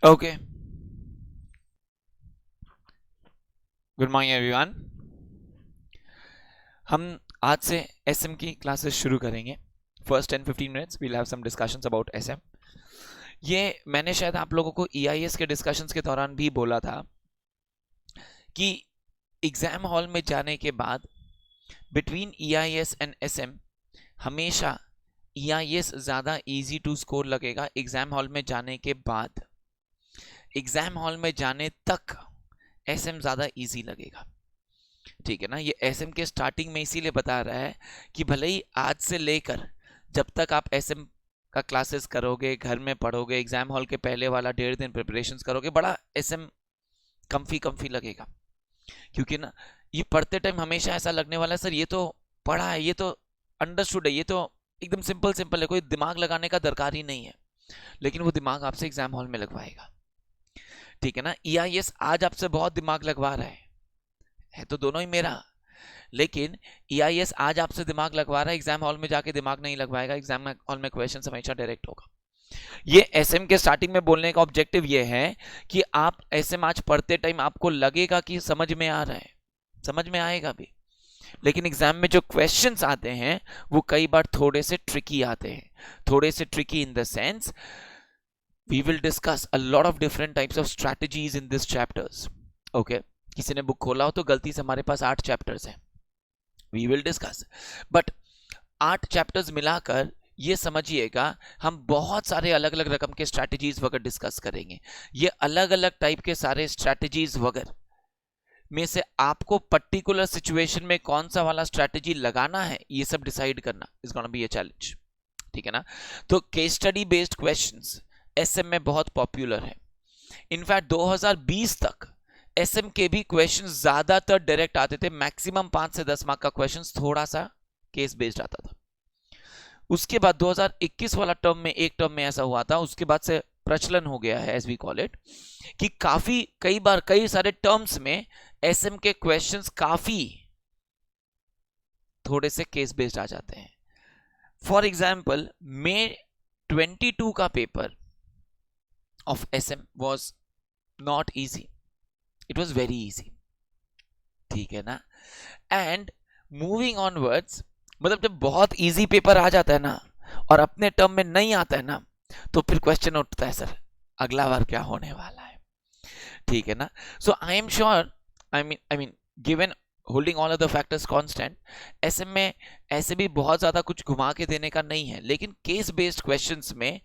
Okay, good morning everyone. हम आज से एसएम की क्लासेस शुरू करेंगे। First 10-15 minutes we'll have some discussions about SM. ये मैंने शायद आप लोगों को ईआईएस के डिस्कशंस के दौरान भी बोला था कि एग्जाम हॉल में जाने के बाद बिटवीन ईआईएस एंड एसएम हमेशा ईआईएस ज़्यादा इजी टू स्कोर लगेगा एग्जाम हॉल में जाने के बाद। एग्जाम हॉल में जाने तक एसएम ज़्यादा इजी लगेगा, ठीक है ना। ये एसएम के स्टार्टिंग में इसीलिए बता रहा है कि भले ही आज से लेकर जब तक आप एसएम का क्लासेस करोगे, घर में पढ़ोगे, एग्जाम हॉल के पहले वाला 1.5 दिन प्रिपरेशंस करोगे, बड़ा एसएम कम्फी कम्फी लगेगा। क्योंकि ना ये पढ़ते टाइम हमेशा ऐसा लगने वाला है, सर ये तो पढ़ा है, ये तो अंडरस्टूड है, ये तो एकदम सिंपल सिंपल है, कोई दिमाग लगाने का दरकार ही नहीं है। लेकिन वो दिमाग आपसे एग्जाम हॉल में लगवाएगा, ठीक है ना। ईआईएस आज आपसे बहुत दिमाग लगवा रहा है तो दोनों ही मेरा। लेकिन ईआईएस आज आपसे दिमाग लगवा रहा है, एग्जाम हॉल में जाके दिमाग नहीं लगवाएगा। एग्जाम हॉल में क्वेश्चन हमेशा डायरेक्ट होगा। ये एसएम के स्टार्टिंग में बोलने का ऑब्जेक्टिव ये है कि आप एसएम आज पढ़ते टाइम आपको लगेगा कि समझ में आ रहा है, समझ में आएगा भी, लेकिन एग्जाम में जो क्वेश्चंस आते हैं वो कई बार थोड़े से ट्रिकी आते हैं। थोड़े से tricky in the sense we will discuss a lot of different types of strategies in this chapters. Okay, किसी ने बुक खोला हो तो गलती से हमारे पास 8 चैप्टर्स हैं, we will discuss. But 8 chapters मिलाकर ये समझिएगा हम बहुत सारे अलग अलग रकम के स्ट्रैटेजीज वगैरह डिस्कस करेंगे। ये अलग अलग टाइप के सारे स्ट्रैटेजीज वगैरह में से आपको पर्टिकुलर सिचुएशन में कौन सा वाला स्ट्रैटेजी लगाना है ये सब डिसाइड करना is gonna be a challenge, ठीक है ना। तो case study based questions SM में बहुत पॉपुलर है। इनफैक्ट 2020 तक एसएम के भी क्वेश्चंस ज्यादातर डायरेक्ट आते थे। मैक्सिमम 5 से 10 मार्क का क्वेश्चंस थोड़ा सा केस बेस्ड आता था। उसके बाद 2021 वाला टर्म में एक टर्म में ऐसा हुआ था, उसके बाद से प्रचलन हो गया है एज वी कॉल इट, कि काफी कई बार कई सारे टर्म्स में एसएम के क्वेश्चंस काफी थोड़े से केस बेस्ड आ जाते हैं। फॉर एग्जाम्पल मे 22 का paper of SM was not easy, it was very easy, ठीक है ना। एंड मूविंग ऑनवर्ड्स, मतलब जब बहुत इजी पेपर आ जाता है ना और अपने टर्म में नहीं आता है ना, तो फिर क्वेश्चन उठता है सर अगला बार क्या होने वाला है, ठीक है ना। So I am sure, I mean given holding all other factors constant, ऐसे में ऐसे भी बहुत ज्यादा कुछ घुमा के देने का नहीं है, लेकिन केस बेस्ड क्वेश्चंस में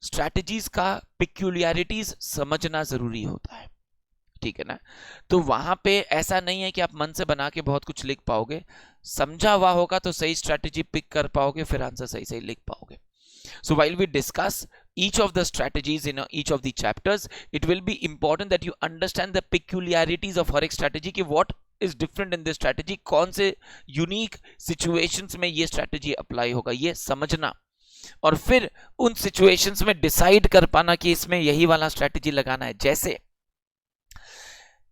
स्ट्रैटेजीज का पिक्यूलियरिटीज समझना जरूरी होता है, ठीक है ना। तो वहां पे ऐसा नहीं है कि आप मन से बना के बहुत कुछ लिख पाओगे, समझा हुआ होगा तो सही स्ट्रैटेजी पिक कर पाओगे, फिर आंसर सही सही लिख पाओगे। So while we discuss each of the strategies in each of the chapters, it will be important that you understand the peculiarities of हर एक strategy कि what is different in this strategy, कौन से unique situations में ये strategy apply होगा, ये समझना और फिर उन situations में decide कर पाना कि इसमें यही वाला strategy लगाना है। जैसे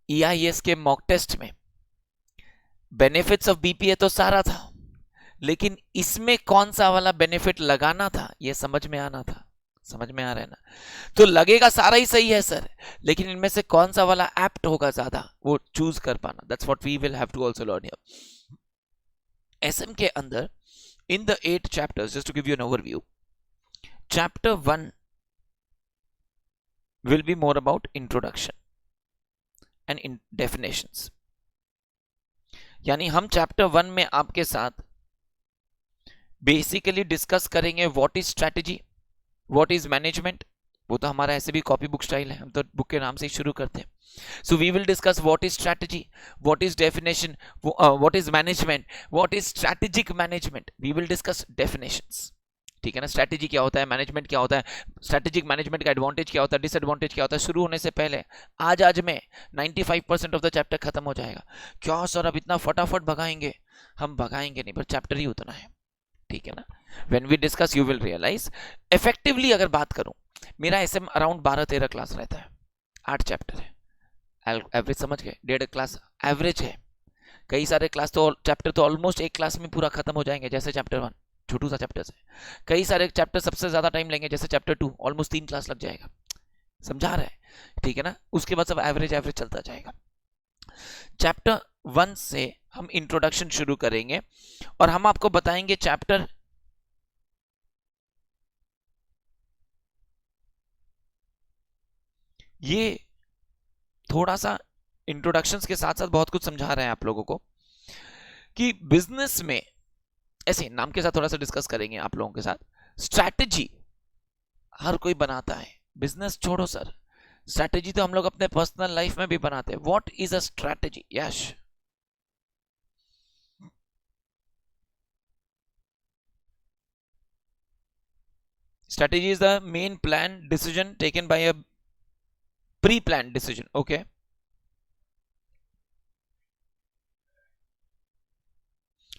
EIS के मॉक टेस्ट में बेनिफिट्स ऑफ बीपीए तो सारा था, लेकिन इसमें कौन सा वाला बेनिफिट लगाना था ये समझ में आना था। समझ में आ रहा है ना। तो लगेगा सारा ही सही है सर, लेकिन इनमें से कौन सा वाला एप्ट होगा ज्यादा वो चूज कर पाना, that's what we will have to also learn here. SM के अंदर in the 8 chapters, just to give you an overview, chapter 1 will be more about introduction and in definitions. यानी हम चैप्टर 1 में आपके साथ बेसिकली डिस्कस करेंगे what is strategy, what is management. वो तो हमारा ऐसे भी कॉपी बुक स्टाइल है, हम तो बुक के नाम से ही शुरू करते हैं। So we will discuss what is strategy, what is definition, what is management, what is strategic management. We will discuss definitions, ठीक है ना। स्ट्रैटेजी क्या होता है, मैनेजमेंट क्या होता है, स्ट्रैटेजिक मैनेजमेंट का एडवांटेज क्या होता है, डिसएडवांटेज क्या होता है। शुरू होने से पहले आज में 95% ऑफ द चैप्टर खत्म हो जाएगा। क्या सर अब इतना फटाफट भगाएंगे? हम भगाएंगे नहीं, पर चैप्टर ही उतना है, ठीक है ना। When we discuss you will realise. Effectively अगर बात करूं, मेरा एसएम अराउंड 12-13 क्लास रहता है, 8 चैप्टर है, एवरेज समझ गए, 1.5 क्लास एवरेज है। कई सारे क्लास तो चैप्टर तो ऑलमोस्ट एक क्लास में पूरा खत्म हो जाएंगे, जैसे चैप्टर 1 छोटू सा चैप्टर है। कई सारे चैप्टर सबसे ज्यादा टाइम लेंगे, जैसे चैप्टर 2 ऑलमोस्ट 3 क्लास लग जाएगा। समझा रहे हैं, ठीक है ना। उसके बाद सब एवरेज एवरेज चलता जाएगा। चैप्टर 1 से हम इंट्रोडक्शन शुरू करेंगे और हम आपको बताएंगे चैप्टर ये थोड़ा सा इंट्रोडक्शंस के साथ साथ बहुत कुछ समझा रहे हैं आप लोगों को कि बिजनेस में ऐसे नाम के साथ थोड़ा सा डिस्कस करेंगे आप लोगों के साथ। स्ट्रैटेजी हर कोई बनाता है, बिजनेस छोड़ो सर, स्ट्रैटेजी तो हम लोग अपने पर्सनल लाइफ में भी बनाते हैं। What is a strategy? Yash, strategy is the main plan decision taken by a pre-planned decision. Okay,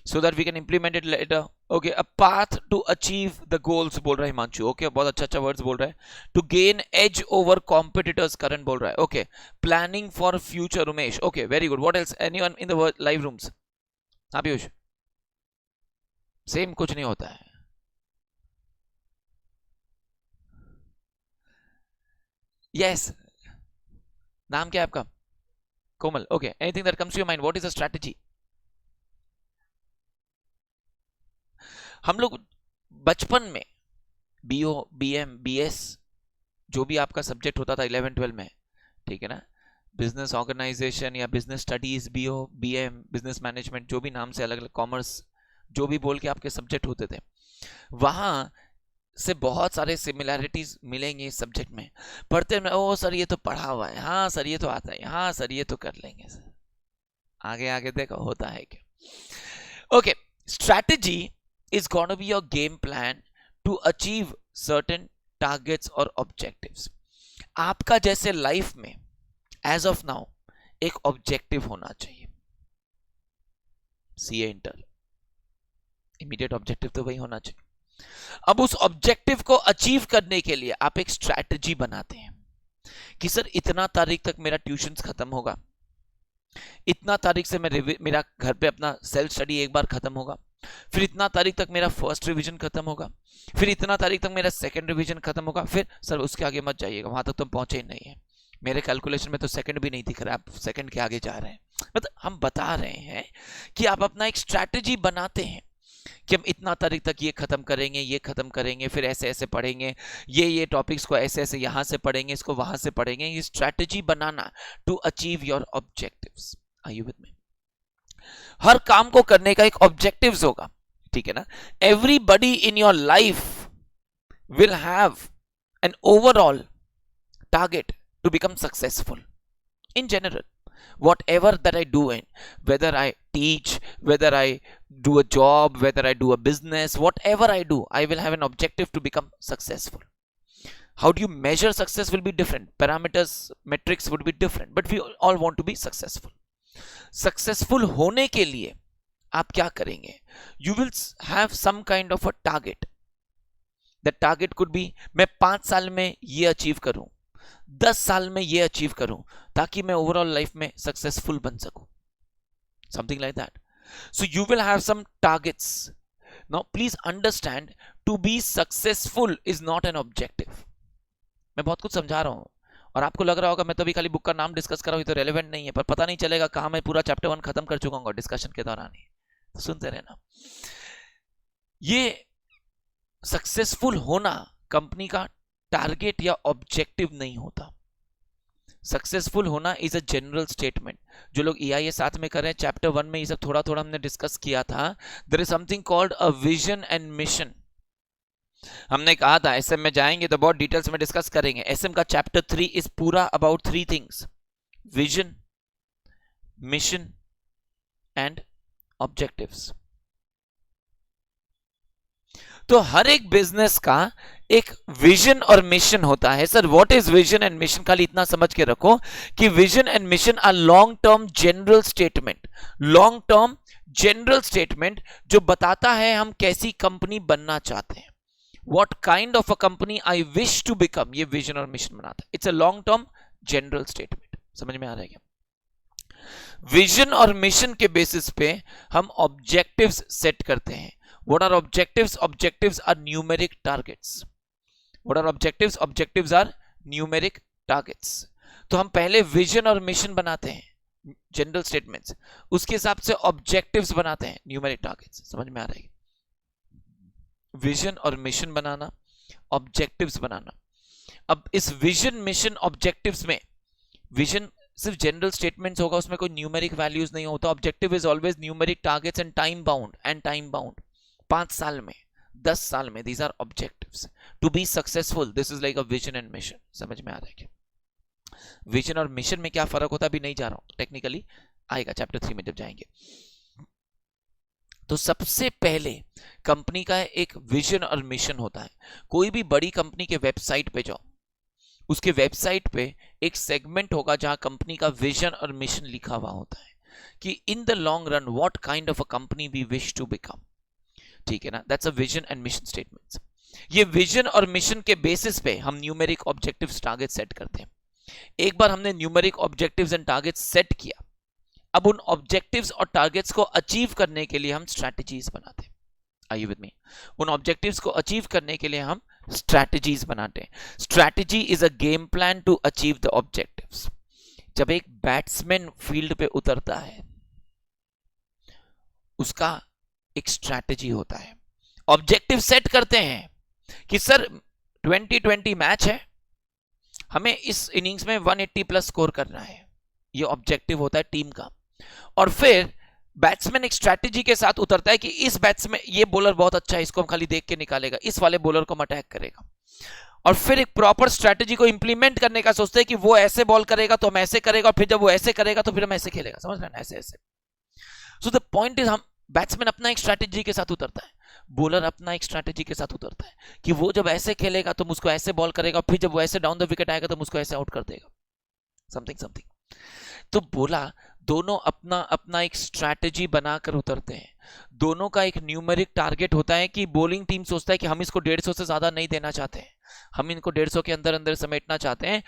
so that we can implement it later. Okay, a path to achieve the goals बोल रहा है Himanshu. Okay, बहुत अच्छा अच्छा words बोल रहा है। to gain edge over competitors करण बोल रहा है। Okay, planning for future Umesh. Okay, very good. What else? Anyone in the live rooms? हाँ पीयूष, सेम कुछ नहीं होता है। यस, नाम क्या है आपका? Komal. Okay, anything that comes to your mind, what is a strategy? हम लोग बचपन में बीओ, बीएम, बीएस जो भी आपका सब्जेक्ट होता था 11-12 में, ठीक है ना, बिजनेस ऑर्गेनाइजेशन या business studies, BO, BM, business management, जो भी नाम से अलग अलग, कॉमर्स, जो भी बोल के आपके सब्जेक्ट होते थे, वहां से बहुत सारे सिमिलैरिटीज मिलेंगे इस सब्जेक्ट में। पढ़ते में ओ सर ये तो पढ़ा हुआ है, हाँ सर ये तो आता है, हाँ सर ये तो कर लेंगे सर, आगे आगे देखो होता है क्या। Okay, strategy is going to be your game plan to achieve certain targets or objectives. आपका जैसे लाइफ में as of now एक ऑब्जेक्टिव होना चाहिए, सीए इंटर, इमीडिएट ऑब्जेक्टिव तो वही होना चाहिए। अब उस ऑब्जेक्टिव को अचीव करने के लिए आप एक स्ट्रैटेजी बनाते हैं कि सर इतना तारीख तक मेरा ट्यूशंस खत्म होगा, इतना तारीख से मेरा घर पे अपना सेल्फ स्टडी एक बार खत्म होगा, फिर इतना तारीख तक मेरा फर्स्ट रिवीजन खत्म होगा, फिर इतना तारीख तक मेरा सेकंड रिवीजन खत्म होगा, फिर सर उसके आगे मत जाइएगा, वहां तक तो पहुंचे ही नहीं है, मेरे कैलकुलेशन में तो सेकंड भी नहीं दिख रहा है, आप सेकंड के आगे जा रहे हैं। मतलब हम बता रहे हैं कि आप अपना एक स्ट्रैटेजी बनाते हैं कि हम इतना तारीख तक ये खत्म करेंगे, ये खत्म करेंगे, फिर ऐसे ऐसे पढ़ेंगे, ये टॉपिक्स को ऐसे ऐसे यहां से पढ़ेंगे, इसको वहां से पढ़ेंगे। ये स्ट्रैटेजी बनाना to achieve your objectives. Are you with me? हर काम को करने का एक ऑब्जेक्टिव्स होगा, ठीक है ना। Everybody in your life will have an overall target to become successful in general, whatever that I do in, whether I teach, whether I do a job, whether I do a business, whatever I do, I will have an objective to become successful. How do you measure success will be different, parameters, metrics would be different, but we all want to be successful. Successful होने के लिए आप क्या करेंगे? You will have some kind of a target. That target could be मैं 5 साल में ये अचीव करूं, 10 साल में ये अचीव करूं, ताकि मैं ओवरऑल लाइफ में सक्सेसफुल बन सकूं, something like that. So you will have some targets. Now please understand, to be successful is not an objective. मैं बहुत कुछ समझा रहा हूं और आपको लग रहा होगा मैं तो अभी खाली बुक का नाम डिस्कस कर रहा हूं, तो रेलेवेंट नहीं है, पर पता नहीं चलेगा कहां मैं पूरा चैप्टर 1 खत्म कर चुका हूं डिस्कशन के दौरान ही। तो सुनते रहना। ये सक्सेसफुल होना कंपनी का टारगेट या ऑब्जेक्टिव नहीं होता। सक्सेसफुल होना इज अ जनरल स्टेटमेंट। जो लोग EIA साथ में कर रहे हैं, चैप्टर 1 में ये सब थोड़ा थोड़ा हमने डिस्कस किया था। There is something called a vision and mission. हमने कहा था SM में जाएंगे तो बहुत डिटेल्स में डिस्कस करेंगे। SM का चैप्टर 3 इज पूरा about 3 things: vision, mission and objectives. तो हर एक बिजनेस का एक विजन और मिशन होता है। Sir what is vision and mission? खाली इतना समझ के रखो कि vision and mission are long term general statement. Long term general statement जो बताता है हम कैसी कंपनी बनना चाहते हैं, what kind of a company I wish to become, ये विजन और मिशन बनाता है। It's a long term general statement. समझ में आ रहा है क्या? विजन और मिशन के बेसिस पे हम ऑब्जेक्टिव्स सेट करते हैं। What are objectives? Objectives are numeric targets. What are objectives? Objectives are numeric targets, तो हम पहले विजन और मिशन बनाते हैं, जनरल स्टेटमेंट्स, उसके हिसाब से ऑब्जेक्टिव्स बनाते हैं, न्यूमेरिक टारगेट्स। समझ में आ रहा है? विजन और मिशन बनाना, ऑब्जेक्टिव्स बनाना। अब इस विजन मिशन ऑब्जेक्टिव्स में, विजन सिर्फ जनरल स्टेटमेंट्स होगा, उसमें कोई न्यूमेरिक वैल्यूज नहीं होता। Objective is always numeric targets and time bound 5 साल में, 10 साल में, these are objectives to be successful. this is like a vision and mission. समझ में आ रहा है क्या? विजन और मिशन में क्या फर्क होता है अभी नहीं जा रहा हूं, टेक्निकली आएगा चैप्टर 3 में जब जाएंगे। तो सबसे पहले कंपनी का एक विजन और मिशन होता है। कोई भी बड़ी कंपनी के वेबसाइट पे जाओ, उसके वेबसाइट पे एक सेगमेंट होगा जहां कंपनी का विजन और मिशन लिखा हुआ होता है कि in the long run what kind of a company we wish to become. ठीक है ना? That's a vision and mission statements. ये विजन और मिशन के बेसिस पे हम न्यूमेरिक ऑब्जेक्टिव्स टारगेट सेट करते हैं। एक बार हमने numeric objectives and targets set किया, अब उन ऑब्जेक्टिव्स और टारगेट्स को अचीव करने के लिए हम स्ट्रैटेजीज बनाते हैं। Are you with me? उन ऑब्जेक्टिव्स को अचीव करने के लिए हम स्ट्रैटेजीज बनाते हैं। Strategy is a game plan to achieve the objectives. जब एक बैट्समैन फील्ड पे उतरता है, उसका एक स्ट्रैटेजी होता है। ऑब्जेक्टिव सेट करते हैं कि सर 2020 मैच है, हमें इस इनिंग्स में 180 प्लस स्कोर करना है। ये ऑब्जेक्टिव होता है टीम का। और फिर बैट्समैन एक स्ट्रैटेजी के साथ उतरता है कि इस बैट्समैन, ये बॉलर बहुत अच्छा है, इसको हम खाली देख के निकालेगा, इस वाले बॉलर को हम अटैक करेगा। और फिर एक प्रॉपर स्ट्रैटेजी को इंप्लीमेंट करने का सोचते हैं कि वो ऐसे बॉल करेगा तो हम ऐसे करेगा, और फिर जब वो ऐसे करेगा तो फिर हम ऐसे खेलेगा। समझ रहे हैं? ऐसे ऐसे। सो द पॉइंट इज, हम बैट्समैन अपना एक स्ट्रैटेजी के साथ उतरता है, बॉलर अपना एक स्ट्रैटेजी के साथ उतरता है कि वो जब ऐसे खेलेगा तो मुझको ऐसे बॉल करेगा, फिर जब वो ऐसे डाउन द विकेट आएगा तो मुझको ऐसे आउट कर देगा, समथिंग। तो बोला दोनों अपना अपना एक स्ट्रैटेजी बनाकर उतरते हैं। दोनों का एक न्यूमेरिक टारगेट होता है कि बॉलिंग टीम सोचता है कि हम इसको 150 से ज्यादा नहीं देना चाहते हैं, हम इनको 150 के अंदर अंदर समेटना चाहते हैं।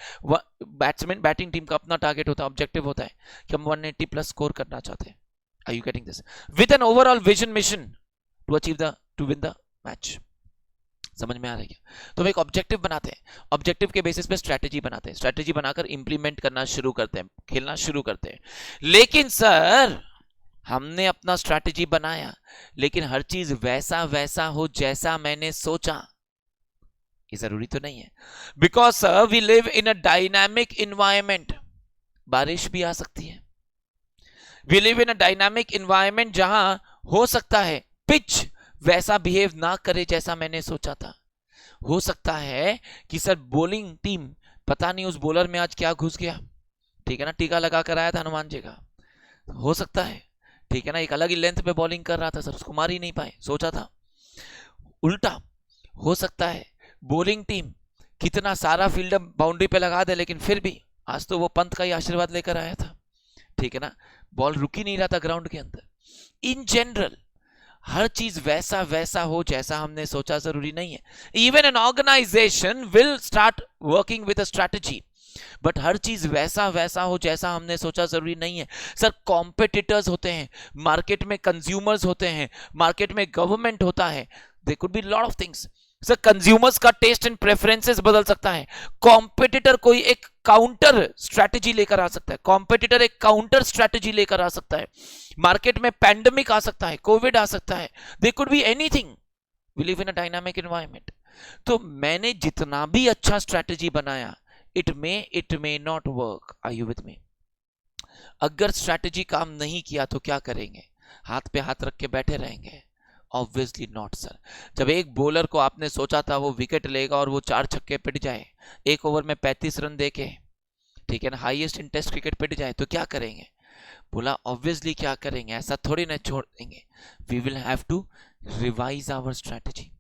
बैट्समैन, बैटिंग टीम का अपना टारगेट होता है, ऑब्जेक्टिव होता है कि हम 180 प्लस स्कोर करना चाहते हैं। Are you getting this? With an overall vision mission to win the match. समझ में आ रहा है क्या? तो हम एक ऑब्जेक्टिव बनाते हैं, ऑब्जेक्टिव के बेसिस पे स्ट्रैटेजी बनाते हैं, स्ट्रैटेजी बनाकर इंप्लीमेंट करना शुरू करते हैं, खेलना शुरू करते हैं। लेकिन सर, हमने अपना स्ट्रैटेजी बनाया, लेकिन हर चीज वैसा वैसा हो जैसा मैंने सोचा, ये जरूरी तो नहीं है। Because sir we live in a dynamic environment. बारिश भी आ सकती है। We live in a dynamic environment जहां हो सकता है पिच वैसा बिहेव ना करे जैसा मैंने सोचा था। हो सकता है कि सर बॉलिंग टीम, पता नहीं उस बॉलर में आज क्या घुस गया, ठीक है ना, टीका लगा कर आया था हनुमान जी का, हो सकता है, ठीक है ना, एक अलग ही लेंथ पे बॉलिंग कर रहा था सर, उसको मार ही नहीं पाए, सोचा था। उल्टा हो सकता है बॉलिंग टीम कितना सारा फील्डर बाउंड्री पे लगा दे, लेकिन फिर भी आज तो वो पंत का ही आशीर्वाद लेकर आया था, ठीक है ना, बॉल रुक ही नहीं रहा था ग्राउंड के अंदर। इन जनरल हर चीज वैसा वैसा हो जैसा हमने सोचा जरूरी नहीं है। Even an organization will start working with a strategy, but हर चीज वैसा वैसा हो जैसा हमने सोचा जरूरी नहीं है। सर कॉम्पिटिटर्स होते हैं, मार्केट में कंज्यूमर्स होते हैं, मार्केट में गवर्नमेंट होता है, they could be lot of things. Sir consumers का टेस्ट एंड प्रेफरेंसेस बदल सकता है, कॉम्पिटिटर कोई एक काउंटर स्ट्रैटेजी लेकर आ सकता है, कॉम्पिटिटर एक काउंटर स्ट्रैटेजी लेकर आ सकता है, मार्केट में पैंडेमिक आ सकता है, कोविड आ सकता है, they could be anything. We live in a dynamic environment. तो मैंने जितना भी अच्छा स्ट्रैटेजी बनाया, it may not work. Are you with me? अगर स्ट्रैटेजी काम नहीं किया तो क्या करेंगे? हाथ पे हाथ रख के बैठे रहेंगे? Obviously not sir. जब एक बॉलर को आपने सोचा था वो विकेट लेगा और वो 4 छक्के पिट जाए, एक ओवर में 35 रन देके, ठीक है ना, हाईएस्ट इन टेस्ट क्रिकेट पिट जाए, तो क्या करेंगे? बोला ऑब्वियसली क्या करेंगे, ऐसा थोड़ी ना छोड़ देंगे, we will have to revise our strategy.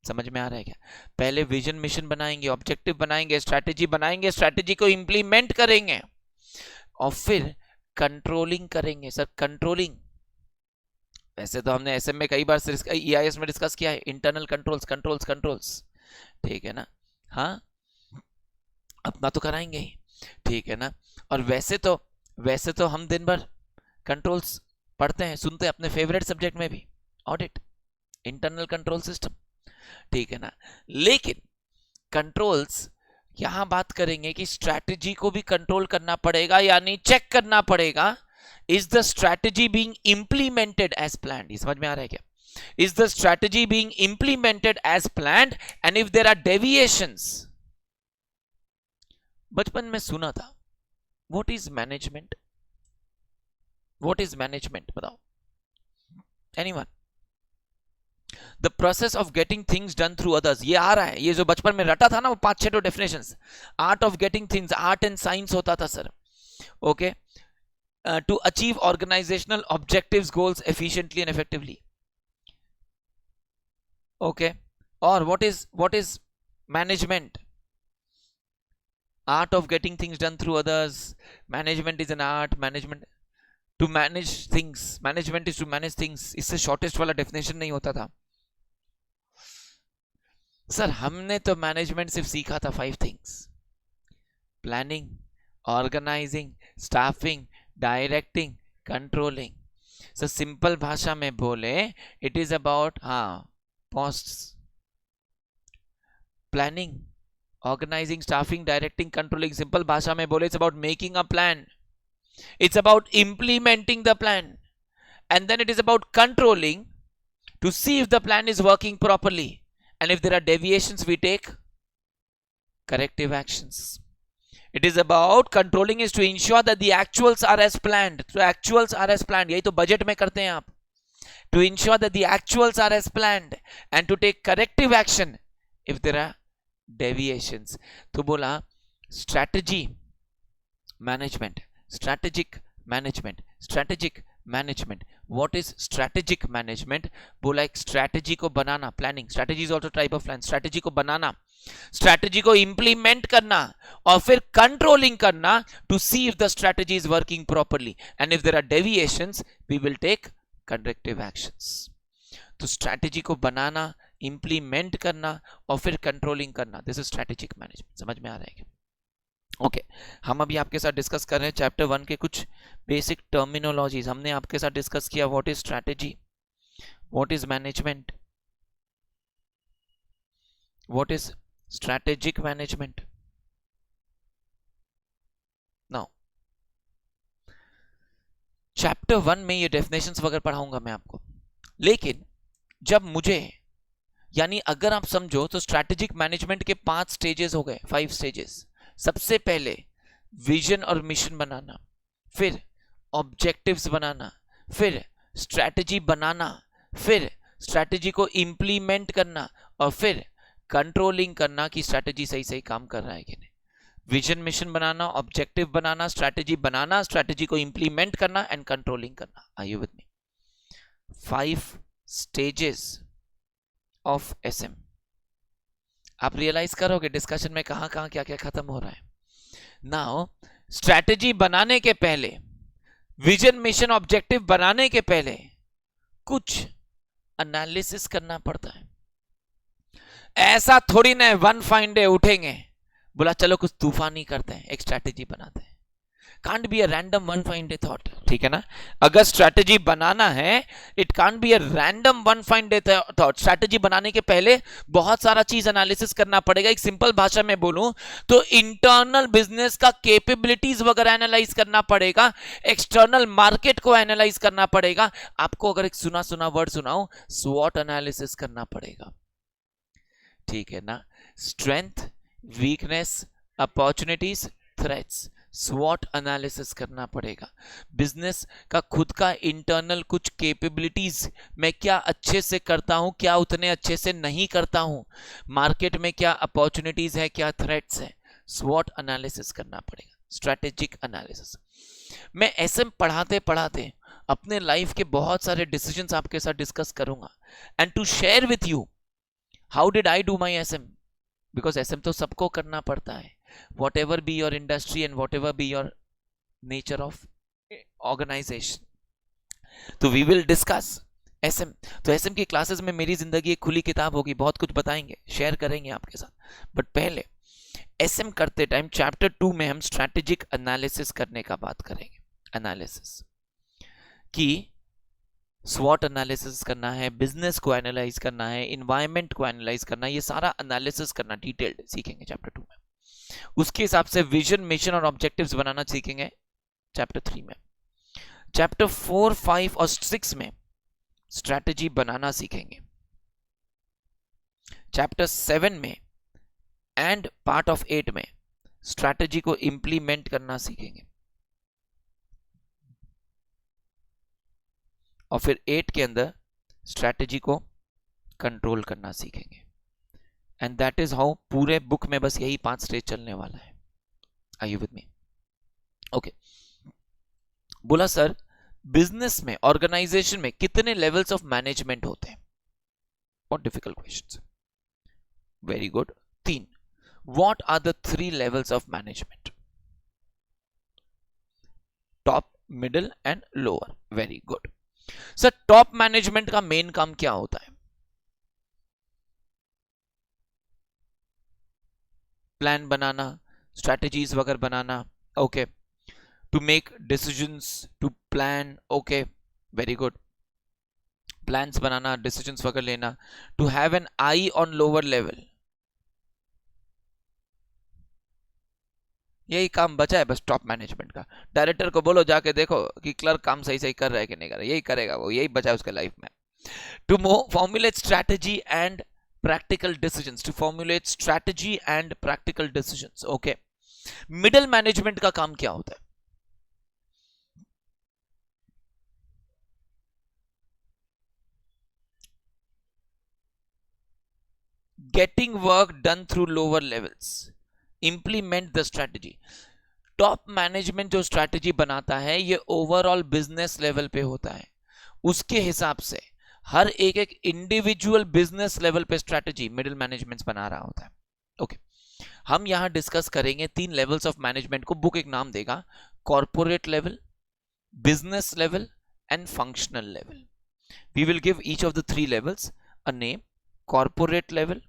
समझ में आ रहा है क्या? पहले विजन मिशन बनाएंगे, ऑब्जेक्टिव बनाएंगे, स्ट्रैटेजी बनाएंगे, स्ट्रैटेजी को इंप्लीमेंट करेंगे, और फिर कंट्रोलिंग करेंगे। सर कंट्रोलिंग वैसे तो हमने एसएम में कई बार ईआईएस में डिस्कस किया है, इंटरनल कंट्रोल्स, ठीक है ना, हाँ अपना तो कराएंगे ही, ठीक है ना। और वैसे तो हम दिन भर कंट्रोल्स पढ़ते हैं, सुनते हैं अपने फेवरेट सब्जेक्ट में भी, ऑडिट, इंटरनल कंट्रोल सिस्टम, ठीक है ना। लेकिन कंट्रोल्स यहां बात करेंगे कि स्ट्रैटेजी को भी कंट्रोल करना पड़ेगा, यानी चेक करना पड़ेगा, is the strategy being implemented as planned. समझ में आ रहा है क्या? Is the strategy being implemented as planned and if there are deviations. बचपन में सुना था, what is management? What is management बताओ, anyone? The process of getting things done through others. ये आ रहा है, ये जो बचपन में रटा था ना वो 5-6 तो definitions. Art of getting things, art and science होता था sir. Okay, to achieve organizational objectives, goals efficiently and effectively. Okay, और what is management? Art of getting things done through others. Management is an art, management to manage things, management is to manage things. इससे shortest वाला definition नहीं होता था sir. हमने तो management सिर्फ सीखा था 5 things: planning, organising, staffing, directing, controlling. Sir simple भाषा में बोले, it is about posts, planning, organising, staffing, directing, controlling. Simple भाषा में बोले, it's about making a plan, it's about implementing the plan, and then it is about controlling to see if the plan is working properly, and if there are deviations we take corrective actions. It is about controlling is to ensure that the actuals are as planned. So actuals are as planned, यही तो budget में करते हैं आप। To ensure that the actuals are as planned and to take corrective action if there are deviations. तो बोला strategy management, strategic management, strategic management. What is strategic management? बोला एक strategy को बनाना, planning, strategy is also type of plan, strategy को बनाना, strategy को implement करना, और फिर controlling करना to see if the strategy is working properly, and if there are deviations we will take corrective actions. तो strategy को बनाना, implement करना और फिर controlling करना, this is strategic management. समझ में आ रहा है क्या? ओके हम अभी आपके साथ डिस्कस कर रहे हैं चैप्टर 1 के कुछ बेसिक टर्मिनोलॉजीज। हमने आपके साथ डिस्कस किया what is strategy, what is management, what is strategic management. Now chapter 1 में ये डेफिनेशंस वगैरह पढ़ाऊंगा मैं आपको, लेकिन जब मुझे, यानी अगर आप समझो तो स्ट्रैटेजिक मैनेजमेंट के 5 स्टेजेस हो गए, 5 स्टेजेस। सबसे पहले विजन और मिशन बनाना, फिर ऑब्जेक्टिव्स बनाना, फिर स्ट्रैटेजी बनाना, फिर स्ट्रैटेजी को इंप्लीमेंट करना और फिर कंट्रोलिंग करना कि स्ट्रैटेजी सही सही काम कर रहा है कि नहीं। विजन मिशन बनाना, ऑब्जेक्टिव बनाना, स्ट्रैटेजी बनाना, स्ट्रैटेजी को इंप्लीमेंट करना एंड कंट्रोलिंग करना। Are you with me? 5 stages of SM. आप रियलाइज करोगे डिस्कशन में कहां कहां क्या क्या खत्म हो रहा है। नाउ स्ट्रैटेजी बनाने के पहले, विजन मिशन ऑब्जेक्टिव बनाने के पहले कुछ एनालिसिस करना पड़ता है। ऐसा थोड़ी ना वन फाइन डे उठेंगे बोला चलो कुछ तूफानी करते हैं, एक स्ट्रैटेजी बनाते हैं। Can't be a random one fine day thought, ठीक है ना? अगर स्ट्रैटेजी बनाना है it can't be a random one fine day thought. Strategy बनाने के पहले बहुत सारा चीज एनालिसिस करना पड़ेगा। एक सिंपल भाषा में बोलूं तो इंटरनल बिजनेस का कैपेबिलिटीज वगैरह एनालाइज करना पड़ेगा, एक्सटर्नल मार्केट को एनालाइज करना पड़ेगा। आपको अगर एक सुना सुना वर्ड सुनाऊं, स्वॉट एनालिसिस करना पड़ेगा, ठीक है ना? स्ट्रेंथ, वीकनेस, अपॉर्चुनिटीज, थ्रेट्स, स्वॉट एनालिसिस करना पड़ेगा। बिजनेस का खुद का इंटरनल कुछ कैपेबिलिटीज, मैं क्या अच्छे से करता हूं, क्या उतने अच्छे से नहीं करता हूं, मार्केट में क्या अपॉर्चुनिटीज है, क्या थ्रेट्स है, स्वॉट एनालिसिस करना पड़ेगा, स्ट्रैटेजिक एनालिसिस। मैं एसएम पढ़ाते पढ़ाते अपने लाइफ के बहुत सारे डिसीजंस आपके साथ डिस्कस करूंगा and to share with you how did I do my SM, because SM तो सबको करना पड़ता है, whatever be your industry and whatever be your nature of organization. तो we will discuss SM। तो SM की क्लासेस में मेरी जिंदगी एक खुली किताब होगी, बहुत कुछ बताएंगे, शेयर करेंगे आपके साथ। बट पहले SM करते टाइम चैप्टर 2 में हम स्ट्रैटेजिक एनालिसिस करने का बात करेंगे। एनालिसिस कि स्वॉट एनालिसिस करना है, बिजनेस को एनालाइज करना है, इन्वायरमेंट को एनालाइज करना है, ये सारा एनालिसिस करना डिटेल्ड सीखेंगे चैप्टर 2 में। उसके हिसाब से विजन, मिशन और ऑब्जेक्टिव्स बनाना सीखेंगे चैप्टर 3 में। चैप्टर 4, 5 और 6 में स्ट्रैटेजी बनाना सीखेंगे। चैप्टर 7 में एंड पार्ट ऑफ 8 में स्ट्रैटेजी को इंप्लीमेंट करना सीखेंगे। और फिर 8 के अंदर स्ट्रैटेजी को कंट्रोल करना सीखेंगे। एंड दैट इज हाउ पूरे बुक में बस यही 5 स्टेज चलने वाला है। Are you with me? Okay. बोला सर बिजनेस में, ऑर्गेनाइजेशन में कितने लेवल्स ऑफ मैनेजमेंट होते हैं? बहुत difficult question. Very good, 3। What are the 3 levels of management? Top, middle and lower. Very good sir. Top management का मेन काम क्या होता है? प्लान बनाना, स्ट्रैटेजीज वगैरह बनाना। Okay. To make decisions, to plan. Okay, very good. Plans बनाना, decisions वगैरह लेना। To have an eye on lower level. यही काम बचा है बस टॉप मैनेजमेंट का। डायरेक्टर को बोलो जाके देखो कि क्लर्क काम सही सही कर रहा है कि नहीं कर रहा है, यही करेगा वो, यही बचा है उसके लाइफ में। To formulate strategy and practical decisions, to formulate strategy and practical decisions. Okay. Middle management का काम क्या होता है? Getting work done through lower levels, implement the strategy. Top management जो स्ट्रैटेजी बनाता है ये ओवरऑल बिजनेस लेवल पे होता है, उसके हिसाब से हर एक एक इंडिविजुअल बिजनेस लेवल पे स्ट्रैटेजी मिडिल मैनेजमेंट बना रहा होता है। ओके। हम यहां डिस्कस करेंगे 3 लेवल्स ऑफ मैनेजमेंट को। बुक एक नाम देगा, corporate level, business level and functional level. We will give each of the 3 levels a name. Corporate level,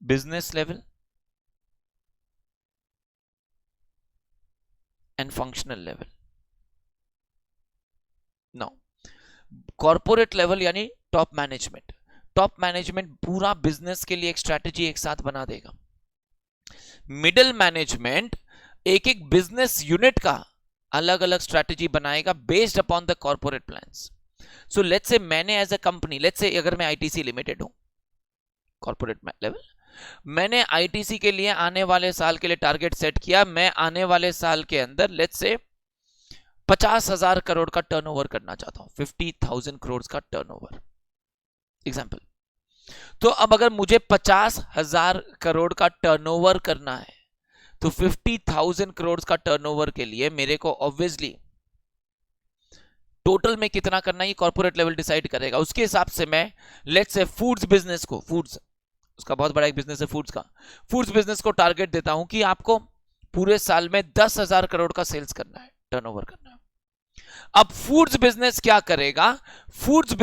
business level and functional level. Now corporate level यानी top management. Top management पूरा business के लिए एक strategy एक साथ बना देगा। Middle management एक एक बिजनेस यूनिट का अलग अलग स्ट्रैटेजी बनाएगा based upon the corporate plans. So let's say मैंने as a company, let's say अगर मैं आईटीसी लिमिटेड हूं, कॉर्पोरेट लेवल, मैंने आईटीसी के लिए आने वाले साल के लिए टारगेट सेट किया, मैं आने वाले साल के अंदर लेट्स से 50,000 करोड़ का टर्नओवर करना चाहता हूं, 50,000 करोड़ का टर्नओवर एग्जांपल। तो अब अगर मुझे 50,000 करोड़ का टर्नओवर करना है तो 50,000 करोड़ का टर्नओवर के लिए मेरे को ऑब्वियसली टोटल में कितना करना है कॉर्पोरेट लेवल डिसाइड करेगा। उसके हिसाब से मैं लेट्स से फूड्स बिजनेस को, फूड्स उसका बहुत बड़ा एक बिजनेस है फूड्स का, फूड्स बिजनेस को टारगेट देता हूं कि आपको पूरे साल में 10,000 करोड़ का सेल्स करना है, टर्नओवर करना है। अब फूड्स बिजनेस क्या करेगा? फूड्स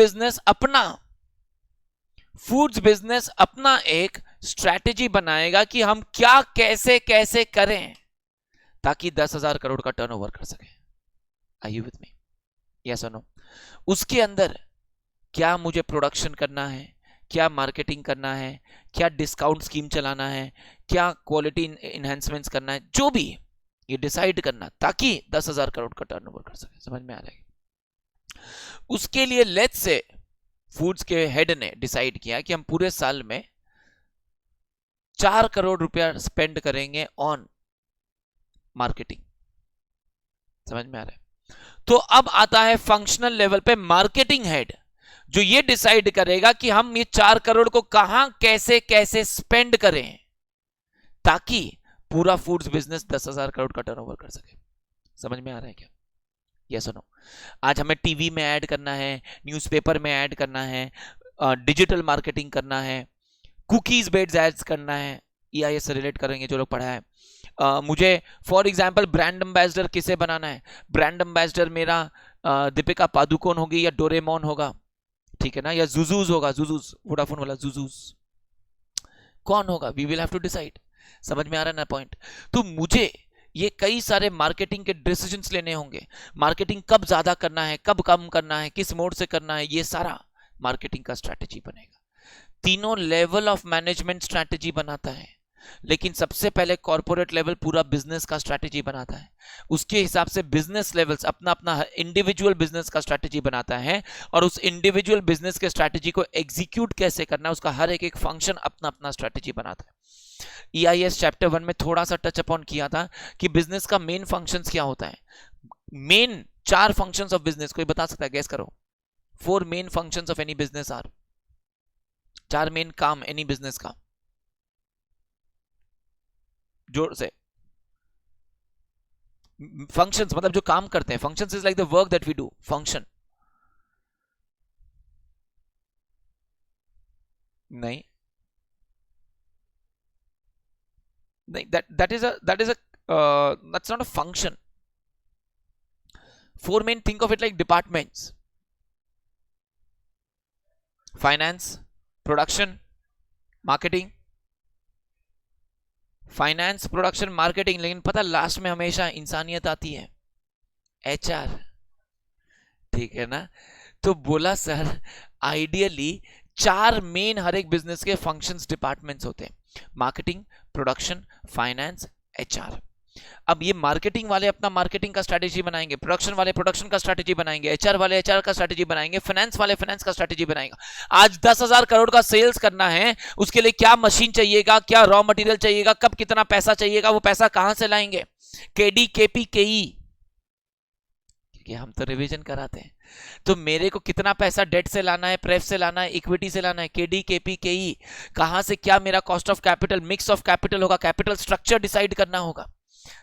बिजनेस अपना एक स्ट्रैटेजी बनाएगा कि हम क्या कैसे कैसे करें ताकि 10,000 करोड़ का टर्नओवर कर सके। Are you with me? Yes और नो? उसके अंदर क्या मुझे प्रोडक्शन करना है, क्या मार्केटिंग करना है, क्या डिस्काउंट स्कीम चलाना है, क्या क्वालिटी इनहेंसमेंट्स करना है, जो भी ये डिसाइड करना ताकि 10,000 करोड़ का टर्नओवर कर सके। समझ में आ रहा है? उसके लिए लेट्स से फूड्स के हेड ने डिसाइड किया कि हम पूरे साल में 4 करोड़ रुपया स्पेंड करेंगे ऑन मार्केटिंग। समझ में आ रहा है? तो अब आता है फंक्शनल लेवल पे मार्केटिंग हेड, जो ये डिसाइड करेगा कि हम ये 4 करोड़ को कहां कैसे कैसे स्पेंड करें ताकि पूरा फूड्स बिजनेस 10,000 करोड़ का टर्नओवर कर सके। समझ में आ रहा है क्या? यस और नो? आज हमें टीवी में ऐड करना है, न्यूज़पेपर में ऐड करना है, डिजिटल मार्केटिंग करना है, कुकीज बेस्ड एड्स करना है, EIS से रिलेट करेंगे जो लोग पढ़ा है। मुझे फॉर एग्जांपल ब्रांड एम्बेसडर किसे बनाना है? ब्रांड एम्बेसडर मेरा दीपिका पादुकोण होगी या डोरेमोन होगा, ठीक है ना, या जुजूज होगा, जुजूज वोडाफोन वाला जुजूज, कौन होगा? We will have to decide. समझ में आ रहा है ना पॉइंट? तो मुझे ये कई सारे मार्केटिंग के डिसीजंस लेने होंगे। मार्केटिंग कब ज्यादा करना है, कब कम करना है, किस मोड से करना है, ये सारा मार्केटिंग का स्ट्रैटेजी बनेगा। तीनों लेवल ऑफ मैनेजमेंट स्ट्रैटेजी बनाता है लेकिन सबसे पहले कॉर्पोरेट लेवल पूरा बिजनेस का स्ट्रैटेजी बनाता है, उसके हिसाब से बिजनेस लेवल्स अपना अपना इंडिविजुअल बिजनेस का स्ट्रैटेजी बनाता है, और उस इंडिविजुअल बिजनेस के स्ट्रैटेजी को एग्जीक्यूट कैसे करना है उसका हर एक फंक्शन अपना अपना स्ट्रैटेजी बनाता है। EIS चैप्टर 1 में थोड़ा सा टच अपॉन किया था कि बिजनेस का मेन फंक्शंस क्या होता है। मेन 4 फंक्शंस ऑफ बिजनेस, कोई बता सकता है? गेस करो। 4 main functions of any business are, 4 main काम एनी बिजनेस का, जोर से। फंक्शंस मतलब जो काम करते हैं, functions is like the work that we do, function नहीं नहीं, that is a that's not a function. 4 main, think of it like departments: finance, production, marketing, finance, production, marketing. लेकिन पता लास्ट में हमेशा इंसानियत आती है, HR, ठीक है ना। तो बोला सर आइडियली 4 मेन हर एक बिजनेस के फंक्शंस डिपार्टमेंट्स होते हैं: मार्केटिंग, प्रोडक्शन, फाइनेंस, HR। अब ये मार्केटिंग वाले अपना मार्केटिंग का स्ट्रैटेजी बनाएंगे, प्रोडक्शन वाले प्रोडक्शन का स्ट्रैटेजी बनाएंगे, HR वाले HR का स्ट्रैटेजी बनाएंगे, फाइनेंस वाले फाइनेंस का स्ट्रैटेजी बनाएगा। आज 10,000 करोड़ का सेल्स करना है, उसके लिए क्या मशीन चाहिएगा, क्या रॉ मटेरियल चाहिएगा, कब कितना पैसा चाहिएगा, वो पैसा कहां से लाएंगे? KD, KP, KE, क्योंकि हम तो रिवीजन कराते हैं। तो मेरे को कितना पैसा डेट से लाना है, प्रेफ से लाना है, इक्विटी से लाना है, KD, KP, KE, कहां से क्या मेरा cost of capital, mix of capital होगा, कैपिटल स्ट्रक्चर डिसाइड करना होगा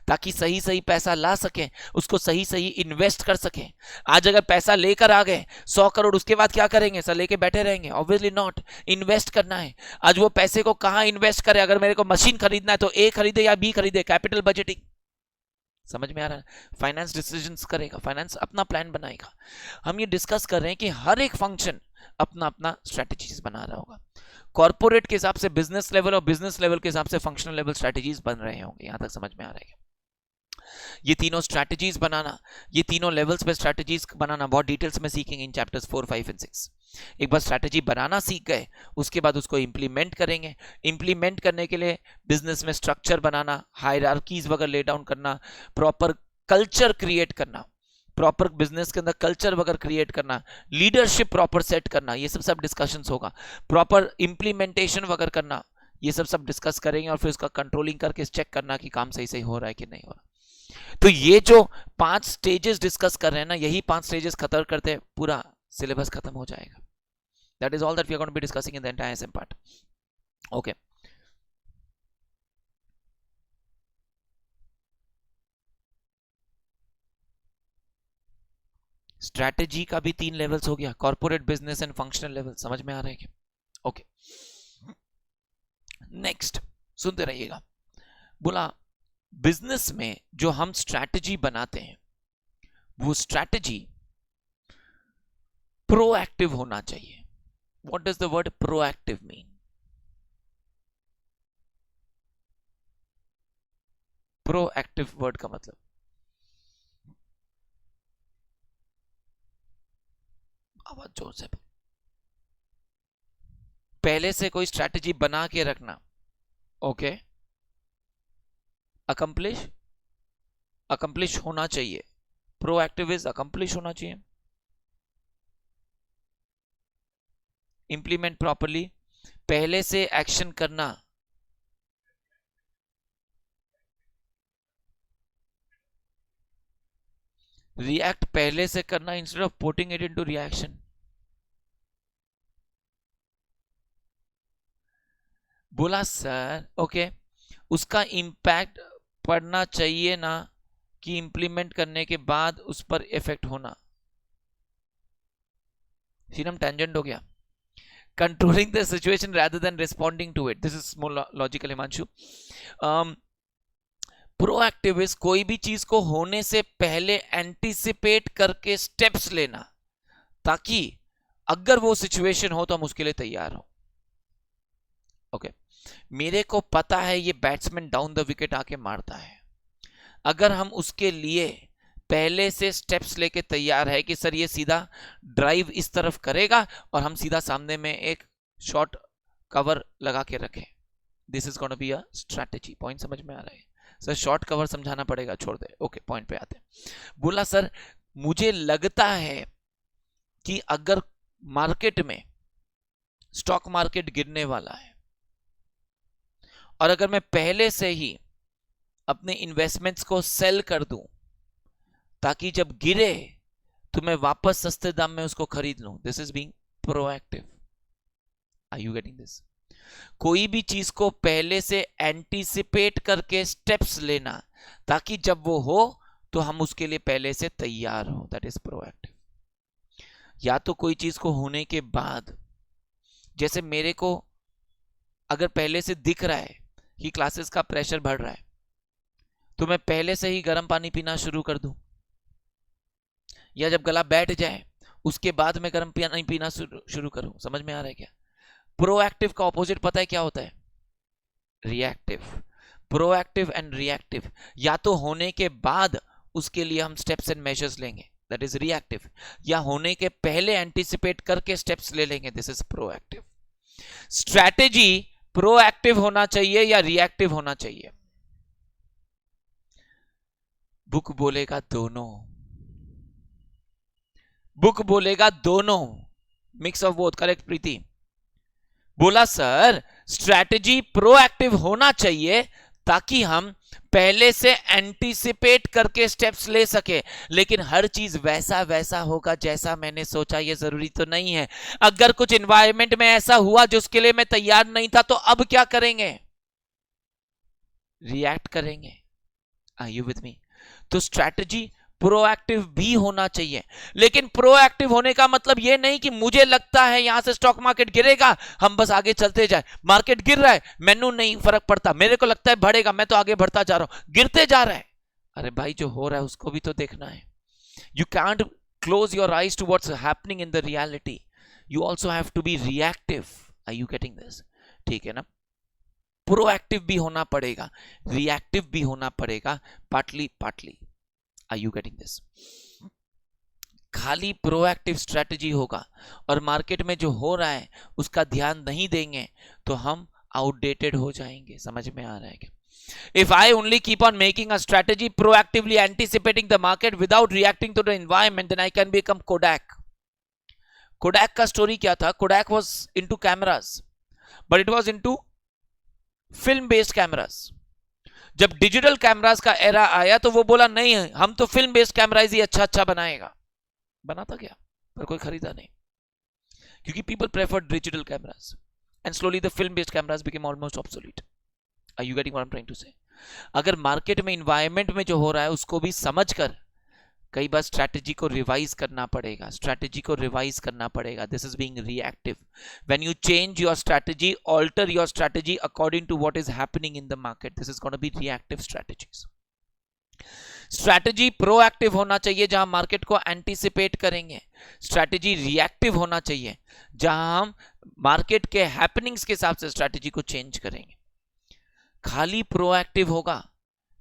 ताकि सही सही पैसा ला सके, उसको सही सही इन्वेस्ट कर सके। आज अगर पैसा लेकर आ गए 100 करोड़, उसके बाद क्या करेंगे सर? लेके बैठे रहेंगे? ऑब्वियसली नॉट, इन्वेस्ट करना है। आज वो पैसे को कहां इन्वेस्ट करें? अगर मेरे को मशीन खरीदना है तो A खरीदे या B खरीदे, कैपिटल बजटिंग, समझ में आ रहा है? फाइनेंस डिसीजंस करेगा, फाइनेंस अपना प्लान बनाएगा। हम ये डिस्कस कर रहे हैं कि हर एक फंक्शन अपना अपना स्ट्रेटेजीज बना रहा होगा। कॉर्पोरेट के हिसाब से बिजनेस लेवल और बिजनेस लेवल के हिसाब से फंक्शनल लेवल स्ट्रेटेजीज बन रहे होंगे। यहां तक समझ में आ रहा है? ये तीनों स्ट्रैटेजीज बनाना, ये तीनों लेवल्स पे स्ट्रैटेजीज बनाना बहुत डिटेल्स में सीखेंगे इन चैप्टर्स 4, 5 एंड 6। एक बार स्ट्रैटेजी बनाना सीख गए, उसके बाद उसको इंप्लीमेंट करेंगे। इंप्लीमेंट करने के लिए बिजनेस में स्ट्रक्चर बनाना, हायरार्कीज वगैरह ले डाउन करना, प्रॉपर कल्चर क्रिएट करना, प्रॉपर बिजनेस के अंदर कल्चर वगैरह क्रिएट करना, लीडरशिप प्रॉपर सेट करना, ये सब डिस्कशंस होगा। प्रॉपर इंप्लीमेंटेशन वगैरह करना, ये सब डिस्कस करेंगे, और फिर उसका कंट्रोलिंग करके चेक करना कि काम सही सही हो रहा है कि नहीं हो रहा। तो ये जो 5 स्टेजेस डिस्कस कर रहे हैं ना, यही 5 स्टेजेस खत्म करते पूरा सिलेबस खत्म हो जाएगा। That is all that we are going to be discussing in the entire SM part. Okay, strategy का भी 3 लेवल्स हो गया, corporate, business and functional level. समझ में आ रहा है क्या? ओके, नेक्स्ट सुनते रहिएगा। बोला बिजनेस में जो हम स्ट्रैटेजी बनाते हैं वो स्ट्रैटेजी प्रोएक्टिव होना चाहिए। What does the word proactive mean? Proactive word का मतलब, आवाज जोर से, पहले से कोई स्ट्रैटेजी बना के रखना। ओके, अकम्प्लिश होना चाहिए। प्रोएक्टिव इज अकम्प्लिश होना चाहिए। इंप्लीमेंट प्रॉपरली, पहले से एक्शन करना। रिएक्ट पहले से करना instead of putting it into reaction. बोला सर ओके, उसका इंपैक्ट पड़ना चाहिए ना कि इंप्लीमेंट करने के बाद उस पर इफेक्ट होना। सीरम टेंजेंट हो गया। Controlling the situation rather than responding to it, this is more logical Himanshu. Proactive is कोई भी चीज को होने से पहले एंटीसिपेट करके स्टेप्स लेना, ताकि अगर वो सिचुएशन हो तो हम उसके लिए तैयार हो। ओके, मेरे को पता है ये बैट्समैन डाउन द विकेट आके मारता है, अगर हम उसके लिए पहले से स्टेप्स लेके तैयार है कि सर ये सीधा ड्राइव इस तरफ करेगा और हम सीधा सामने में एक शॉट कवर लगा के रखें, this is gonna be a strategy. Point समझ में आ रहा है सर? शॉर्ट कवर समझाना पड़ेगा, छोड़ दे. ओके, पॉइंट पे आते हैं. बोला सर मुझे लगता है कि अगर मार्केट में स्टॉक मार्केट गिरने वाला है और अगर मैं पहले से ही अपने इन्वेस्टमेंट्स को सेल कर दूं ताकि जब गिरे तो मैं वापस सस्ते दाम में उसको खरीद लूं. This is being proactive. Are you getting this? कोई भी चीज को पहले से एंटीसिपेट करके स्टेप्स लेना ताकि जब वो हो तो हम उसके लिए पहले से तैयार हो. That is proactive. या तो कोई चीज को होने के बाद, जैसे मेरे को अगर पहले से दिख रहा है कि क्लासेस का प्रेशर बढ़ रहा है तो मैं पहले से ही गर्म पानी पीना शुरू कर दूं, या जब गला बैठ जाए उसके बाद मैं गर्म पानी पीना शुरू करूं. समझ में आ रहा है क्या? प्रोएक्टिव का ऑपोजिट पता है क्या होता है? रिएक्टिव. प्रोएक्टिव एंड रिएक्टिव, या तो होने के बाद उसके लिए हम स्टेप्स एंड मेजर्स लेंगे, दैट इज रिएक्टिव, या होने के पहले एंटीसिपेट करके स्टेप्स ले लेंगे, this is proactive. Strategy proactive होना चाहिए या रिएक्टिव होना चाहिए? बुक बोलेगा दोनों. बुक बोलेगा दोनों. Mix of both. करेक्ट प्रीति? बोला सर स्ट्रैटेजी प्रोएक्टिव होना चाहिए ताकि हम पहले से एंटीसिपेट करके स्टेप्स ले सके, लेकिन हर चीज वैसा वैसा होगा जैसा मैंने सोचा ये जरूरी तो नहीं है. अगर कुछ एनवायरनमेंट में ऐसा हुआ जिसके लिए मैं तैयार नहीं था तो अब क्या करेंगे? रिएक्ट करेंगे. Are you with me? तो स्ट्रैटेजी प्रोएक्टिव भी होना चाहिए, लेकिन प्रोएक्टिव होने का मतलब यह नहीं कि मुझे लगता है यहां से स्टॉक मार्केट गिरेगा हम बस आगे चलते जाए. मार्केट गिर रहा है, मैनू नहीं फर्क पड़ता, मेरे को लगता है बढ़ेगा, मैं तो आगे बढ़ता जा रहा हूं. गिरते जा रहा है, अरे भाई जो हो रहा है उसको भी तो देखना है. You can't close your eyes to what's happening in the reality. You also have to be reactive. Are you getting this? ठीक है ना? प्रोएक्टिव भी होना पड़ेगा, रिएक्टिव भी होना पड़ेगा, partly partly. Are you getting this? खाली प्रोएक्टिव स्ट्रेटजी होगा और मार्केट में जो हो रहा है उसका ध्यान नहीं देंगे तो हम आउटडेटेड हो जाएंगे. समझ में आ रहा है क्या? If I only keep on making a strategy proactively anticipating the market without reacting to the environment, then I can become Kodak. Kodak का स्टोरी क्या था? Kodak was into cameras, but it was into film based cameras. जब digital cameras का era आया तो वो बोला नहीं हम तो फिल्म बेस्ड कैमराज ही अच्छा बनाएगा. बनाता क्या, पर कोई खरीदा नहीं क्योंकि people prefer digital cameras and slowly the film based cameras became almost obsolete. Are you getting what I am trying to say? अगर मार्केट में एनवायरनमेंट में जो हो रहा है उसको भी समझकर कई बार स्ट्रैटेजी को रिवाइज करना पड़ेगा. स्ट्रैटेजी को रिवाइज करना पड़ेगा. This is being reactive. When you change your strategy, alter your strategy according to what is happening in the market, this is gonna be reactive strategies. Strategy proactive होना चाहिए जहां market को anticipate करेंगे. Strategy reactive होना चाहिए जहां हम market के हैपनिंग्स के हिसाब से स्ट्रैटेजी को चेंज करेंगे. खाली प्रोएक्टिव होगा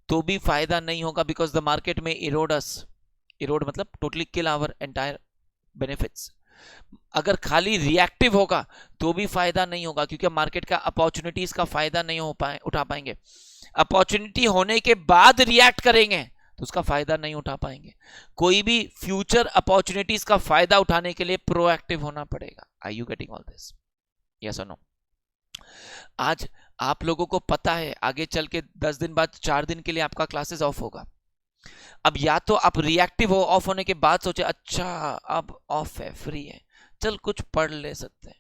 तो भी फायदा नहीं होगा बिकॉज द मार्केट में इरोड मतलब totally kill our entire benefits. अगर खाली रिएक्टिव होगा तो भी फायदा नहीं होगा क्योंकि मार्केट का अपॉर्चुनिटीज का फायदा नहीं उठा पाएंगे. अपॉर्चुनिटी होने के बाद रिएक्ट करेंगे तो उसका फायदा नहीं उठा पाएंगे. कोई भी फ्यूचर अपॉर्चुनिटीज का फायदा उठाने के लिए प्रोएक्टिव होना पड़ेगा. Are you getting all this? Yes और नो? आज आप लोगों को पता है आगे चल के 10 दिन बाद 4 दिन के लिए आपका क्लासेस ऑफ होगा. अब या तो आप रिएक्टिव हो, ऑफ होने के बाद सोचे अच्छा अब ऑफ है, फ्री है, चल कुछ पढ़ ले सकते हैं,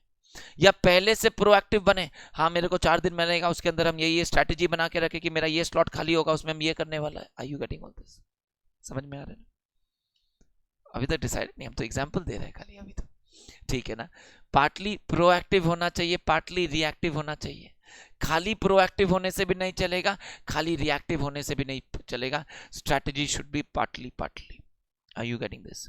या पहले से प्रोएक्टिव बने, हाँ मेरे को 4 दिन मिलेगा उसके अंदर हम ये स्ट्रैटेजी बना के रखे कि मेरा ये स्लॉट खाली होगा उसमें हम ये करने वाला है. Are you getting all this? समझ में आ रहा है ना? अभी तक डिसाइड नहीं, हम तो एग्जांपल दे रहे हैं खाली अभी तो. ठीक है ना? पार्टली प्रोएक्टिव होना चाहिए, पार्टली रिएक्टिव होना चाहिए. खाली प्रोएक्टिव होने से भी नहीं चलेगा, खाली रिएक्टिव होने से भी नहीं चलेगा. Strategy should be partly partly. Are you getting this?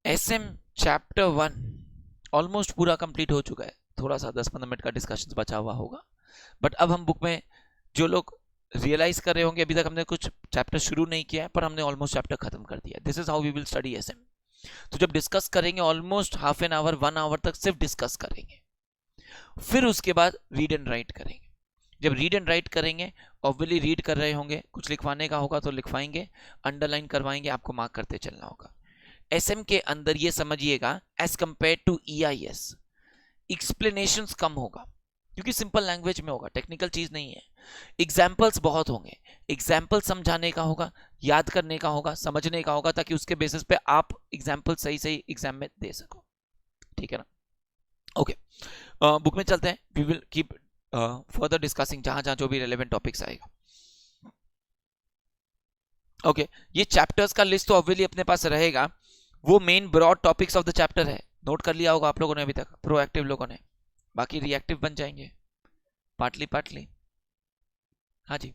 SM chapter 1 almost पूरा कंप्लीट हो चुका है. थोड़ा सा 10-15 मिनट का डिस्कशन बचा हुआ होगा. बट अब हम बुक में जो लोग रियलाइज कर रहे होंगे, अभी तक हमने कुछ चैप्टर शुरू नहीं किया है पर हमने ऑलमोस्ट चैप्टर खत्म कर दिया. This is how we will study SM. तो जब डिस्कस करेंगे almost half an hour 1 hour तक सिर्फ डिस्कस करेंगे. फिर उसके बाद रीड एंड राइट करेंगे. जब रीड एंड राइट करेंगे, ऑब्वियसली रीड कर रहे होंगे, कुछ लिखवाने का होगा तो लिखवाएंगे, अंडरलाइन करवाएंगे, आपको मार्क करते चलना होगा. एसएम के अंदर ये समझिएगा, as compare to EIS explanations कम होगा क्योंकि सिंपल लैंग्वेज में होगा, टेक्निकल चीज नहीं है. एग्जाम्पल्स बहुत होंगे, एग्जाम्पल समझाने का होगा, याद करने का होगा, समझने का होगा, ताकि उसके बेसिस पे आप एग्जाम्पल सही सही एग्जाम में दे सको. ठीक है ना? ओके, बुक में चलते हैं. We will keep further discussing जहां जहां जो भी रेलेवेंट टॉपिक्स आएगा. ओके, ये चैप्टर्स का लिस्ट तो ऑब्वियसली अपने पास रहेगा. वो main broad topics of the chapter है, नोट कर लिया होगा आप लोगों ने अभी तक, प्रोएक्टिव लोगों ने. बाकी रिएक्टिव बन जाएंगे पार्टली पार्टली. हाँ जी,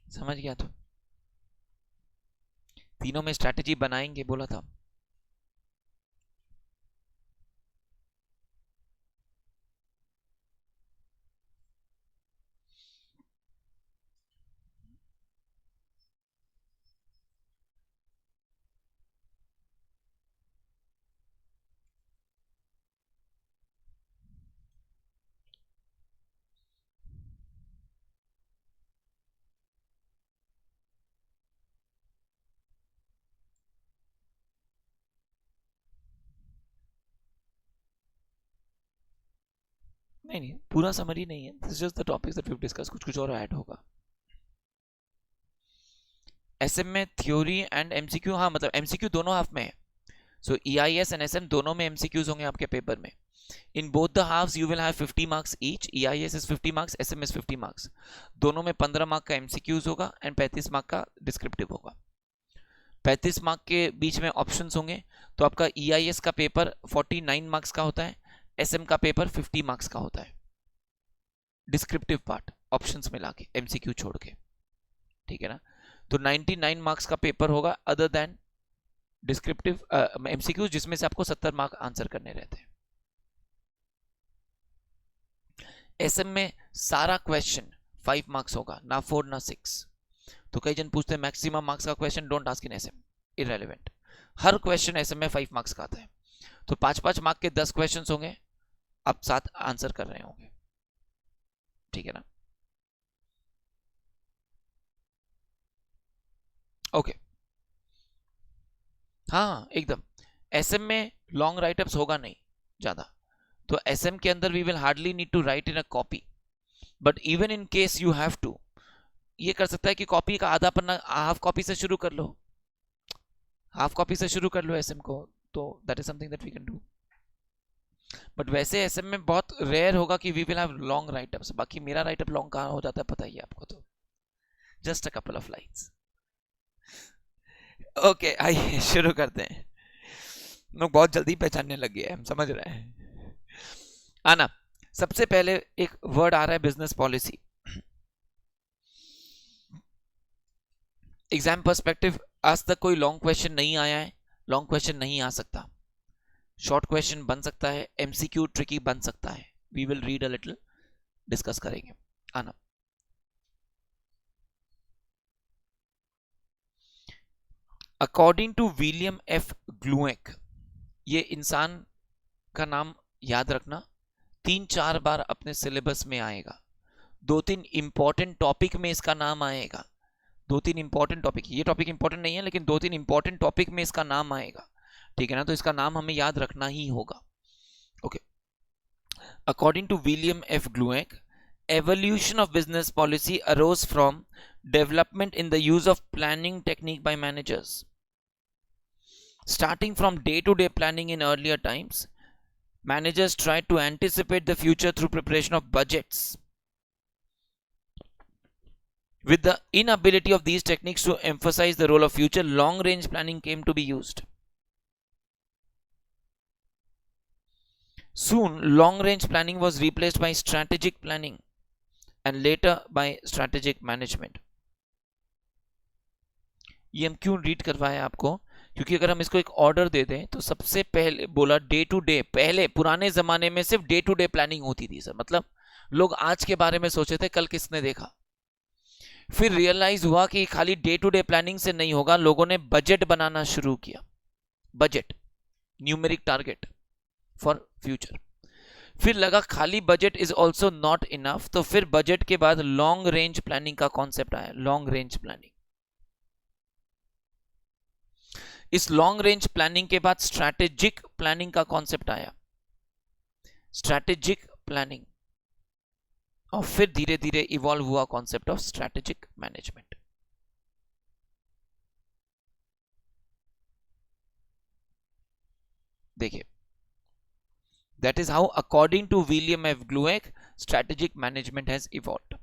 समझ गया. तो तीनों में स्ट्रैटेजी बनाएंगे बोला था. नहीं नहीं, पूरा समरी नहीं है, this is just the topics that we discuss. कुछ कुछ और ऐड होगा. एसएम में थ्योरी एंड एमसीक्यू, हाँ मतलब एमसीक्यू दोनों हाफ में है. सो ईआईएस एंड एसएम दोनों में एमसीक्यूज होंगे आपके पेपर में. In both the halves you will have 50 marks each. EIS is 50 marks, SM is 50 marks. दोनों में 15 मार्क का एमसीक्यूज होगा एंड 35 मार्क का डिस्क्रिप्टिव होगा. 35 मार्क के बीच में ऑप्शंस होंगे. तो आपका ईआईएस का पेपर 49 मार्क्स का होता है, एसएम का पेपर 50 मार्क्स का होता है. डिस्क्रिप्टिव पार्ट ऑप्शंस मिला के, एमसीक्यू छोड़ के. ठीक है ना? तो 99 मार्क्स का पेपर होगा अदर देन डिस्क्रिप्टिव एमसीक्यू, जिसमें से आपको 70 मार्क आंसर करने रहते हैं. एसएम में सारा क्वेश्चन 5 मार्क्स होगा, ना 4 ना 6. तो कई जन पूछते हैं मैक्सिमम मार्क्स का question, don't ask in SM, irrelevant. हर क्वेश्चन एसएम में 5 मार्क्स का आता है. तो 5-5 मार्क के 10 क्वेश्चन होंगे, आप 7 आंसर कर रहे होंगे. ठीक है ना? ओके. हाँ एकदम. एसएम में लॉन्ग राइटअप्स होगा नहीं ज्यादा. तो एसएम के अंदर we will hardly need to write in a copy. But even in case you have to, ये कर सकता है कि कॉपी का आधा पन्ना हाफ कॉपी से शुरू कर लो, हाफ कॉपी से शुरू कर लो एसएम को. तो that is something that we can do. But वैसे एसएम में बहुत रेयर होगा कि we will have long writeups. बाकी मेरा राइटअप लॉन्ग कहाँ हो जाता है पता ही है आपको. तो just a couple of lines. Okay आइए शुरू करते हैं. लोग बहुत जल्दी पहचानने लग गए, हम समझ रहे हैं. आना, सबसे पहले एक वर्ड आ रहा है बिजनेस पॉलिसी. एग्जाम पर्सपेक्टिव आज तक कोई लॉन्ग क्वेश्चन नहीं आया है. लॉन्ग क्वेश्चन नहीं आ सकता, शॉर्ट क्वेश्चन बन सकता है, एमसीक्यू ट्रिकी बन सकता है. We will read a little, discuss करेंगे. आना, according to William F Glueck, ये इंसान का नाम याद रखना, 3-4 बार अपने सिलेबस में आएगा. 2-3 इंपॉर्टेंट टॉपिक में इसका नाम आएगा. 2-3 इंपॉर्टेंट टॉपिक, ये टॉपिक इंपॉर्टेंट नहीं है लेकिन 2-3 इंपॉर्टेंट टॉपिक में इसका नाम आएगा. ठीक है ना? तो इसका नाम हमें याद रखना ही होगा. Okay. According to William F Glueck, evolution of business policy arose from development in the use of planning technique by managers. Starting from day-to-day planning in earlier times, managers tried to anticipate the future through preparation of budgets. With the inability of these techniques to emphasize the role of future, long-range planning came to be used. Soon, long-range planning was replaced by strategic planning. and later by strategic management. ये हम क्यों read करवाए आपको, क्योंकि अगर हम इसको एक ऑर्डर दे दें तो सबसे पहले बोला डे टू डे, पहले पुराने जमाने में सिर्फ डे टू डे प्लानिंग होती थी सर, मतलब लोग आज के बारे में सोचे थे कल किसने देखा। फिर रियलाइज हुआ कि खाली डे टू डे प्लानिंग से नहीं होगा, लोगों ने बजट बनाना शुरू किया, budget, numeric target for future. फिर लगा खाली budget is also not enough, तो फिर बजट के बाद लॉन्ग रेंज प्लानिंग का कॉन्सेप्ट आया, लॉन्ग रेंज प्लानिंग। इस लॉन्ग रेंज प्लानिंग के बाद स्ट्रैटेजिक प्लानिंग का कॉन्सेप्ट आया, स्ट्रैटेजिक प्लानिंग, और फिर धीरे धीरे इवॉल्व हुआ कॉन्सेप्ट ऑफ स्ट्रैटेजिक मैनेजमेंट। देखिए, that is how according to William F Glueck strategic management has evolved.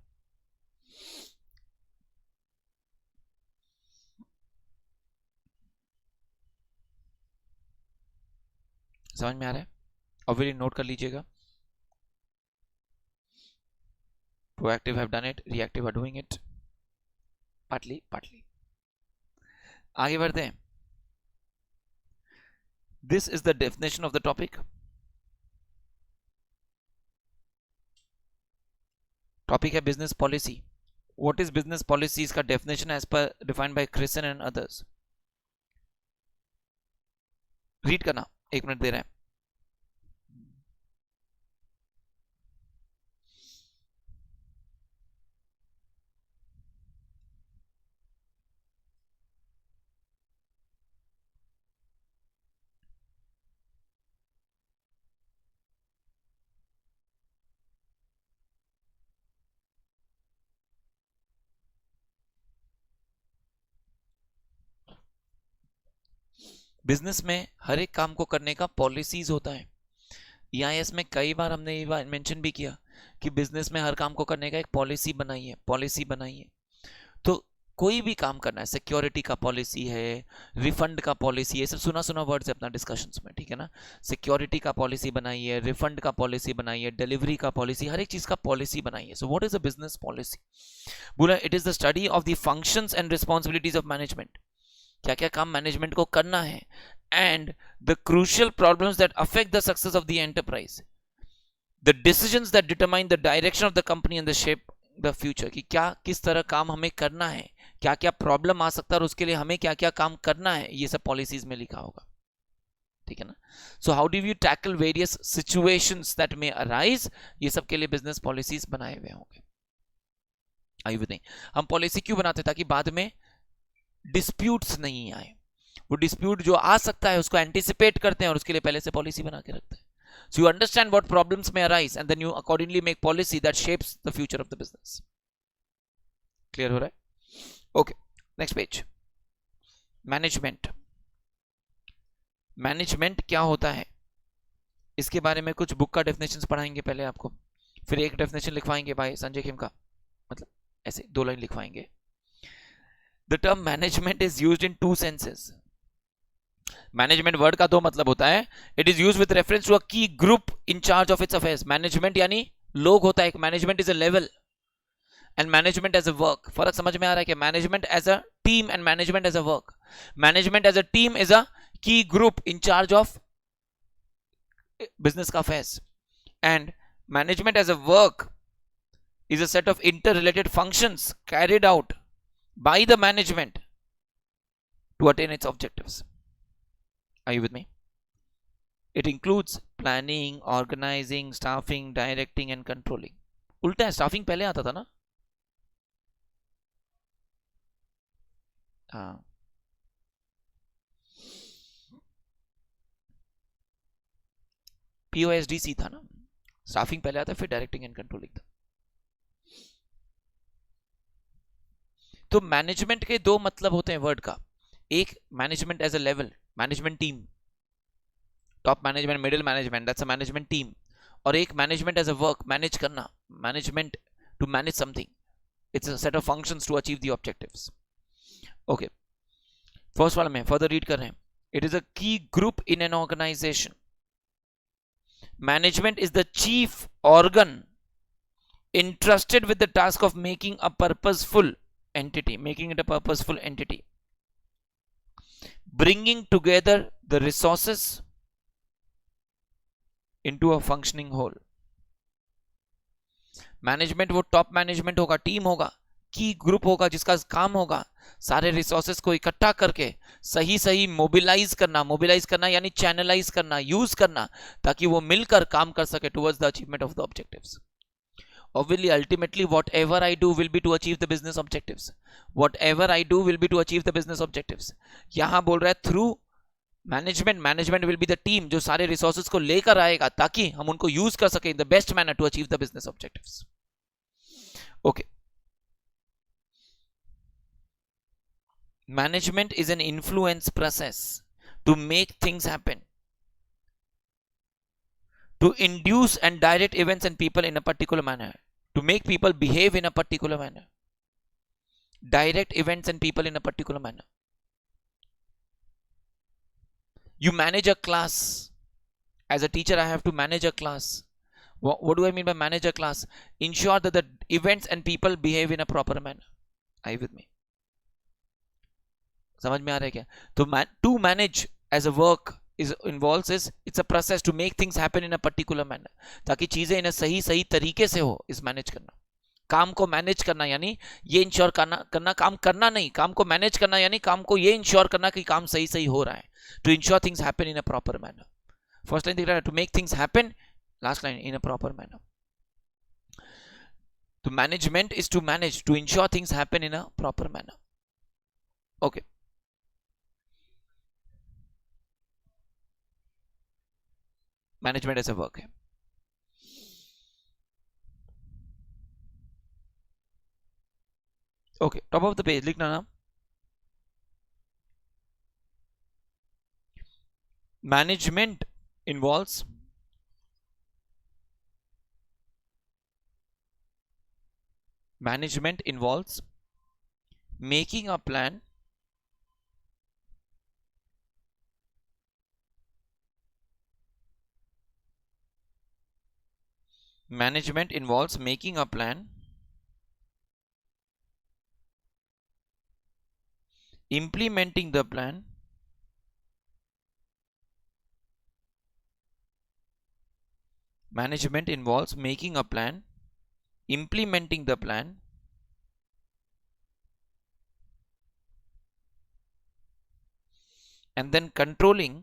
समझ में आ रहा है? ऑब्वियसली नोट कर लीजिएगा। Proactive have done it, reactive are doing it, partly. आगे बढ़ते हैं। This is the definition of the topic. Topic है business policy. What is business policy? इसका definition as per defined by Christen and others. Read करना, 1 minute दे रहे हैं। Business में हर एक काम को करने का पॉलिसीज होता है। ईआईएस में कई बार हमने ये मेंशन भी किया कि बिजनेस में हर काम को करने का एक पॉलिसी बनाइए। तो कोई भी काम करना है, सिक्योरिटी का पॉलिसी है, रिफंड का पॉलिसी है, सब सुना वर्ड्स है अपना डिस्कशंस में, ठीक है ना। सिक्योरिटी का पॉलिसी बनाइए, रिफंड का पॉलिसी बनाइए, डिलीवरी का पॉलिसी, हर एक चीज का पॉलिसी बनाइए। So what is a business policy? बोला it is the study of the functions and responsibilities of management, क्या क्या काम मैनेजमेंट को करना है, and the crucial problems that affect the success of the enterprise, the decisions that determine the direction of the company and the shape the future, कि क्या किस तरह काम हमें करना है, क्या क्या प्रॉब्लम आ सकता है और उसके लिए हमें क्या क्या काम करना है, ये सब पॉलिसीज में लिखा होगा, ठीक है ना। So how do you tackle various situations that may arise, ये सब के लिए बिजनेस पॉलिसीज बनाए हुए होंगे। आइए बताइए, हम पॉलिसी क्यों बनाते हैं? ताकि बाद में डिस्प्यूट्स नहीं आए। वो डिस्प्यूट जो आ सकता है उसको एंटिसिपेट करते हैं और उसके लिए पहले से पॉलिसी बना के रखते हैं। So you understand what problems may arise and then you accordingly make policy that shapes the future of the business. Clear हो रहा है? Okay, next page. Management. Management क्या होता है, इसके बारे में कुछ बुक का डेफिनेशंस पढ़ाएंगे पहले आपको, फिर एक डेफिनेशन लिखवाएंगे भाई संजय खेम का, मतलब ऐसे 2 लाइन लिखवाएंगे। The term management is used in 2 senses. Management word का 2 मतलब होता है। It is used with reference to a key group in charge of its affairs. Management यानी लोग होता है, management is a level and management as a work. फर्क समझ में आ रहा है कि management as a team and management as a work. Management as a team is a key group in charge of business का affairs, and management as a work is a set of interrelated functions carried out by the management to attain its objectives. Are you with me? It includes planning, organizing, staffing, directing and controlling. उल्टा है, staffing पहले आता था ना। हाँ, POSDC था ना, staffing पहले आता, फिर directing and controlling था। तो मैनेजमेंट के 2 मतलब होते हैं वर्ड का। एक management as a level, management team, top management, middle management, that's a management team. और एक management as a work, manage करना, management to manage something, it's a set of functions to achieve the objectives. Okay, first वाला में further read कर रहे हैं। It is a key group in an organisation. Management is the chief organ entrusted with the task of making a purposeful entity, making it a purposeful entity, bringing together the resources into a functioning whole. Management वो top management होगा, team होगा, की group होगा, जिसका काम होगा सारे resources को इकट्ठा करके सही सही मोबिलाइज करना यानी चैनलाइज करना, यूज करना, ताकि वो मिलकर काम कर सके towards the achievement of the objectives. Obviously, ultimately, whatever I do will be to achieve the business objectives. Whatever I do will be to achieve the business objectives. यहां बोल रहा है through management will be the team जो सारे resources को लेकर आएगा ताकि हम उनको यूज कर सके in the best manner to achieve the business objectives. Okay, management is an influence process to make things happen, to induce and direct events and people in a particular manner, to make people behave in a particular manner, direct events and people in a particular manner. You manage a class. As a teacher, I have to manage a class. What do I mean by manage a class? Ensure that the events and people behave in a proper manner. Are you with me? समझ में आ रहा है क्या? तो to manage as a work involves is it's a process to make things happen in a particular manner, ताकि चीजें इन सही तरीके से हो. इस मैनेज करना, काम को मैनेज करना यानी ये इंश्योर करना काम करना नहीं, काम को मैनेज करना यानी काम को ये इंश्योर करना कि काम सही हो रहा है. To ensure things happen in a proper manner. First line दिख रहा है, to make things happen, last line in a proper manner. तो management is to manage, to ensure things happen in a proper manner. Okay, management ऐसा work है. Okay, top of the page लिखना ना, management involves making a plan, management involves making a plan, implementing the plan, management involves making a plan, implementing the plan, and then controlling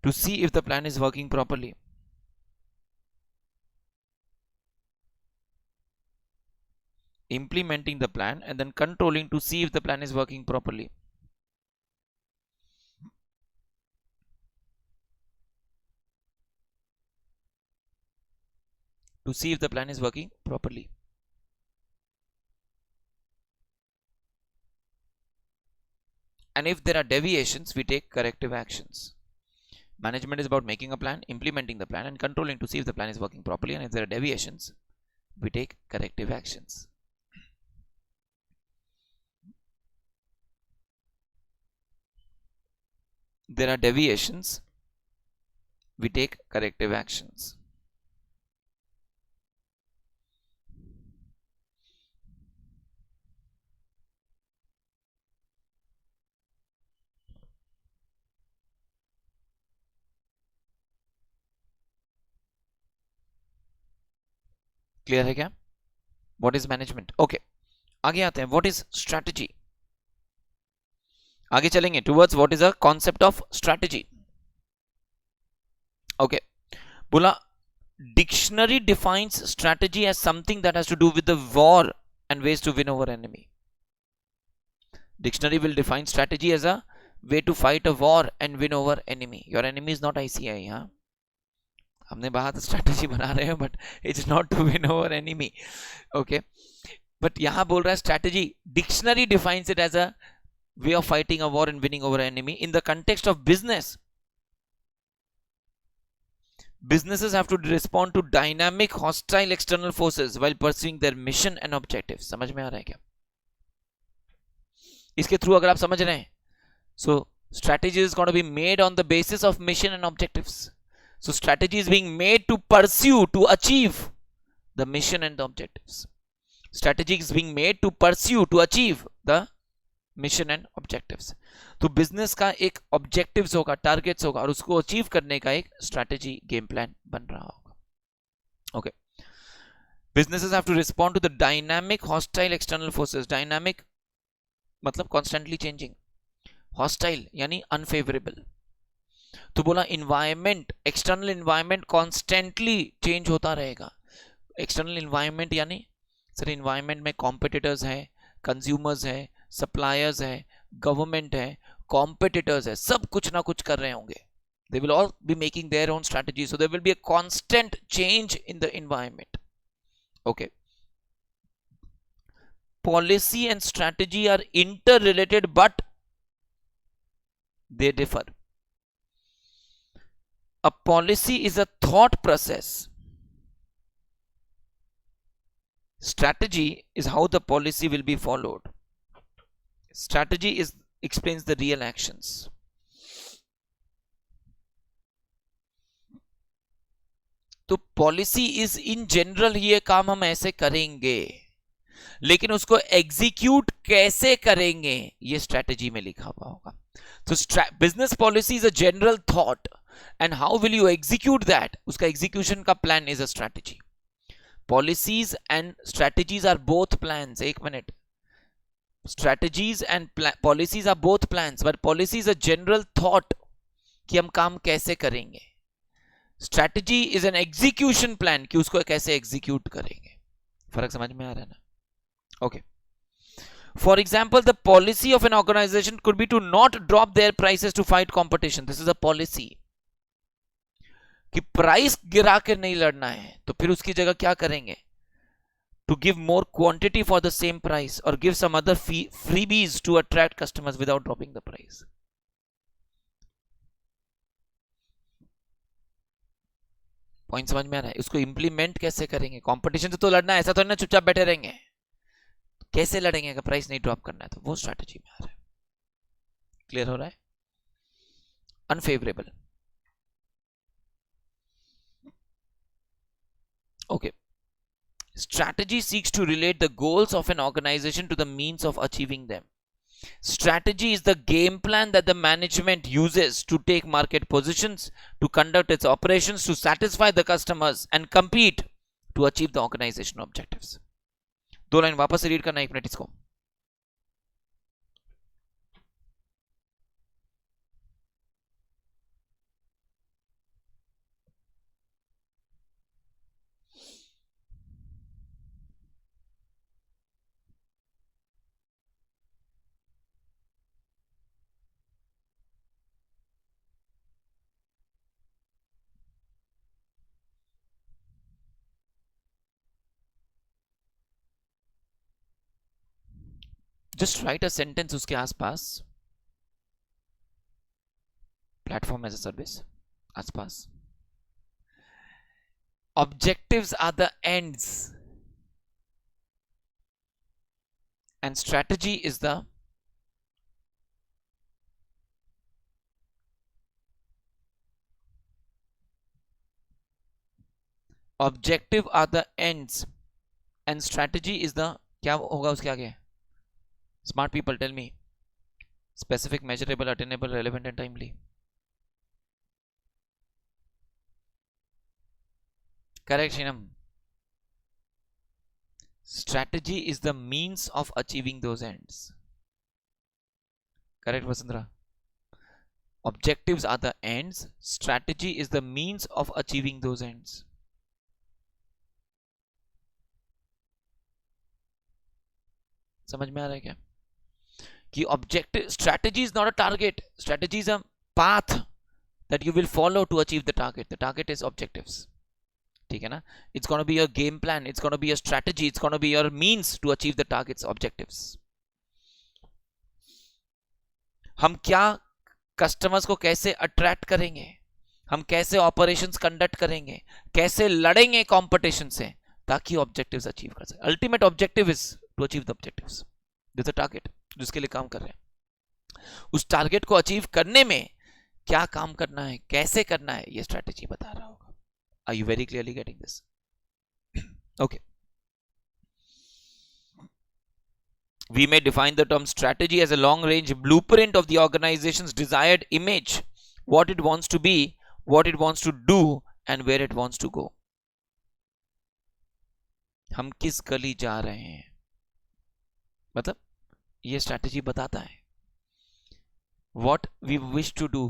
to see if the plan is working properly. Implementing the plan and then controlling to see if the plan is working properly. To see if the plan is working properly. And if there are deviations, we take corrective actions. Management is about making a plan, implementing the plan, and controlling to see if the plan is working properly. And if there are deviations, we take corrective actions. There are deviations, we take corrective actions. Clear है क्या? What is management? Okay, आगे आते हैं. What is strategy? आगे चलेंगे towards what is a concept of strategy. Okay, बोला dictionary defines strategy as something that has to do with the war and ways to win over enemy. Dictionary will define strategy as a way to fight a war and win over enemy. Your enemy is not ICI. हाँ, हमने बात strategy बना रहे हैं but it's not to win over enemy. Okay, but यहां बोल रहा है strategy, dictionary defines it as a way of fighting a war and winning over enemy. In the context of business, businesses have to respond to dynamic hostile external forces while pursuing their mission and objectives. समझ में आ रहा है क्या? इसके through अगर आप समझ रहे हैं, so Strategy is going to be made on the basis of mission and objectives. So strategy is being made to pursue, to achieve the mission and the objectives. Strategy is being made to pursue, to achieve the mission and objectives. तो business का एक objectives होगा, targets होगा, और उसको achieve करने का एक स्ट्रैटेजी, गेम प्लान बन रहा होगा. Okay. Businesses have to respond to the dynamic hostile external forces. Dynamic मतलब constantly changing, hostile यानी unfavorable. तो बोला environment, external environment constantly change होता रहेगा. External environment यानी सर environment में competitors है, consumers है, suppliers है, government है, competitors है, सब कुछ ना कुछ कर रहे होंगे. They will all be making their own strategies. So there will be a constant change in the environment. Okay. Policy and strategy are interrelated, but they differ. A policy is a thought process. Strategy is how the policy will be followed. Strategy explains the real actions. तो policy is in general ये काम हम ऐसे करेंगे, लेकिन उसको execute कैसे करेंगे ये स्ट्रैटेजी में लिखा हुआ होगा. तो business policy is a general thought and how will you execute that, उसका एग्जीक्यूशन का plan is a strategy. Policies and strategies are both plans. एक minute. Strategies and policies are both plans, but policy is a general thought कि हम काम कैसे करेंगे. Strategy is an execution plan कि उसको कैसे एग्जीक्यूट करेंगे. फर्क समझ में आ रहा है ना? Okay. For example, the policy of an organisation could be to not drop their prices to fight competition. This is a policy कि प्राइस गिरा कर नहीं लड़ना है, तो फिर उसकी जगह क्या करेंगे? To give more quantity for the same price और give some other freebies to attract customers without dropping the price. Point समझ में आ रहा है? उसको इंप्लीमेंट कैसे करेंगे? कंपटीशन से तो लड़ना है, ऐसा तो ना चुपचाप बैठे रहेंगे. कैसे लड़ेंगे अगर प्राइस नहीं ड्रॉप करना है? तो वो स्ट्रैटेजी में आ रहा है. क्लियर हो रहा है? Unfavourable. Okay. Strategy seeks to relate the goals of an organisation to the means of achieving them. Strategy is the game plan that the management uses to take market positions, to conduct its operations, to satisfy the customers and compete to achieve the organizational objectives. दो line वापस से read करना, एक minute इसको. Just write a sentence उसके आसपास. Platform as a service आसपास. Objectives are the ends and strategy is the objective are the ends and strategy is the, क्या होगा उसके आगे? Smart people, tell me. Specific, measurable, attainable, relevant and timely. Correct, Shinam. Strategy is the means of achieving those ends. Correct, Vasundhara. Objectives are the ends. Strategy is the means of achieving those ends. समझ में आ रहा है क्या? कि objective strategy is not a target. Strategy is a path that you will follow to achieve the target. The target is objectives. ठीक है ना? It's going to be your game plan. It's going to be your strategy. It's going to be your means to achieve the target's objectives. हम क्या customers को कैसे attract करेंगे, हम कैसे ऑपरेशंस कंडक्ट करेंगे, कैसे लड़ेंगे कंपटीशन से ताकि ऑब्जेक्टिव्स अचीव कर सके. Ultimate objective is to achieve the objectives. This a target जिसके लिए काम कर रहे हैं. उस टारगेट को अचीव करने में क्या काम करना है, कैसे करना है, ये स्ट्रैटेजी बता रहा होगा. Are you very clearly getting this? Okay. We may define the term strategy as a long-range blueprint of the organization's desired image, what it wants to be, what it wants to do, and where it wants to go. हम किस गली जा रहे हैं, मतलब ये strategy बताता है. What we wish to do,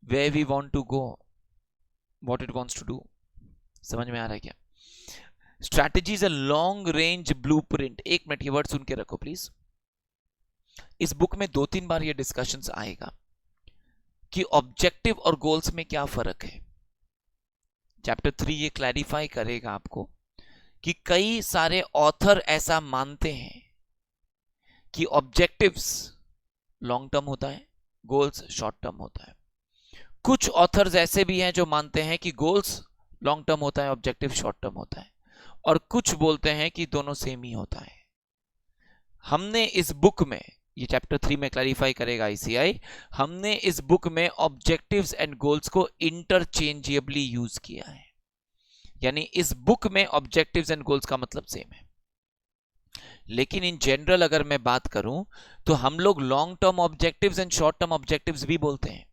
where we want to go, what it wants to do. समझ में आ रहा है क्या? Strategy is a long range blueprint. एक मिनट ये वर्ड सुन के रखो प्लीज. इस बुक में 2-3 बार ये डिस्कशंस आएगा कि ऑब्जेक्टिव और गोल्स में क्या फर्क है. चैप्टर 3 ये क्लैरिफाई करेगा आपको कि कई सारे ऑथर ऐसा मानते हैं कि ऑब्जेक्टिव्स लॉन्ग टर्म होता है, गोल्स शॉर्ट टर्म होता है. कुछ ऑथर्स ऐसे भी हैं जो मानते हैं कि गोल्स लॉन्ग टर्म होता है, ऑब्जेक्टिव शॉर्ट टर्म होता है, और कुछ बोलते हैं कि दोनों सेम ही होता है. हमने इस बुक में, ये चैप्टर 3 में क्लैरिफाई करेगा आईसीआई, हमने इस बुक में ऑब्जेक्टिव्स एंड गोल्स को इंटरचेंजेबली यूज किया है. यानी इस बुक में ऑब्जेक्टिव्स एंड गोल्स का मतलब सेम है. लेकिन इन जनरल अगर मैं बात करूं तो हम लोग long term objectives and short term objectives भी बोलते हैं.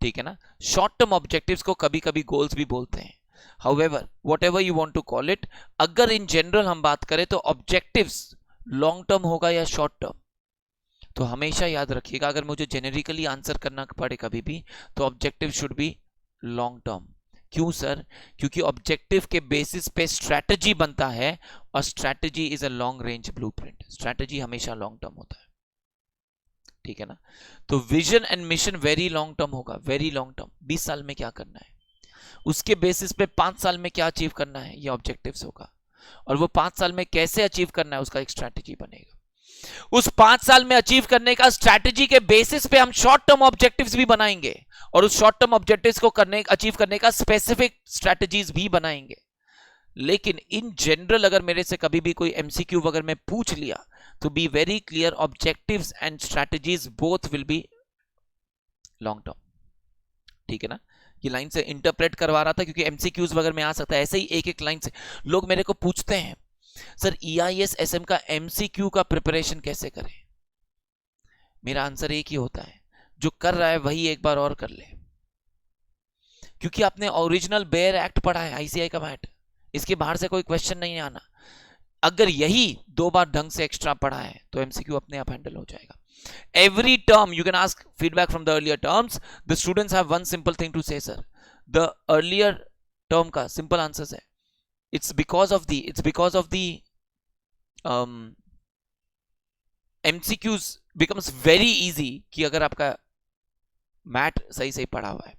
ठीक है ना? शॉर्ट टर्म ऑब्जेक्टिव्स को कभी कभी गोल्स भी बोलते हैं. However, whatever you want to call it, अगर इन जनरल हम बात करें तो ऑब्जेक्टिव्स लॉन्ग टर्म होगा या शॉर्ट टर्म, तो हमेशा याद रखिएगा अगर मुझे जेनेरिकली आंसर करना पड़े कभी भी तो objective should be long term. क्यों सर? क्योंकि ऑब्जेक्टिव के बेसिस पे स्ट्रैटेजी बनता है और strategy is a long range blueprint. Strategy हमेशा लॉन्ग टर्म होता है. ठीक है ना? तो vision and mission very long term होगा, वेरी लॉन्ग टर्म. 20 साल में क्या करना है, उसके बेसिस पे 5 साल में क्या अचीव करना है, ये ऑब्जेक्टिव्स होगा. और वो 5 साल में कैसे अचीव करना है उसका एक स्ट्रैटेजी बनेगा. उस 5 साल में अचीव करने का स्ट्रैटेजी के बेसिस पे हम शॉर्ट टर्म ऑब्जेक्टिव्स भी बनाएंगे और उस शॉर्ट टर्म ऑब्जेक्टिव्स को अचीव करने का स्पेसिफिक स्ट्रैटेजीज भी बनाएंगे. लेकिन इन जनरल अगर मेरे से कभी भी कोई एमसीक्यू अगर मैं पूछ लिया तो be very clear, objectives and strategies both will be long term. ठीक है ना? ये लाइन से इंटरप्रेट करवा रहा था क्योंकि एमसीक्यूज वगैरह में आ सकता है. ऐसे ही एक एक लाइन से लोग मेरे को पूछते हैं, सर ईआईएस एसएम का एमसीक्यू का प्रिपरेशन कैसे करें? मेरा आंसर एक ही होता है, जो कर रहा है वही एक बार और कर ले. क्योंकि आपने ओरिजिनल बेयर एक्ट पढ़ा है, आईसीआई का मैट, इसके बाहर से कोई क्वेश्चन नहीं आना. अगर यही 2 बार ढंग से एक्स्ट्रा पढ़ा है तो एमसीक्यू अपने आप हैंडल हो जाएगा. Every term you can ask feedback from the earlier terms. The students have one simple thing to say, sir. The earlier term का simple answers है. It's because of the MCQs becomes very easy कि अगर आपका math सही सही पढ़ा हुआ है.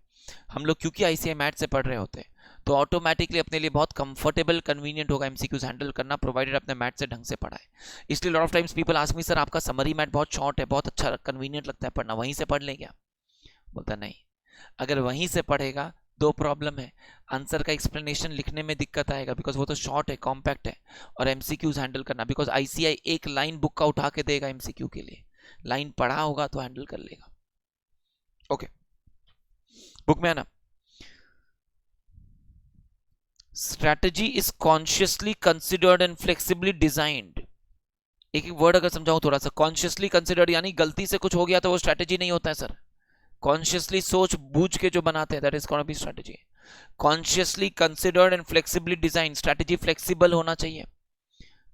हम लोग क्योंकि आईसीआई मैथ से पढ़ रहे होते हैं तो ऑटोमेटिकली अपने लिए बहुत कंफर्टेबल कन्वीनियंट होगा एमसीक्यूज हैंडल करना, प्रोवाइडेड अपने मैथ से ढंग से पढ़ा है. इसलिए lot of times people ask me, sir आपका समरी मैथ बहुत शॉर्ट है, बहुत अच्छा कन्वीनियंट लगता है पढ़ना, वहीं से पढ़ लें क्या? बोलता नहीं. अगर वहीं से पढ़ेगा 2 प्रॉब्लम है. आंसर का एक्सप्लेनेशन लिखने में दिक्कत आएगा बिकॉज वो तो शॉर्ट है, कॉम्पैक्ट है, और एमसीक्यूज हैंडल करना बिकॉज आईसीआई एक लाइन बुक का उठा के देगा एमसीक्यू के लिए, लाइन पढ़ा होगा तो हैंडल कर लेगा. ओके, बुक में आना. Strategy is consciously considered and flexibly designed. एक एक वर्ड अगर समझाऊं थोड़ा सा, कॉन्शियसली कंसिडर्ड यानी गलती से कुछ हो गया तो वो स्ट्रैटेजी नहीं होता है सर. कॉन्शियसली सोच बूझ के जो बनाते हैं that is gonna B strategy. Consciously considered and flexibly design. Strategy flexible होना चाहिए.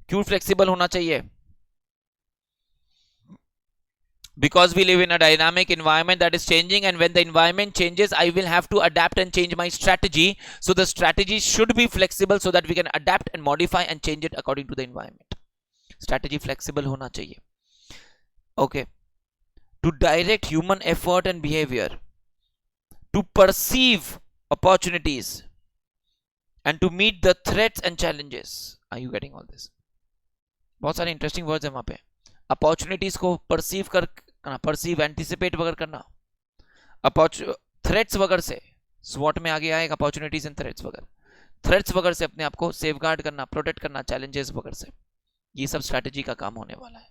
क्यों फ्लेक्सिबल होना चाहिए? Because we live in a dynamic environment that is changing, and when the environment changes I will have to adapt and change my strategy. So the strategy should be flexible so that we can adapt and modify and change it according to the environment. Strategy flexible hona chahiye. Okay. To direct human effort and behavior, to perceive opportunities, and to meet the threats and challenges. Are you getting all this? बहुत सारे interesting words हैं वहां पे. Opportunities को perceive करना, perceive anticipate वगैरह करना, threats वगैरह से स्वॉट में आगे आएगा, अपॉर्चुनिटीज एंड थ्रेट्स वगैरह, थ्रेट्स वगैरह से अपने आप को सेफगार्ड करना, प्रोटेक्ट करना, चैलेंजेस वगैरह से, ये सब स्ट्रैटेजी का काम होने वाला है.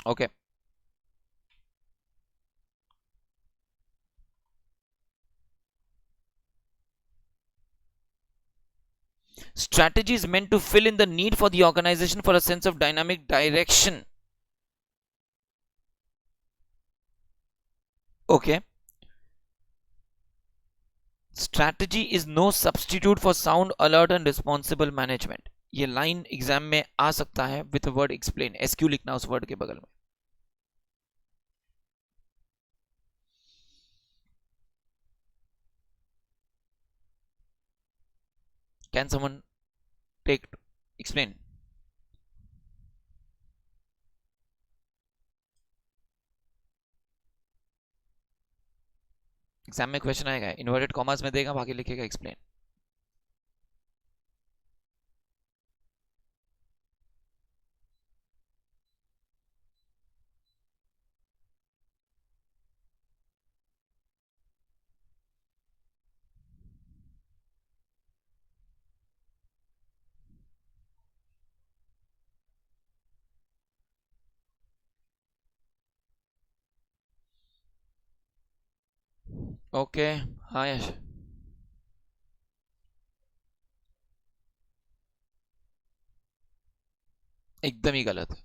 Okay, Strategy is meant to fill in the need for the organization for a sense of dynamic direction. Okay. Strategy is no substitute for sound, alert and responsible management. ये लाइन एग्जाम में आ सकता है with word explain, SQ लिखना उस word के बगल में. Can someone take explain? Exam में क्वेश्चन आएगा, इन्वर्टेड कॉमर्स में देगा, बाकी लिखेगा एक्सप्लेन. ओके. हाँ यश. एकदम ही गलत.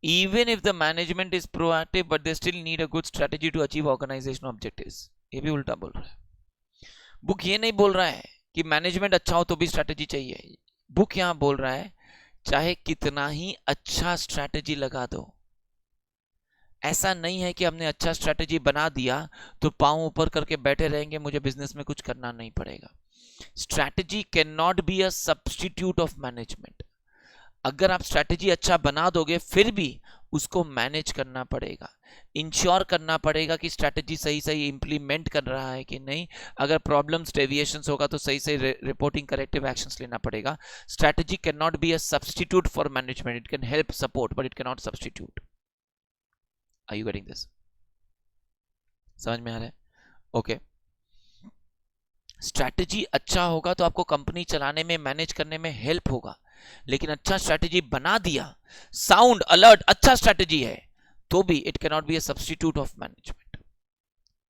Even if the management is proactive, but they still need a good strategy to achieve organizational objectives. ये भी उल्टा बोल रहा है. बुक ये नहीं बोल रहा है कि मैनेजमेंट अच्छा हो तो भी स्ट्रैटेजी चाहिए. बुक यहां बोल रहा है चाहे कितना ही अच्छा स्ट्रैटेजी लगा दो, ऐसा नहीं है कि हमने अच्छा स्ट्रैटेजी बना दिया तो पांव ऊपर करके बैठे रहेंगे, मुझे बिजनेस में कुछ करना नहीं पड़ेगा. Strategy can not be a substitute of management. अगर आप स्ट्रैटेजी अच्छा बना दोगे फिर भी उसको मैनेज करना पड़ेगा, इंश्योर करना पड़ेगा कि स्ट्रैटेजी सही सही इंप्लीमेंट कर रहा है कि नहीं. अगर प्रॉब्लम्स डेविएशंस होगा तो सही सही रिपोर्टिंग करेक्टिव एक्शंस लेना पड़ेगा. Strategy can not be a substitute for management. It can help support but it can not substitute. Are you getting this? समझ में आ रहा है? ओके. स्ट्रैटेजी अच्छा होगा तो आपको कंपनी चलाने में, मैनेज करने में हेल्प होगा. लेकिन अच्छा स्ट्रैटेजी बना दिया, साउंड अलर्ट अच्छा स्ट्रैटेजी है, तो भी it can not be a substitute of management.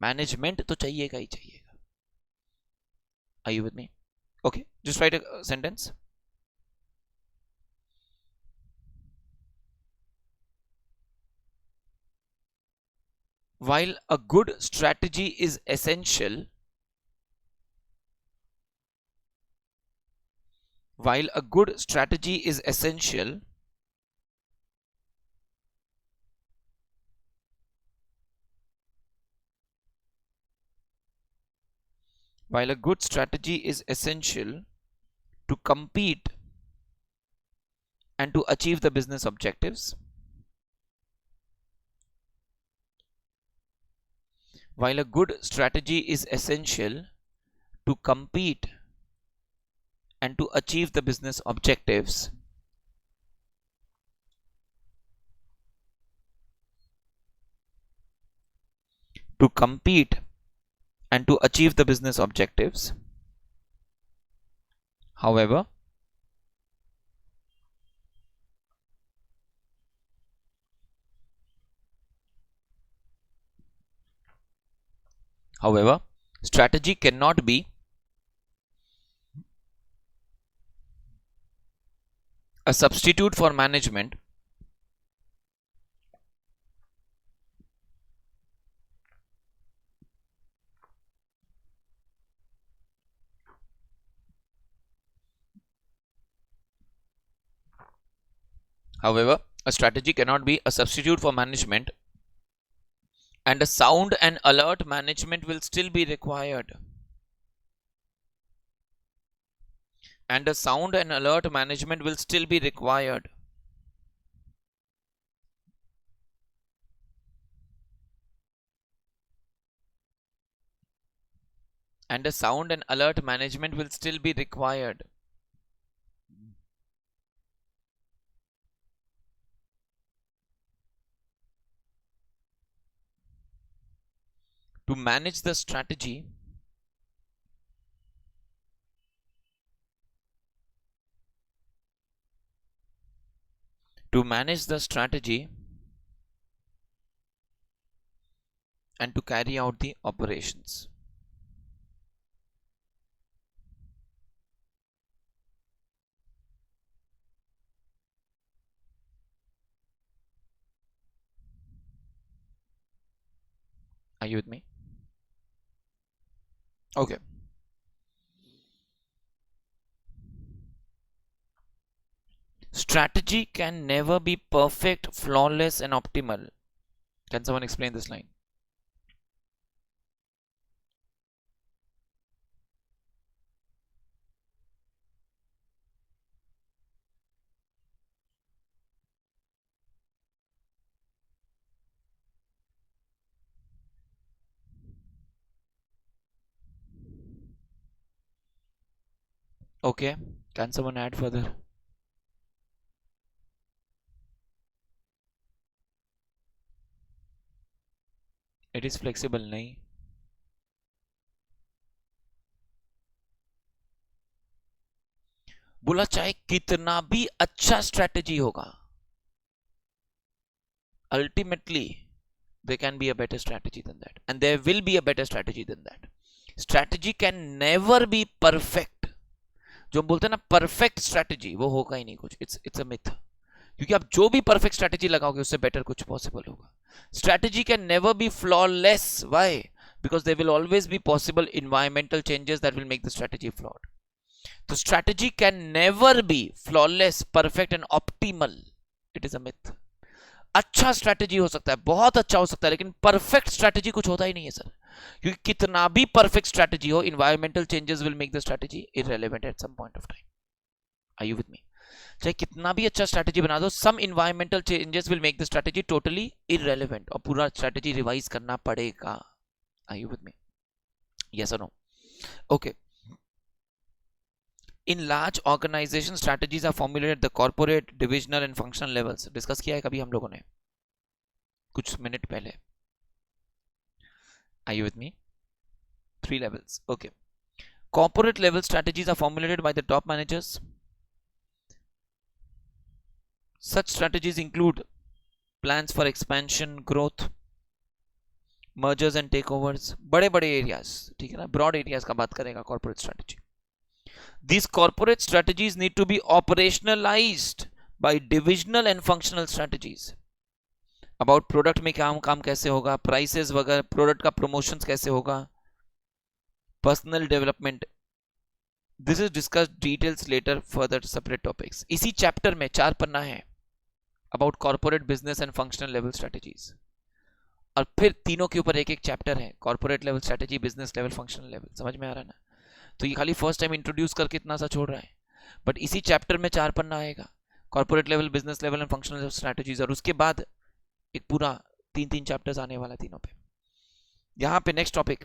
Management तो चाहिएगा ही चाहिएगा. Are you with me? Okay, just write a sentence. While a good strategy is essential, while a good strategy is essential, while a good strategy is essential to compete and to achieve the business objectives, while a good strategy is essential to compete and to achieve the business objectives, to compete and to achieve the business objectives. However, strategy cannot be a substitute for management. However, a strategy cannot be a substitute for management, and a sound and alert management will still be required. And a sound and alert management will still be required. And a sound and alert management will still be required. To manage the strategy, to manage the strategy, and to carry out the operations. Are you with me? Okay. Strategy can never be perfect, flawless, and optimal. Can someone explain this line? Okay. Can someone add further? It is flexible, नहीं? बोला चाहे कितना भी अच्छा strategy होगा, ultimately there can be a better strategy than that, and there will be a better strategy than that. Strategy can never be perfect. जो हम बोलते हैं ना परफेक्ट स्ट्रेटजी, वो होगा ही नहीं कुछ. It's a myth. क्योंकि आप जो भी परफेक्ट स्ट्रेटजी लगाओगे उससे बेटर कुछ पॉसिबल होगा. Strategy can never be flawless. Why? Because there will always be possible environmental changes that will make the strategy flawed. तो strategy can never be flawless, perfect and optimal. It is a myth. अच्छा strategy हो सकता है, बहुत अच्छा हो सकता है, लेकिन परफेक्ट स्ट्रेटजी कुछ होता ही नहीं है सर. क्योंकि कितना भी परफेक्ट स्ट्रेटजी हो, environmental changes will make the strategy irrelevant at some point of time. Are you with me? चाहे कितना भी अच्छा स्ट्रेटजी बना दो, some environmental changes will make the strategy totally irrelevant, और पूरा स्ट्रेटजी रिवाइज करना पड़ेगा. Are you with me? Yes और no? Okay. In large organization, strategies are formulated at the corporate, divisional and functional levels. Discuss किया है कभी हम लोगों ने कुछ मिनट पहले. Are you with me? 3 levels. Okay. Corporate level strategies are formulated by the top managers. Such strategies include plans for expansion, growth, mergers and takeovers. बड़े बड़े areas, ठीक है ना, broad areas का बात करेगा corporate strategy. These corporate strategies need to be operationalized by divisional and functional strategies. About product में काम कैसे होगा, prices वगैरह, product का promotions कैसे होगा, personal development. This is discussed details later, further separate topics. इसी chapter में 4 पन्ना है about corporate business and functional level strategies. और फिर तीनों के ऊपर एक एक चैप्टर है, corporate level strategy, business level, functional level. समझ में आ रहा है ना? तो ये खाली फर्स्ट टाइम इंट्रोड्यूस करके इतना सा छोड़ रहा है, बट इसी चैप्टर में 4 पन्ना आएगा, corporate level, business level and functional strategies, और उसके बाद एक पूरा 3 चैप्टर्स आने वाला तीनों पे. यहां पे next topic,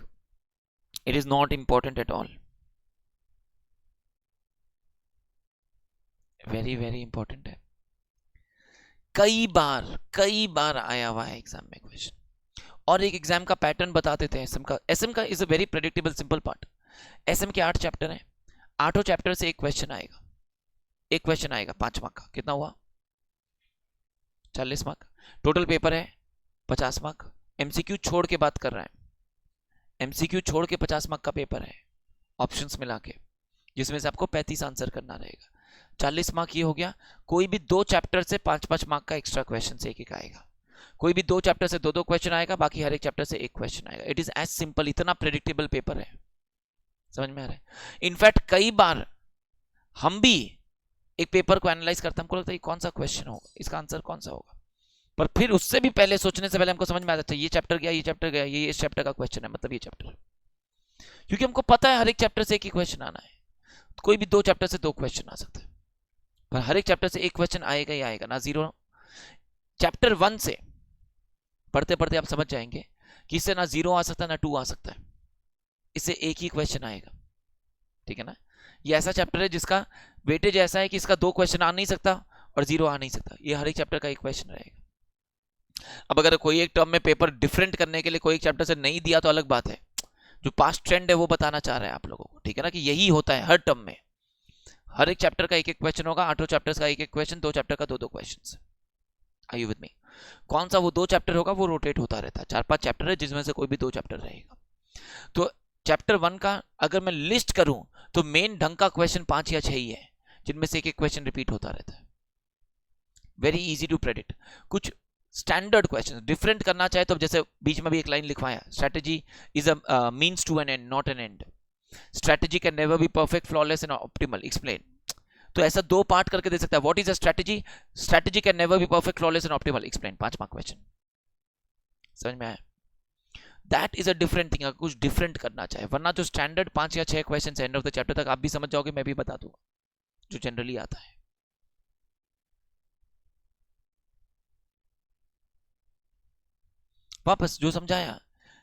it is not important at all, very very important है. कई बार आया हुआ है एग्जाम में क्वेश्चन. और एक एग्जाम का पैटर्न बता देते हैं एसएम का is a very predictable simple part. SM के 8 चैप्टर हैं, 8 चैप्टर से एक क्वेश्चन आएगा, 5 मार्क का. कितना हुआ? 40 मार्क. टोटल पेपर है 50 मार्क. एमसीक्यू छोड़ के बात कर रहा है, एमसीक्यू छोड़ के 50 मार्क का पेपर है, ऑप्शंस मिला के, जिसमें से आपको 35 आंसर करना रहेगा. 40 मार्क ये हो गया. कोई भी 2 चैप्टर से 5-5 मार्क का एक्स्ट्रा क्वेश्चन से एक आएगा. कोई भी 2 चैप्टर से 2 क्वेश्चन आएगा, बाकी हर एक चैप्टर से एक क्वेश्चन आएगा. It is as simple. इतना प्रेडिक्टेबल पेपर है. समझ में आ रहा है? इनफैक्ट कई बार हम भी एक पेपर को एनालाइज करते हैं, हमको लगता है कौन सा क्वेश्चन होगा, इसका आंसर कौन सा होगा, पर फिर उससे भी पहले, सोचने से पहले हमको समझ में आ जाता है ये चैप्टर गया, ये इस चैप्टर का क्वेश्चन है, मतलब ये चैप्टर. क्योंकि हमको पता है हर एक चैप्टर से एक ही क्वेश्चन आना है. तो कोई भी 2 चैप्टर से 2 क्वेश्चन आ सकते हैं, पर हर एक चैप्टर से एक क्वेश्चन आएगा ही आएगा ना. 0 चैप्टर 1 से पढ़ते पढ़ते आप समझ जाएंगे कि इससे ना 0 आ सकता है ना 2 आ सकता है, इससे एक ही क्वेश्चन आएगा. ठीक है ना? ये ऐसा चैप्टर है जिसका वेटेज ऐसा है कि इसका 2 क्वेश्चन आ नहीं सकता और 0 आ नहीं सकता. ये हर एक चैप्टर का एक क्वेश्चन रहेगा. अब अगर कोई एक टर्म में पेपर डिफरेंट करने के लिए कोई एक चैप्टर से नहीं दिया तो अलग बात है. जो पास्ट ट्रेंड है वो बताना चाह रहे हैं आप लोगों को, ठीक है ना, कि यही होता है हर टर्म में. हर एक चैप्टर का एक एक क्वेश्चन होगा, 8 चैप्टर्स का एक एक क्वेश्चन, 2 चैप्टर का 2 question. Are you with me? कौन सा वो 2 चैप्टर होगा, वो रोटेट होता रहता है। 4-5 चैप्टर है जिसमें से कोई भी 2 चैप्टर रहेगा। तो चैप्टर 1 का अगर मैं लिस्ट करूं तो मेन ढंग का क्वेश्चन 5 या 6 ही है, जिनमें से एक क्वेश्चन रिपीट होता रहता है। Very easy to predict. कुछ स्टैंडर्ड क्वेश्चन डिफरेंट करना चाहे तो जैसे बीच में भी एक लाइन लिखवाया, strategy is a means to an end not an end. Strategy can never be perfect, flawless and optimal, explain. तो ऐसा 2 पार्ट करके दे सकता है। What is a strategy, strategy can never be perfect, flawless and optimal, explain. 5 mark question. समझ में आया? That is a different thing, अगर कुछ डिफरेंट करना चाहे। वरना जो स्टैंडर्ड 5 या 6 question end of the chapter तक आप भी समझ जाओगे, मैं भी बता दूंगा जो जनरली आता है। वापस जो समझाया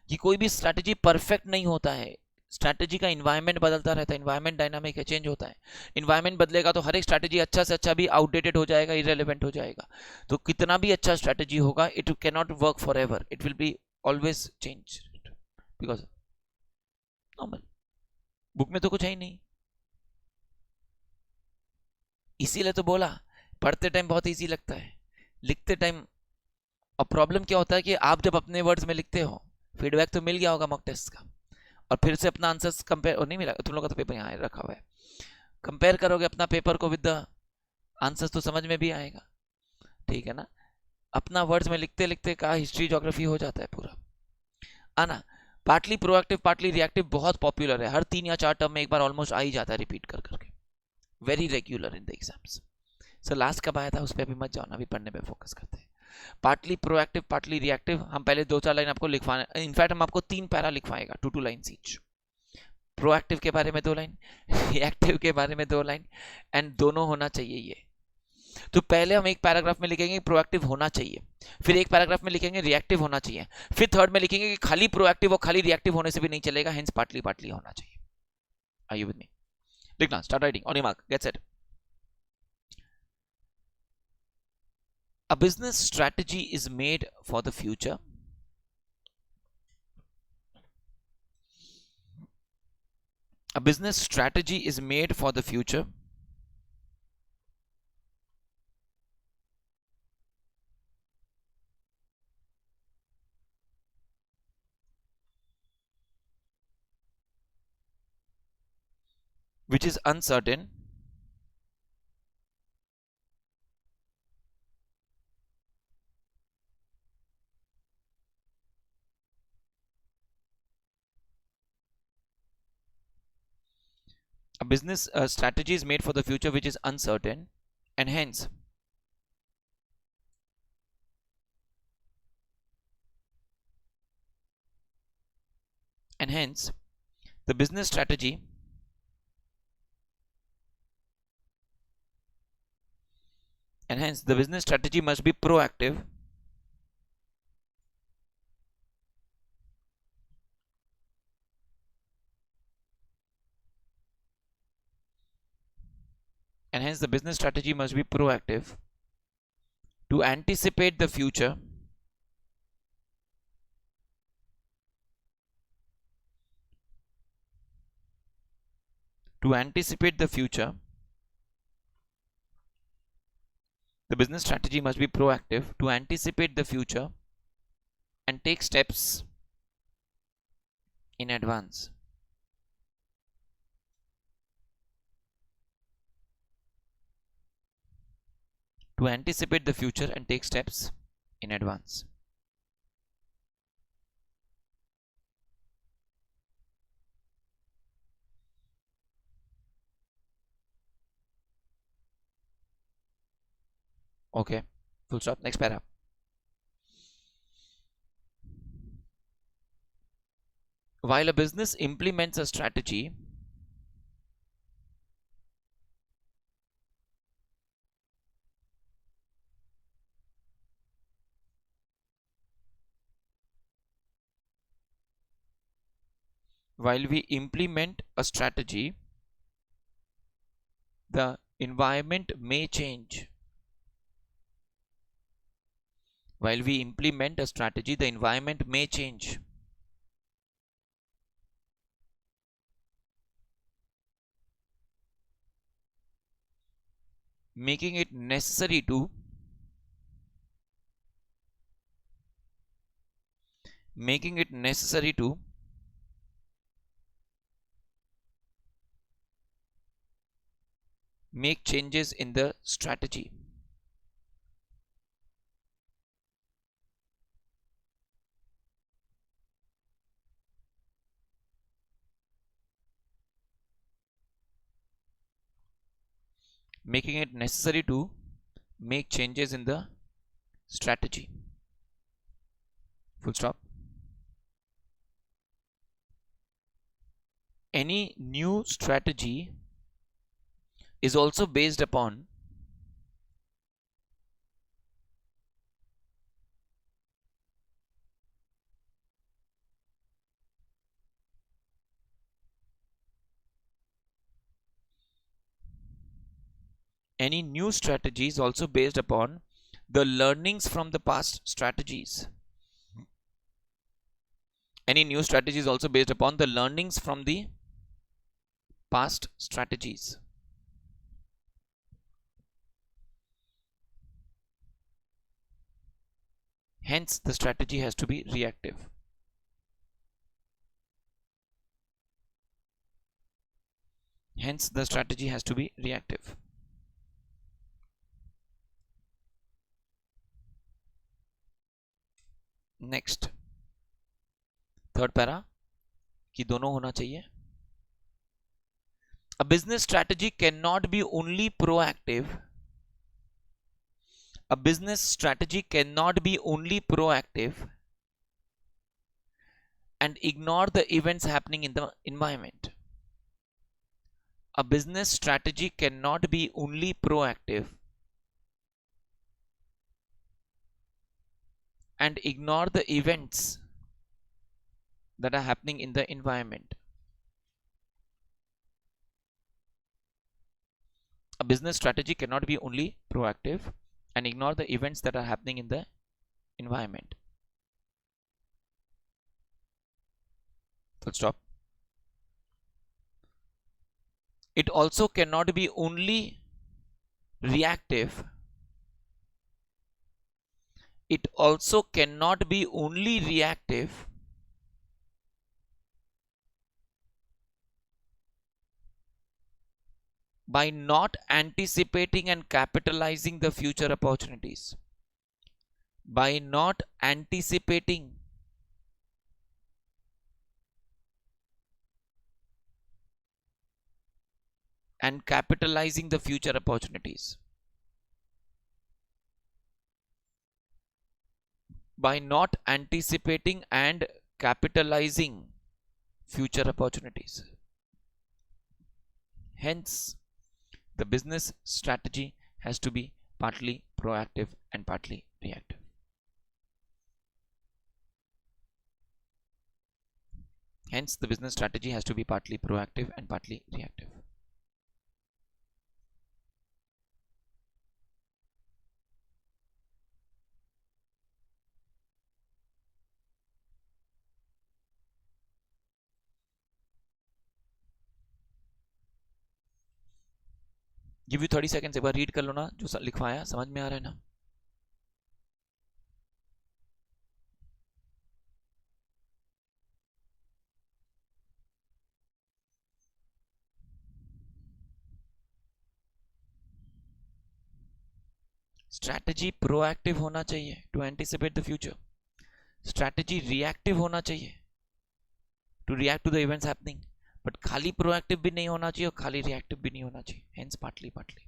कि कोई भी स्ट्रैटेजी परफेक्ट नहीं होता है। स्ट्रैटेजी का इन्वायरमेंट बदलता रहता है, इन्वायरमेंट डायनामिक है, चेंज होता है। इन्वायरमेंट बदलेगा तो हर एक स्ट्रैटेजी अच्छा से अच्छा भी आउटडेटेड हो जाएगा, इरेलीवेंट हो जाएगा। तो कितना भी अच्छा स्ट्रैटेजी होगा, it can not work for ever, it will be always change because normal. Book में तो कुछ है ही नहीं, इसीलिए तो बोला पढ़ते टाइम बहुत इजी लगता है, लिखते टाइम। और प्रॉब्लम क्या होता है कि आप जब अपने वर्ड्स में लिखते हो, फीडबैक तो मिल गया होगा मॉक टेस्ट का, और फिर से अपना आंसर्स कंपेयर, और नहीं मिला तुम लोग का तो पेपर यहाँ रखा हुआ है, कंपेयर करोगे अपना पेपर को विद द आंसर्स तो समझ में भी आएगा। ठीक है ना? अपना वर्ड्स में लिखते लिखते का हिस्ट्री ज्योग्राफी हो जाता है पूरा। आना पार्टली प्रोएक्टिव पार्टली रिएक्टिव बहुत पॉपुलर है, हर 3 या 4 टर्म में एक बार ऑलमोस्ट आ ही जाता है रिपीट कर करके, very regular in the exams. So last कब आया था उस पर अभी मत जाओ ना, अभी पढ़ने पे फोकस करते हैं। पार्टली प्रोएक्टिव पार्टली रिएक्टिव, हम पहले 2-4 लाइन आपको लिखवाने, इनफैक्ट हम आपको 3 पैरा लिखवाएगा, 2-2 लाइन्स ईच। प्रोएक्टिव के बारे में 2 लाइन, रिएक्टिव के बारे में 2 लाइन, एंड दोनों होना चाहिए ये। तो पहले हम एक पैराग्राफ में लिखेंगे प्रोएक्टिव होना चाहिए, फिर एक पैराग्राफ में लिखेंगे रिएक्टिव होना चाहिए, फिर थर्ड में लिखेंगे कि खाली प्रोएक्टिव और खाली रिएक्टिव होने से भी नहीं चलेगा, हेंस पार्टली पार्टली होना चाहिए। Are you with me? लिखना, start writing on your mark, get set. A business strategy is made for the future. A business strategy is made for the future. Which is uncertain. A business strategy is made for the future which is uncertain, and hence the business strategy must be proactive to anticipate the future the business strategy must be proactive to anticipate the future and take steps in advance. To anticipate the future and take steps in advance. Okay, full stop. Next para. While a business implements a strategy, the environment may change. While we implement a strategy, the environment may change. Making it necessary to making it necessary to make changes in the strategy. Making it necessary to make changes in the strategy. Full stop. Any new strategy is also based upon any new strategy is also based upon the learnings from the past strategies. Any new strategy is also based upon the learnings from the past strategies. Hence, the strategy has to be reactive. Hence, the strategy has to be reactive. Next, third para कि दोनों होना चाहिए. A business strategy cannot be only proactive. A business strategy cannot be only proactive and ignore the events happening in the environment. A business strategy cannot be only proactive and ignore the events that are happening in the environment. A business strategy cannot be only proactive and ignore the events that are happening in the environment. Full stop. It also cannot be only reactive. It also cannot be only reactive by not anticipating and capitalizing the future opportunities. By not anticipating and capitalizing the future opportunities. By not anticipating and capitalizing future opportunities. Hence, the business strategy has to be partly proactive and partly reactive. Hence, the business strategy has to be partly proactive and partly reactive. Give you 30 seconds, एक बार read कर लो ना, जो लिखवाया समझ में आ रहा है ना. स्ट्रैटेजी प्रोएक्टिव होना चाहिए to anticipate the future. Strategy reactive होना चाहिए to react to the events happening. But खाली प्रोएक्टिव भी नहीं होना चाहिए और खाली रिएक्टिव भी नहीं होना चाहिए. Hence partly partly.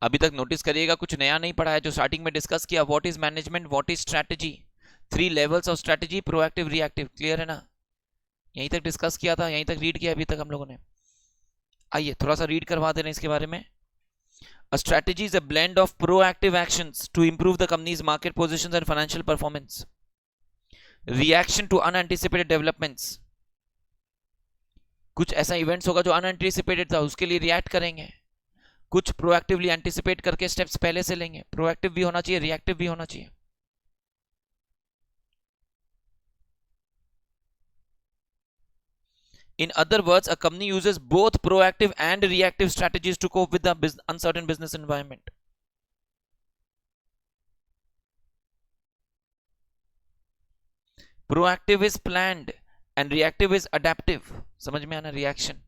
अभी तक नोटिस करिएगा कुछ नया नहीं पढ़ा है. जो स्टार्टिंग में डिस्कस किया, what is management, what is strategy, 3 levels of strategy, proactive reactive. Clear है ना? यहीं तक डिस्कस किया था, यहीं तक रीड किया अभी तक हम लोगों ने. आइए थोड़ा सा रीड करवा दे रहे हैं इसके बारे में. A strategy is a blend of proactive actions to improve the company's market positions and financial performance. Reaction to unanticipated developments. कुछ ऐसा इवेंट्स होगा जो अनएंटिसिपेटेड था, उसके लिए रिएक्ट करेंगे. कुछ प्रोएक्टिवली एंटिसिपेट करके स्टेप्स पहले से लेंगे. प्रोएक्टिव भी होना चाहिए, रिएक्टिव भी होना चाहिए. In other words, a company uses both proactive and reactive strategies to cope with the uncertain business environment. Proactive is planned and reactive is adaptive. समझ में आना? reaction.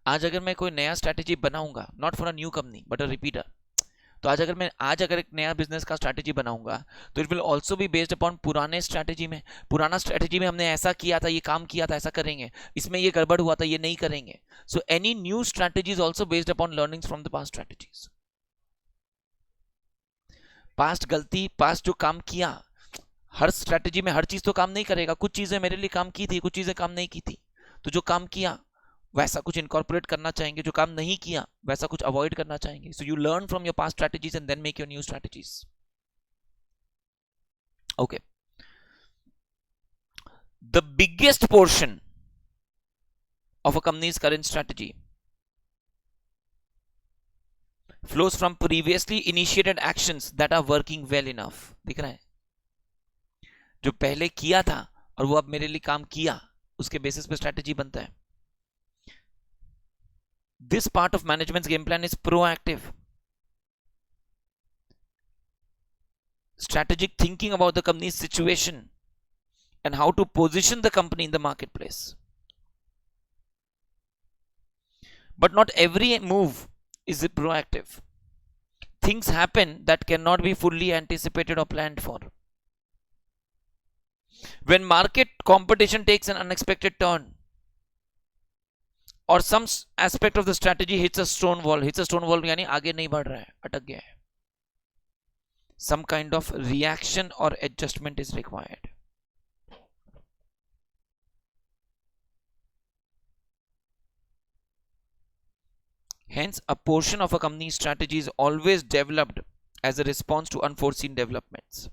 आज अगर मैं कोई नया स्ट्रैटेजी बनाऊंगा, not for a new company but a repeater, तो आज अगर एक नया बिजनेस का स्ट्रैटेजी बनाऊंगा तो it will also be based upon पुराने स्ट्रैटेजी में। पुराना स्ट्रैटेजी में हमने ऐसा किया था, ये काम किया था, ऐसा करेंगे, इसमें ये गड़बड़ हुआ था, ये नहीं करेंगे। So any new strategy is also based upon learnings from the past strategies. Past गलती, पास्ट जो काम किया, हर स्ट्रैटेजी में हर चीज तो काम नहीं करेगा। कुछ चीजें मेरे लिए काम की थी, कुछ चीजें काम नहीं की थी, तो जो काम किया वैसा कुछ इनकॉर्पोरेट करना चाहेंगे, जो काम नहीं किया वैसा कुछ अवॉइड करना चाहेंगे। So you learn from your past strategies and then make your new strategies. Okay, the biggest portion of a company's current strategy flows from previously initiated actions that are working well enough। दिख रहा है? जो पहले किया था और वो अब मेरे लिए काम किया, उसके बेसिस पे स्ट्रैटेजी बनता है। This part of management's game plan is proactive. Strategic thinking about the company's situation and how to position the company in the marketplace. But not every move is proactive. Things happen that cannot be fully anticipated or planned for. When market competition takes an unexpected turn, or some aspect of the strategy hits a stone wall यानी आगे नहीं बढ़ रहा है, अटक गया है, some kind of reaction or adjustment is required. Hence, a portion of a company's strategy is always developed as a response to unforeseen developments.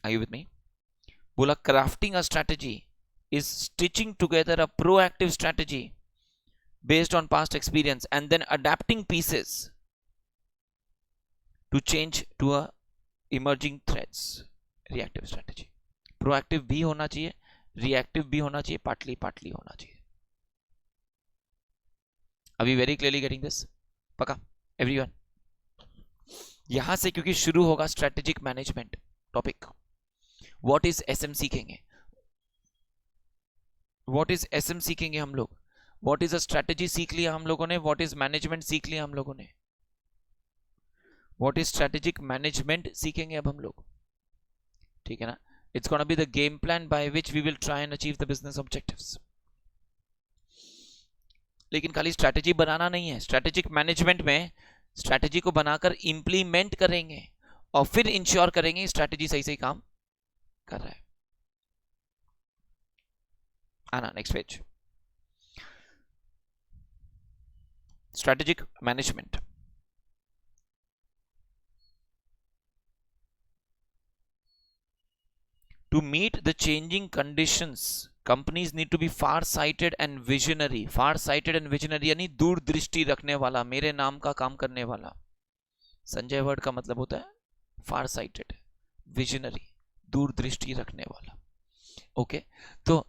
Are you with me? बोला crafting a strategy is stitching together a proactive strategy based on past experience and then adapting pieces to change to a emerging threats. Reactive strategy. Proactive भी होना चाहिए, reactive भी होना चाहिए, partly होना चाहिए। Are we very clearly getting this? पक्का? Everyone? यहां से क्योंकि शुरू होगा strategic management topic. What is SM सीखेंगे? What is SM सीखेंगे हम लोग? What is a strategy सीख लिया हम लोगों ने? What is management सीख लिया हम लोगों ने? What is strategic management सीखेंगे अब हम लोग, ठीक है ना? It's gonna be the game plan by which we will try and achieve the business objectives. लेकिन खाली स्ट्रैटेजी बनाना नहीं है, स्ट्रैटेजिक मैनेजमेंट में स्ट्रैटेजी को बनाकर इंप्लीमेंट करेंगे और फिर इंश्योर करेंगे स्ट्रैटेजी सही सही काम कर रहा है। आना next page. Strategic management. To meet the changing conditions, companies need to be far-sighted and visionary. Far-sighted and visionary यानी दूरदृष्टि रखने वाला, मेरे नाम का काम करने वाला। संजय वर्ड का मतलब होता है far-sighted, visionary, दूरदृष्टि रखने वाला। ओके, तो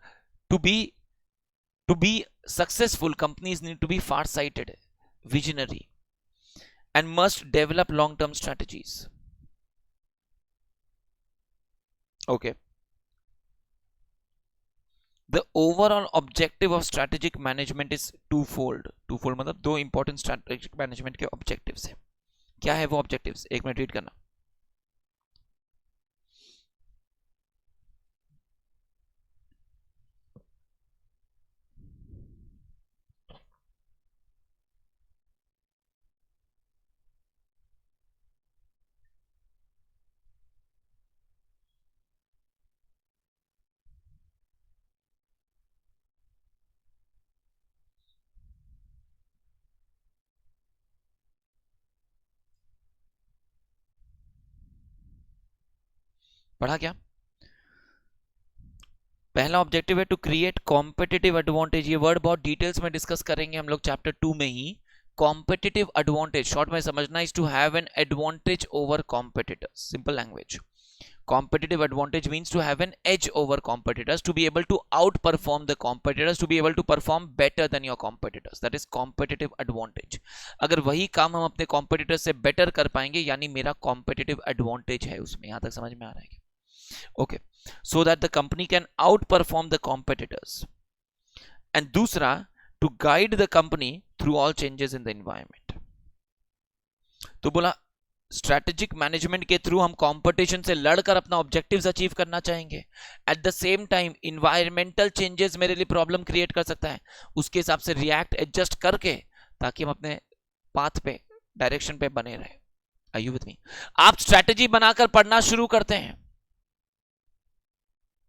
to be successful, companies need to be far-sighted, visionary, and must develop long-term strategies. Okay. The overall objective of strategic management is twofold. Twofold मतलब दो important strategic management के objectives हैं। क्या है वो objectives? एक मिनट रीड करना। पढ़ा क्या? पहला ऑब्जेक्टिव है टू क्रिएट कॉम्पिटिटिव एडवांटेज। ये वर्ड बहुत डिटेल्स में डिस्कस करेंगे हम लोग चैप्टर 2 में ही। कॉम्पिटिटिव एडवांटेज शॉर्ट में समझना is to have an advantage over competitors, simple language. Competitive advantage means to have an edge over competitors, to be able to outperform the competitors, to be able to perform better than your competitors. That is competitive advantage. अगर वही काम हम अपने competitors से better कर पाएंगे यानी मेरा competitive advantage है उसमें। यहां तक समझ में आ रहा है क्या? Okay, so that the company can outperform the competitors. And दूसरा, to guide the company through all changes in the environment. तो बोला स्ट्रैटेजिक मैनेजमेंट के थ्रू हम कंपटीशन से लड़कर अपना ऑब्जेक्टिव्स अचीव करना चाहेंगे। At the same time environmental changes मेरे लिए प्रॉब्लम क्रिएट कर सकता है, उसके हिसाब से रिएक्ट एडजस्ट करके ताकि हम अपने पाथ पे डायरेक्शन पे बने रहे। Are you with me? आप स्ट्रैटेजी बनाकर पढ़ना शुरू करते हैं।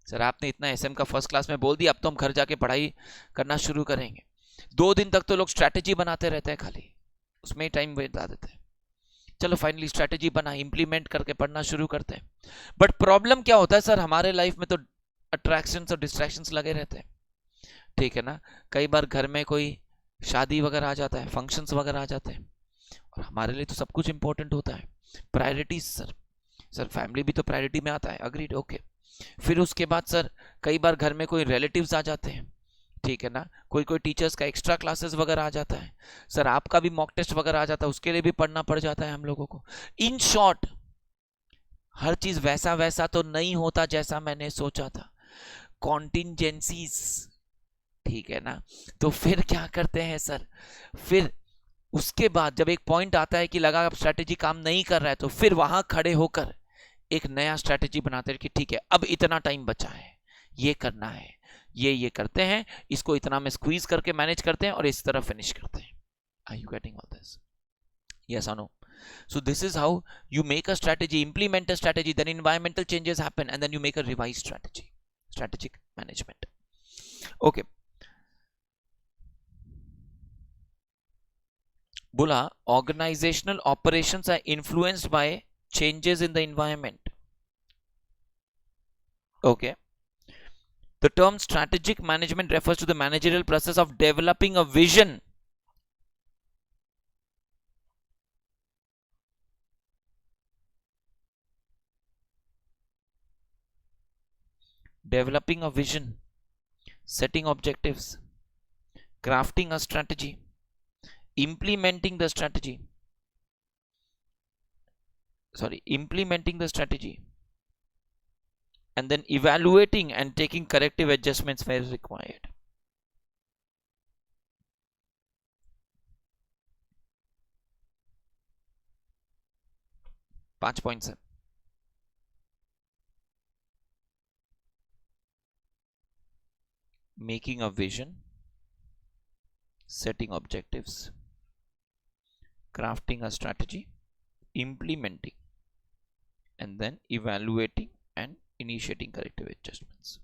सर आपने इतना एसएम का फर्स्ट क्लास में बोल दिया, अब तो हम घर जाके पढ़ाई करना शुरू करेंगे। 2 दिन तक तो लोग स्ट्रैटेजी बनाते रहते हैं, खाली उसमें ही टाइम बिता देते हैं। चलो फाइनली स्ट्रैटेजी बना, इंप्लीमेंट करके पढ़ना शुरू करते हैं। बट प्रॉब्लम क्या होता है सर, हमारे लाइफ में तो अट्रैक्शंस और डिस्ट्रैक्शंस लगे रहते हैं, ठीक है ना। कई बार घर में कोई शादी वगैरह आ जाता है, फंक्शंस वगैरह आ जाते हैं, और हमारे लिए तो सब कुछ इंपॉर्टेंट होता है। प्रायोरिटीज सर फैमिली भी तो प्रायोरिटी में आता है, अग्रीड, ओके। फिर उसके बाद सर कई बार घर में कोई रिलेटिव्स आ जाते हैं, ठीक है ना। कोई टीचर्स का एक्स्ट्रा क्लासेस वगैरह आ जाता है, सर आपका भी मॉक टेस्ट वगैरह आ जाता है, उसके लिए भी पढ़ना पड़ जाता है हम लोगों को। इन शॉर्ट हर चीज वैसा तो नहीं होता जैसा मैंने सोचा था, कॉन्टिंजेंसीज, ठीक है ना। तो फिर क्या करते हैं सर, फिर उसके बाद जब एक पॉइंट आता है कि लगा अब स्ट्रैटेजी काम नहीं कर रहा है, तो फिर वहां खड़े होकर एक नया स्ट्रैटेजी बनाते हैं कि ठीक है अब इतना टाइम बचा है, ये करना है, ये करते हैं, इसको इतना में स्क्वीज करके मैनेज करते हैं और इस तरह फिनिश करते हैं। Are you getting all this? Yes और no? So this is how you make a strategy, implement a strategy, then environmental changes happen, and then you make a revised strategy. Strategic management. Okay. बोला organizational operations are influenced by changes in the environment. Okay. The term strategic management refers to the managerial process of developing a vision, setting objectives, crafting a strategy, implementing the strategy, and then evaluating and taking corrective adjustments where required. पांच points है। Making a vision, setting objectives, crafting a strategy, implementing, and then evaluating and initiating corrective adjustments.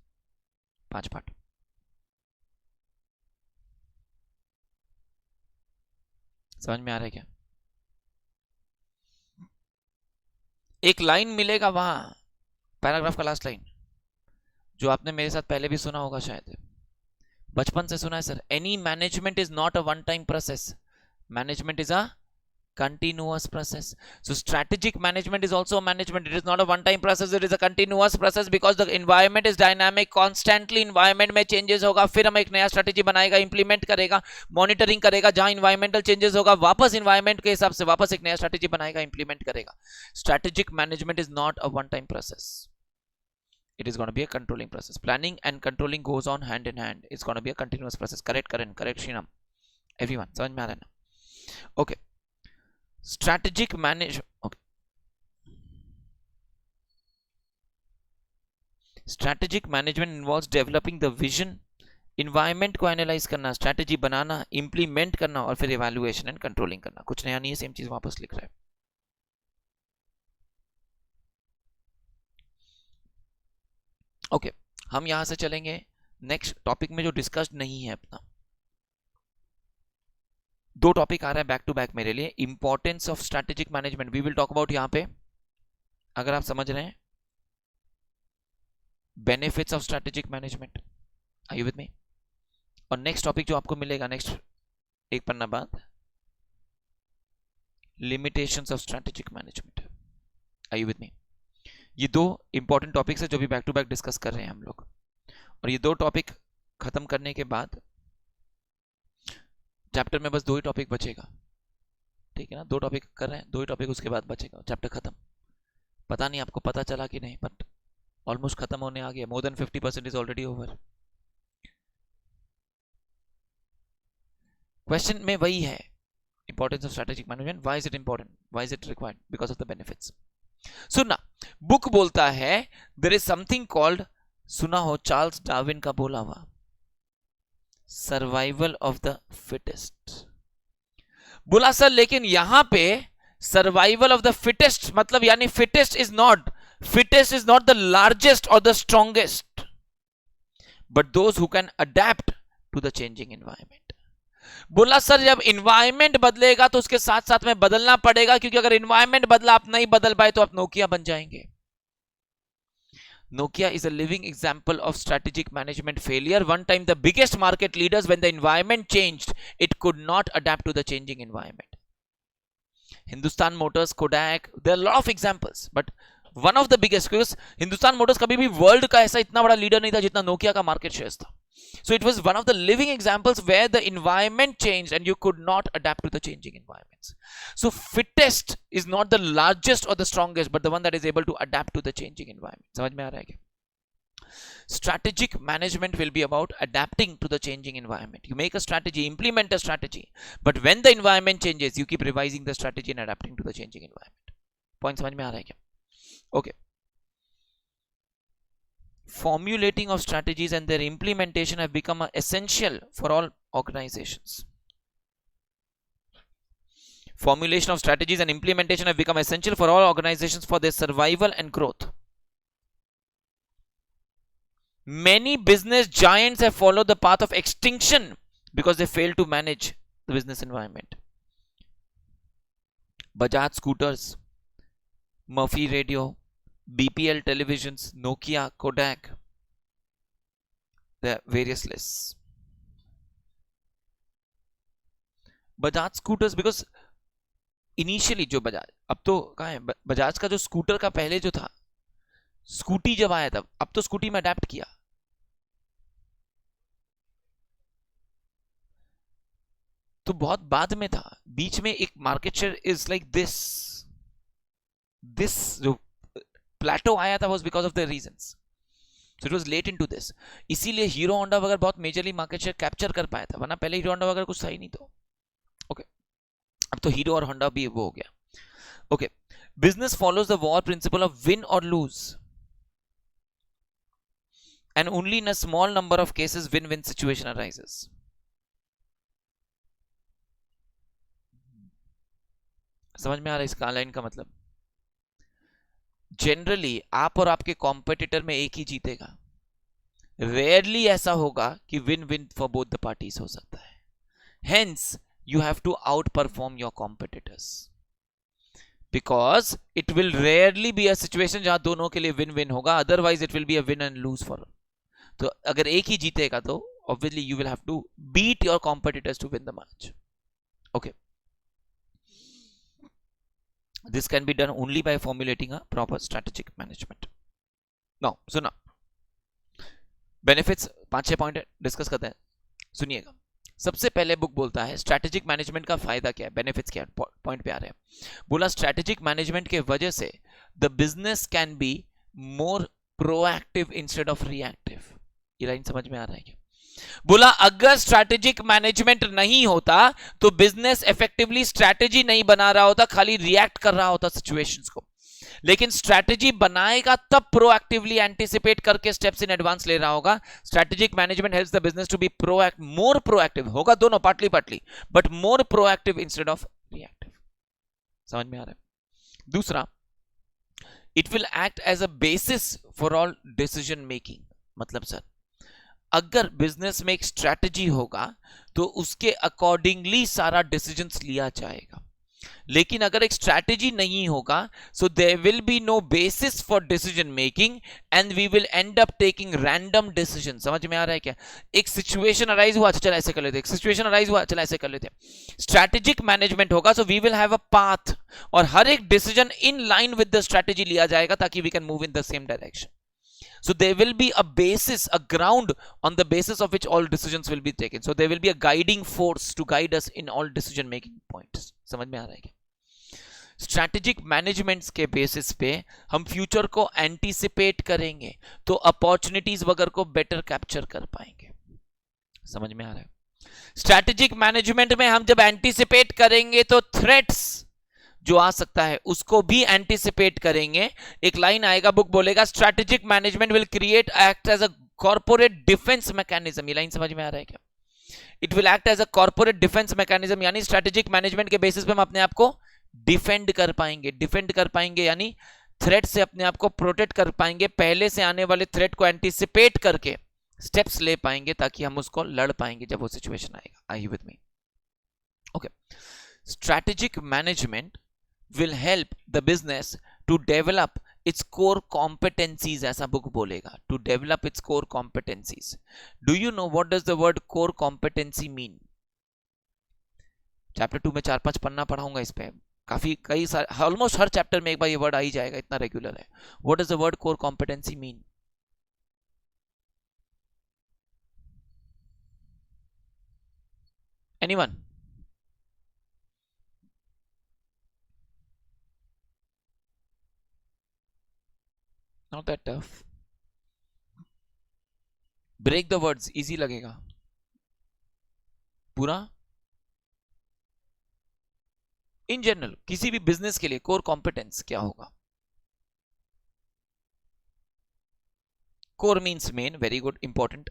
5 part. समझ में आ रहा है क्या? एक line मिलेगा वहां, पैराग्राफ का लास्ट लाइन, जो आपने मेरे साथ पहले भी सुना होगा, शायद बचपन से सुना है sir. Any management is not a one time process, management is a continuous process. So strategic management is also a management. It is not a one time process, it is a continuous process, because the environment is dynamic, constantly environment में changes होगा, फिर हम एक नया strategy बनाएगा, implement करेगा, monitoring करेगा, जहां environmental changes होगा वापस environment के हिसाब से वापस एक नया strategy बनाएगा, implement करेगा। Strategic management is not a one time process, it is going to be a controlling process. Planning and controlling goes on hand in hand. It's going to be a continuous process. Correct Karan, correct Shinam, everyone समझ में आ रहा है ना? Okay. Strategic management, okay. Strategic management involves developing the vision, environment को analyse करना, strategy बनाना, implement करना और फिर इवैल्यूएशन एंड कंट्रोलिंग करना। कुछ नया नहीं है, सेम चीज वापस लिख रहा है। ओके, हम यहां से चलेंगे नेक्स्ट टॉपिक में जो डिस्कस्ड नहीं है अपना। 2 टॉपिक आ रहा है बैक टू बैक मेरे लिए। Importance of strategic management we will talk about यहां पे, अगर आप समझ रहे हैं। Benefits of strategic management. Are you with me? और नेक्स्ट टॉपिक जो आपको मिलेगा नेक्स्ट एक पन्ना बाद, limitations of strategic management. Are you with me? ये दो इंपॉर्टेंट टॉपिक्स है जो भी बैक टू बैक डिस्कस कर रहे हैं हम लोग, और ये दो टॉपिक खत्म करने के बाद चैप्टर में बस दो ही टॉपिक बचेगा, ठीक है ना? दो टॉपिक कर रहे हैं, दो ही टॉपिक उसके बाद बचेगा, चैप्टर खत्म। पता नहीं आपको पता चला कि नहीं, बट ऑलमोस्ट खत्म होने आ गया। More than 50% is already over. Question में वही है, importance of strategic management, why is it important, why is it required, because of the benefits. सुनना, बुक बोलता है देयर इज समथिंग कॉल्ड, सुना हो चार्ल्स डार्विन का बोला हुआ, सर्वाइवल ऑफ द फिटेस्ट। बोला सर लेकिन यहां पे सर्वाइवल ऑफ द फिटेस्ट मतलब यानी fittest is not the largest और the strongest, but those who can adapt to the changing environment. बोला सर जब इन्वायरमेंट बदलेगा तो उसके साथ साथ में बदलना पड़ेगा, क्योंकि अगर इन्वायरमेंट बदला आप नहीं बदल पाए तो आप नोकिया बन जाएंगे। Nokia is a living example of strategic management failure. One time the biggest market leaders, when the environment changed, it could not adapt to the changing environment. Hindustan Motors, Kodak, there are a lot of examples, but one of the biggest, because Hindustan Motors कभी भी world का ऐसा इतना बड़ा leader नहीं था जितना Nokia का market shares था. So it was one of the living examples where the environment changed and you could not adapt to the changing environments. So fittest is not the largest or the strongest, but the one that is able to adapt to the changing environment. समझ में आ रहा है क्या? Strategic management will be about adapting to the changing environment. You make a strategy, implement a strategy, but when the environment changes, you keep revising the strategy and adapting to the changing environment. Point समझ में आ रहा है क्या? Okay. Formulating of strategies and their implementation have become essential for all organizations. Formulation of strategies and implementation have become essential for all organizations for their survival and growth. Many business giants have followed the path of extinction because they failed to manage the business environment. Bajaj scooters, Murphy radio, BPL televisions, Nokia, Kodak, there are various lists. Bajaj scooters, because initially जो बजाज, अब तो कहाँ है बजाज का जो scooter का पहले जो था, स्कूटी जब आया था, अब तो स्कूटी में अडेप्ट किया, तो बहुत बाद में था, बीच में एक market share is like this जो प्लेटो आया था was because of the reasons. So it was late into this. इसीलिए हीरो होंडा वगैरह बहुत मेजरली मार्केट शेयर कैप्चर कर पाया था, वरना पहले हीरो होंडा वगैरह कुछ सही नहीं था. ओके, अब तो हीरो और होंडा भी वो हो गया. Okay, business follows the war principle of win और loose, and only in a small number of cases win-win situation arises. समझ में आ रहा है इसका लाइन का मतलब? जनरली आप और आपके कॉम्पिटिटर में एक ही जीतेगा, रेयरली ऐसा होगा कि win win for both the parties हो सकता है. Hence you have to outperform your competitors, because it will rarely be a situation जहां दोनों के लिए विन विन होगा, otherwise it will be a win and lose for. तो अगर एक ही जीतेगा तो obviously you will have to beat your competitors to win the match. Okay, this can be done only by formulating a proper strategic management. Now सुना, benefits 5-6 point discuss करते हैं, सुनिएगा. सबसे पहले बुक बोलता है स्ट्रैटेजिक मैनेजमेंट का फायदा क्या है, बेनिफिट्स क्या है. पॉइंट पे आ रहे हैं. बोला स्ट्रैटेजिक मैनेजमेंट के वजह से the business can be more proactive instead of reactive. ये लाइन समझ में आ रहा है क्या? बोला अगर स्ट्रैटेजिक मैनेजमेंट नहीं होता तो बिजनेस इफेक्टिवली स्ट्रैटेजी नहीं बना रहा होता, खाली रिएक्ट कर रहा होता सिचुएशंस को. लेकिन स्ट्रैटेजी बनाएगा तब प्रोएक्टिवली एंटिसिपेट करके स्टेप्स इन एडवांस ले रहा होगा. Strategic management helps the business to be more proactive, होगा दोनों partly but more proactive instead of reactive. समझ में आ रहा है? दूसरा, it will act as a basis for all decision making. मतलब सर अगर बिजनेस में एक स्ट्रैटेजी होगा तो उसके अकॉर्डिंगली सारा डिसीजंस लिया जाएगा. लेकिन अगर एक स्ट्रैटेजी नहीं होगा, so there will be no basis for decision making and we will end up taking random decision. समझ में आ रहा है क्या? एक सिचुएशन अराइज हुआ, चल ऐसे कर लेते, एक सिचुएशन अराइज हुआ, चल ऐसे कर लेते। स्ट्रैटेजिक मैनेजमेंट होगा, so we will have a path, और हर एक decision in line with the strategy लिया जाएगा ताकि we can move in the same direction. So there will be a basis, a ground on the basis of which all decisions will be taken. So there will be a guiding force to guide us in all decision making points. समझ में आ रहा है क्या? Strategic managements के basis पे हम future को एंटीसिपेट करेंगे तो अपॉर्चुनिटीज वगैरह को बेटर कैप्चर कर पाएंगे। समझ में आ रहा है? स्ट्रैटेजिक मैनेजमेंट में हम जब एंटीसिपेट करेंगे तो थ्रेट्स जो आ सकता है उसको भी एंटीसिपेट करेंगे। एक लाइन आएगा, बुक बोलेगा strategic management will create act as a corporate defence mechanism. ये लाइन समझ में आ रहा है क्या? It will act as a corporate defence mechanism, यानी स्ट्रैटेजिक मैनेजमेंट के बेसिस पे हम अपने आप को डिफेंड कर पाएंगे। डिफेंड कर पाएंगे यानी थ्रेट से अपने आप को प्रोटेक्ट कर पाएंगे, पहले से आने वाले थ्रेट को एंटीसिपेट करके स्टेप्स ले पाएंगे ताकि हम उसको लड़ पाएंगे जब वो सिचुएशन आएगा। Are you with me? Okay. Strategic management will help the business to develop its core competencies, ऐसा बुक बोलेगा, to develop its core competencies. Do you know what does the word core competency mean? Chapter 2 में 4-5 पन्ना पढ़ाऊंगा इस पे, काफी कई सारे, almost हर chapter में एक बार ये वर्ड आ ही जाएगा, इतना रेगुलर है। What does the word core competency mean? Anyone? Not that tough. Break the words, easy लगेगा पूरा। इन जनरल किसी भी बिजनेस के लिए कोर कॉम्पिटेंस क्या होगा? Core means main, very good, important.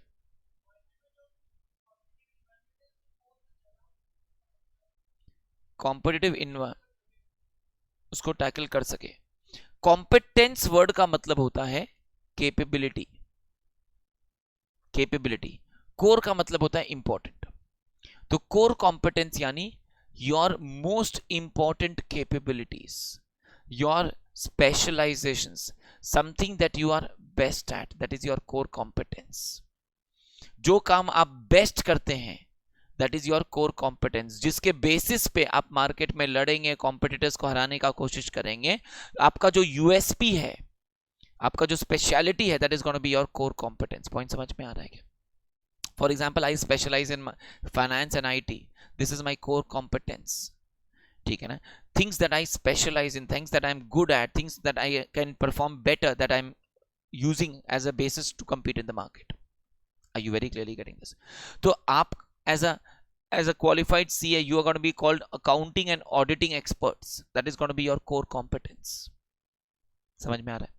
Competitive environment उसको टैकल कर सके। कॉम्पिटेंस वर्ड का मतलब होता है केपेबिलिटी। केपेबिलिटी। कोर का मतलब होता है इंपॉर्टेंट। तो कोर कॉम्पिटेंस यानी your most important capabilities, your specialisations, something that you are best at, that is your core competence. जो काम आप बेस्ट करते हैं that is your core competence, जिसके बेसिस पे आप मार्केट में लड़ेंगे, कॉम्पिटिटर्स को हराने का कोशिश करेंगे। आपका जो यूएसपी है, आपका जो स्पेशलिटी है, that is gonna be your core competence. Point समझ में आ रहा है क्या? For example, I specialise in finance and IT, this is my core competence. ठीक है ना? Things that I specialise in, things that I am good at, things that I can perform better, that I am using as a basis to compete in the market. Are you very clearly getting this? तो आप as a qualified CA, you are going to be called accounting and auditing experts. That is going to be your core competence. समझ में आ रहा है?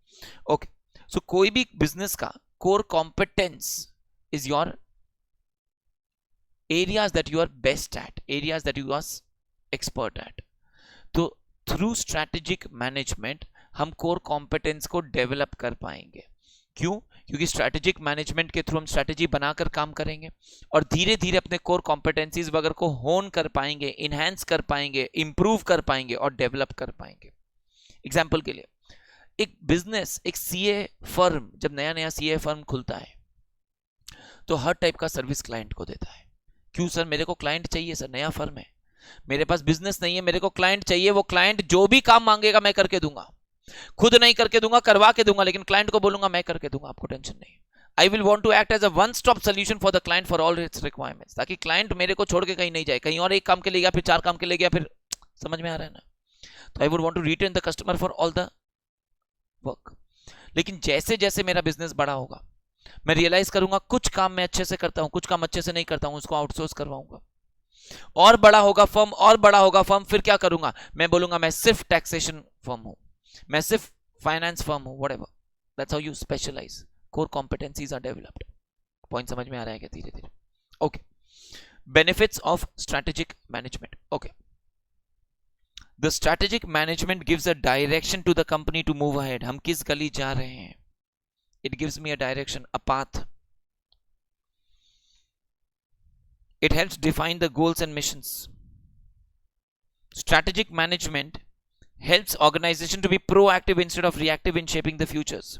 Okay. So कोई भी business का core competence is your areas that you are best at, areas that you are expert at. तो through strategic management हम core competence को develop कर पाएंगे। क्यों? क्योंकि स्ट्रैटेजिक मैनेजमेंट के थ्रू हम स्ट्रैटेजी बनाकर काम करेंगे और धीरे धीरे अपने कोर कॉम्पिटेंसीज वगैरह को होन कर पाएंगे, इनहैंस कर पाएंगे, इंप्रूव कर पाएंगे और डेवलप कर पाएंगे। एग्जांपल के लिए, एक बिजनेस, एक सीए फर्म, जब नया नया सीए फर्म खुलता है तो हर टाइप का सर्विस क्लाइंट को देता है। क्यों सर? मेरे को क्लाइंट चाहिए सर, नया फर्म है, मेरे पास बिजनेस नहीं है, मेरे को क्लाइंट चाहिए, वो क्लाइंट जो भी काम मांगेगा मैं करके दूंगा, खुद नहीं करके दूंगा, करवा के दूंगा, लेकिन क्लाइंट को बोलूंगा मैं करके दूंगा, आपको टेंशन नहीं। I will want to act as a one stop solution for the client for all its requirements, ताकि क्लाइंट मेरे को छोड़ के कहीं नहीं जाए, कहीं और एक काम के लिए गया, फिर 4 काम के लिए गया, फिर समझ में आ रहा है ना? तो I would want to retain the customer for all the work. लेकिन जैसे जैसे मेरा बिजनेस बड़ा होगा, मैं रियलाइज करूंगा कुछ काम मैं अच्छे से करता हूं, कुछ काम अच्छे से नहीं करता हूं, उसको आउटसोर्स करवाऊंगा। और बड़ा होगा फर्म, और बड़ा होगा फर्म, फिर क्या करूंगा? मैं बोलूंगा मैं सिर्फ टैक्सेशन फर्म हूं, मैं सिर्फ फाइनेंस फर्म हूं, whatever. That's how you specialise, core competencies are developed. Point समझ में आ रहा है क्या? धीरे धीरे। Okay, benefits of strategic management. Okay, the strategic management gives a direction to the company to move ahead. हम किस गली जा रहे हैं, it gives me a direction, a path. It helps define the goals and missions. Strategic management helps organization to be proactive instead of reactive in shaping the futures.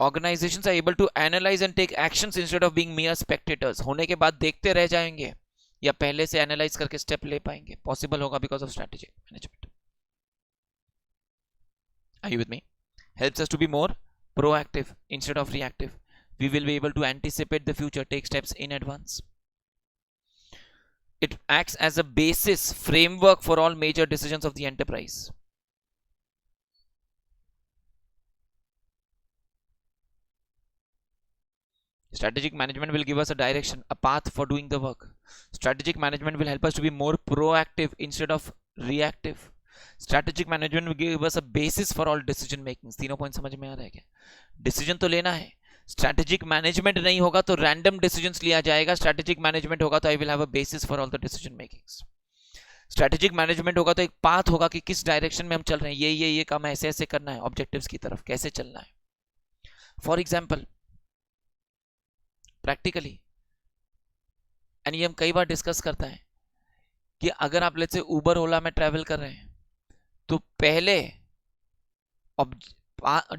Organizations are able to analyze and take actions instead of being mere spectators. होने के बाद देखते रह जाएंगे या पहले से analyse करके स्टेप ले पाएंगे. पॉसिबल होगा because of strategic management. Are you with me? Helps us to be more proactive instead of reactive. We will be able to anticipate the future, take steps in advance. It acts as a basis framework for all major decisions of the enterprise. Strategic management will give us a direction, a path for doing the work. Strategic management will help us to be more proactive instead of reactive. Strategic management will give us a basis for all decision making. तीनों point समझ में आ रहा है क्या? Decision तो लेना है. स्ट्रैटेजिक मैनेजमेंट नहीं होगा तो रैंडम डिसीजंस लिया जाएगा. स्ट्रैटेजिक मैनेजमेंट होगा तो I will have a basis for all the decision makings. Strategic management होगा तो एक पाथ होगा कि किस डायरेक्शन में हम चल रहे हैं. ये काम ऐसे ऐसे करना है, ऑब्जेक्टिव्स की तरफ कैसे चलना है. फॉर एग्जाम्पल प्रैक्टिकली, एंड ये हम कई बार डिस्कस करता है कि अगर आप लेट्स से उबर ओला में ट्रैवल कर रहे हैं तो पहले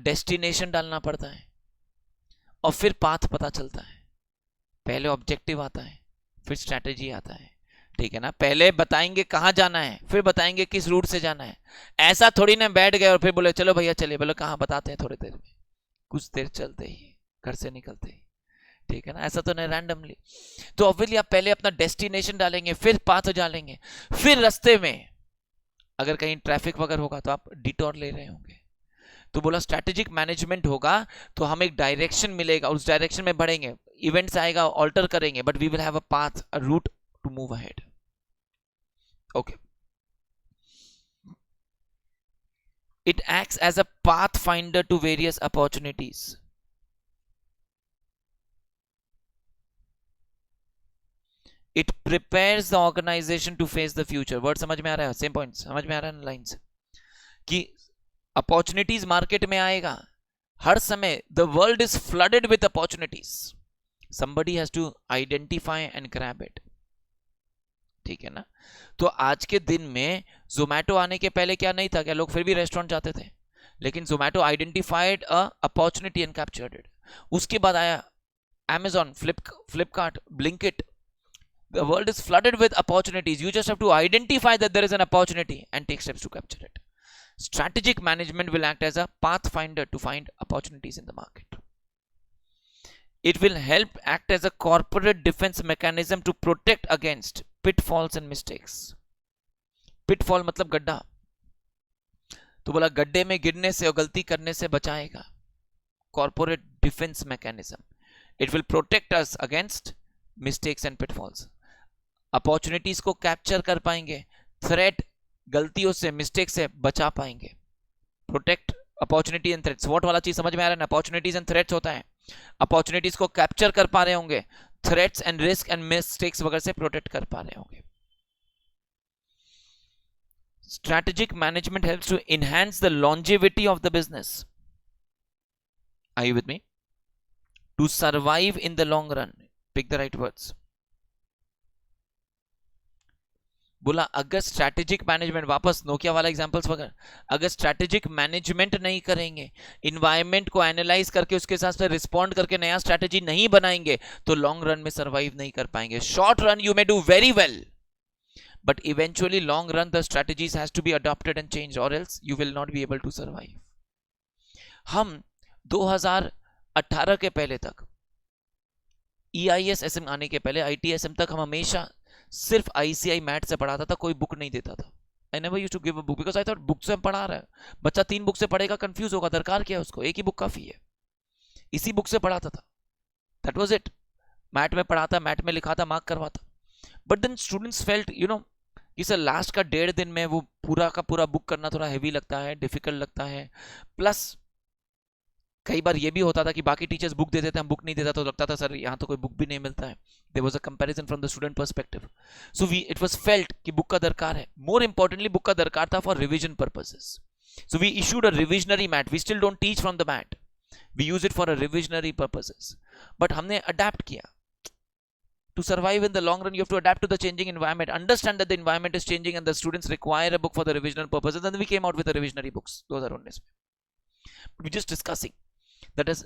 डेस्टिनेशन डालना पड़ता है और फिर पाथ पता चलता है. पहले ऑब्जेक्टिव आता है फिर स्ट्रैटेजी आता है. ठीक है ना? पहले बताएंगे कहाँ जाना है फिर बताएंगे किस रूट से जाना है. ऐसा थोड़ी ना बैठ गए और फिर बोले चलो भैया चलिए. बोले कहाँ बताते हैं थोड़ी देर में. कुछ देर चलते ही घर से निकलते ही. ठीक है ना? ऐसा तो नहीं रैंडमली. तो ऑब्वियसली आप पहले अपना डेस्टिनेशन डालेंगे फिर पाथ डालेंगे. फिर रास्ते में अगर कहीं ट्रैफिक वगैरह होगा तो आप डिटोर ले रहे होंगे. तो बोला स्ट्रैटेजिक मैनेजमेंट होगा तो हमें एक डायरेक्शन मिलेगा, उस डायरेक्शन में बढ़ेंगे. इवेंट्स आएगा ऑल्टर करेंगे but we will have a path, a route to move ahead. Okay. It acts as a path finder to various opportunities. It prepares the organization to face the future. Word समझ में आ रहा है? Same point समझ में आ रहा है? लाइन्स कि अपॉर्चुनिटीज मार्केट में आएगा हर समय. The world is flooded with opportunities. somebody has to identify and grab it. ठीक है ना? तो आज के दिन में जोमैटो आने के पहले क्या नहीं था? क्या लोग फिर भी रेस्टोरेंट जाते थे? लेकिन Zomato identified a opportunity and captured it. उसके बाद आया Amazon, Flipkart, Blinkit. The world is flooded with opportunities. You just have to identify that there is an opportunity and take steps to capture it. Strategic management will act as a pathfinder to find opportunities in the market. It will help act as a corporate defense mechanism to protect against pitfalls and mistakes. Pitfall मतलब गड्ढा. तो बोला गड्ढे में गिरने से और गलती करने से बचाएगा. Corporate defense mechanism. It will protect us against mistakes and pitfalls. Opportunities को कैप्चर कर पाएंगे, थ्रेट गलतियों से मिस्टेक से बचा पाएंगे. Protect opportunity and threats. What वाला चीज समझ में आ रहा है ना? अपॉर्चुनिटीज एंड थ्रेट्स होता है. अपॉर्चुनिटीज को कैप्चर कर पा रहे होंगे, threats and risk and mistakes वगैरह से प्रोटेक्ट कर पा रहे होंगे. Strategic management helps to enhance the longevity of the business. Are you with me? To survive in the long run. Pick the right words. बोला अगर स्ट्रैटेजिक मैनेजमेंट, वापस Nokia वाला एग्जांपल्स वगैरह, अगर स्ट्रैटेजिक मैनेजमेंट नहीं करेंगे, इन्वायरमेंट को analyse करके उसके साथ से रिस्पॉन्ड करके नया स्ट्रैटेजी नहीं बनाएंगे तो लॉन्ग रन में सर्वाइव नहीं कर पाएंगे. Short run you may do very well but eventually long run the strategies has to be adopted and change or else you will not be able to survive. हम 2018 के पहले तक, EISSM आने के पहले, ITSM तक हम हमेशा सिर्फ ICI मैथ से पढ़ाता था. कोई बुक नहीं देता था. I never used to give a book because I thought book से हम पढ़ा रहा है. बच्चा 3 बुक से पढ़ेगा कंफ्यूज होगा, दरकार क्या है उसको, एक ही बुक काफी है. इसी बुक से पढ़ाता था. That was it. मैथ में पढ़ाता, मैथ में लिखाता, मार्क करवाता. बट देन स्टूडेंट्स फेल्ट कि सर लास्ट का 1.5 दिन में वो पूरा का पूरा बुक करना थोड़ा हैवी लगता है, डिफिकल्ट लगता है. प्लस कई बार ये भी होता था कि बाकी टीचर्स बुक दे देते हैं, हम बुक नहीं देता, तो लगता था सर यहाँ तो कोई बुक भी नहीं मिलता है. There was a comparison from the student perspective. So it was felt कि बुक का दरकार है. मोर इंपॉर्टेंटली बुक का दरकार था for revision purposes. So we issued a revisionary mat. We still don't teach from the mat, we use it for a revisionary purposes. But हमने adapt किया To survive in the long run, you have to adapt to the changing environment, understand that the environment is changing and the students require a book for the revisional purposes. And then we came out with the revisionary books. Those are only. We're just discussing that is,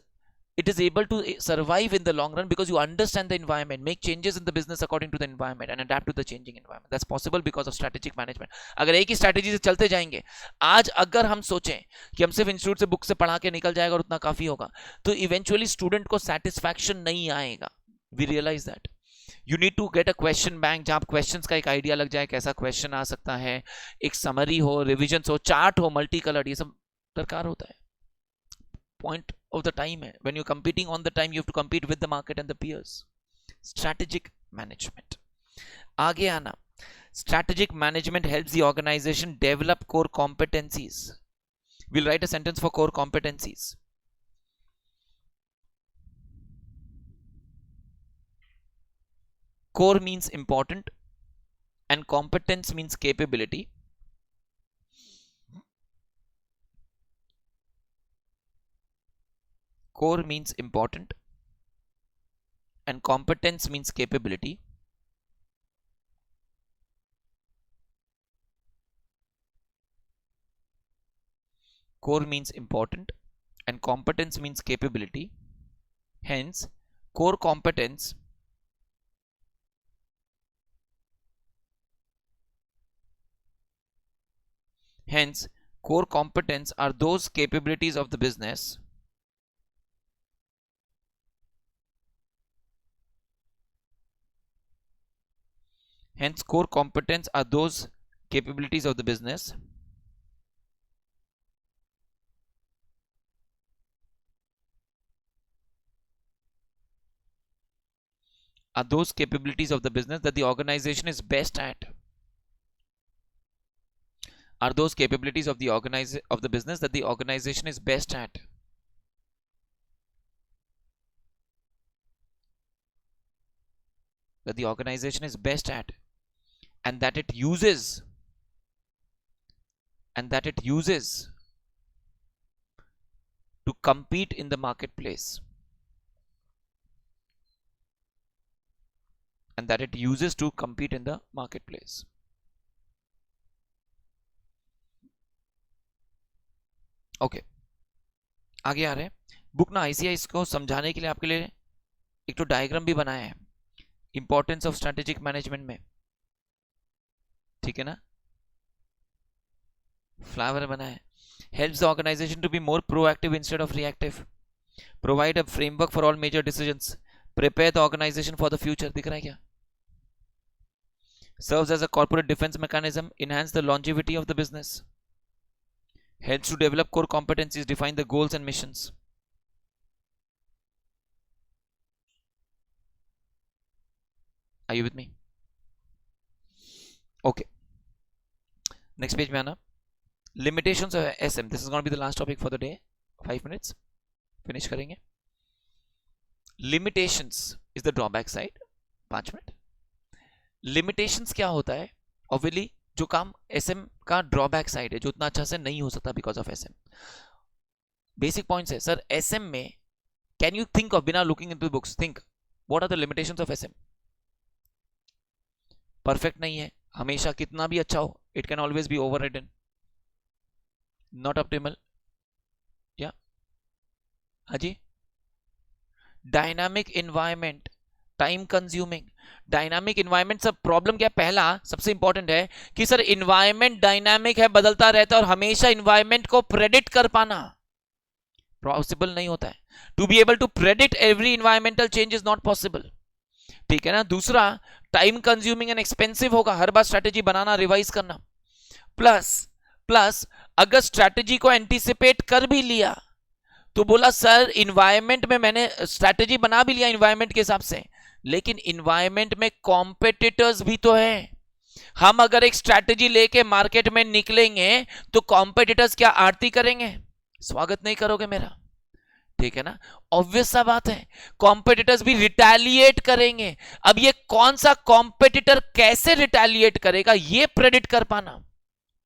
it is able to survive in the long run because you understand the environment, make changes in the business according to the environment and adapt to the changing environment. That's possible because of strategic management. अगर एक ही strategy से चलते जाएंगे, आज अगर हम सोचें कि हम सिर्फ इंस्टीट्यूट से बुक से पढ़ा के निकल जाएगा और उतना काफी होगा, तो इवेंचुअली स्टूडेंट को सेटिस्फैक्शन नहीं आएगा. We realize that. You need to get a question bank जहां क्वेश्चंस का एक आइडिया लग जाए, कैसा क्वेश्चन आ सकता है, एक समरी हो, रिविजन हो, चार्ट हो, मल्टी कलर्ड, ये सब दरकार होता है. Point of the time hai. When you're competing on the time, you have to compete with the market and the peers. Strategic management. आगे आना. Strategic management helps the organization develop core competencies. We'll write a sentence for core competencies. Core means important and competence means capability. Core means important and competence means capability. Core means important and competence means capability. Hence, core competence are those capabilities of the business core competence are those capabilities of the business that the organization is best at. Are those capabilities of the business that the organization is best at. That the organization is best at, and that it uses to compete in the marketplace. Okay, आगे आ रहे हैं. Book ना ICI इसको समझाने के लिए आपके लिए एक तो डायग्राम भी बनाया है, इंपॉर्टेंस ऑफ स्ट्रेटेजिक मैनेजमेंट में, ठीक है ना. फ्लावर बना है. Helps the organisation to be more proactive instead of reactive. Provide a framework for all major decisions. Prepare the organisation for the future. दिख रहा है क्या? Serves as a corporate defence mechanism. Enhance the longevity of the business. Helps to develop core competencies, define the goals and missions. Are you with me? Okay. Next page में आना. Limitations of SM. This is going to be the last topic for the day. 5 minutes. Finish करेंगे. Limitations is the drawback side. 5 minute. Limitations क्या होता है? Obviously जो काम SM का drawback side है, जो उतना अच्छा से नहीं हो सकता because of SM. Basic points है सर. SM में कैन यू थिंक ऑफ, बिना looking into books, think what are the limitations of SM. Perfect नहीं है हमेशा, कितना भी अच्छा हो, it can always be overridden, not optimal. या हाजी. Dynamic environment, time consuming. Dynamic environment, सब प्रॉब्लम क्या, पहला सबसे इंपॉर्टेंट है कि सर इन्वायरमेंट डायनामिक है, बदलता रहता है, और हमेशा इन्वायरमेंट को प्रेडिक्ट कर पाना पॉसिबल नहीं होता है. To be able to predict every environmental change is not possible, ठीक है ना. दूसरा, टाइम कंज्यूमिंग एंड एक्सपेंसिव होगा, हर बार स्ट्रैटेजी बनाना, रिवाइज करना. प्लस अगर स्ट्रैटेजी को एंटीसिपेट कर भी लिया तो बोला सर इन्वायरमेंट में मैंने स्ट्रैटेजी बना भी लिया इन्वायरमेंट के हिसाब से, लेकिन इन्वायरमेंट में कॉम्पिटिटर्स भी तो है. हम अगर एक स्ट्रैटेजी लेके मार्केट में निकलेंगे तो कॉम्पिटिटर्स क्या आरती करेंगे? स्वागत नहीं करोगे मेरा, ठीक है ना. ऑब्वियस सा बात है, कॉम्पिटिटर्स भी रिटेलिएट करेंगे. अब ये कौन सा कॉम्पिटिटर कैसे रिटेलिएट करेगा, ये प्रेडिक्ट कर पाना,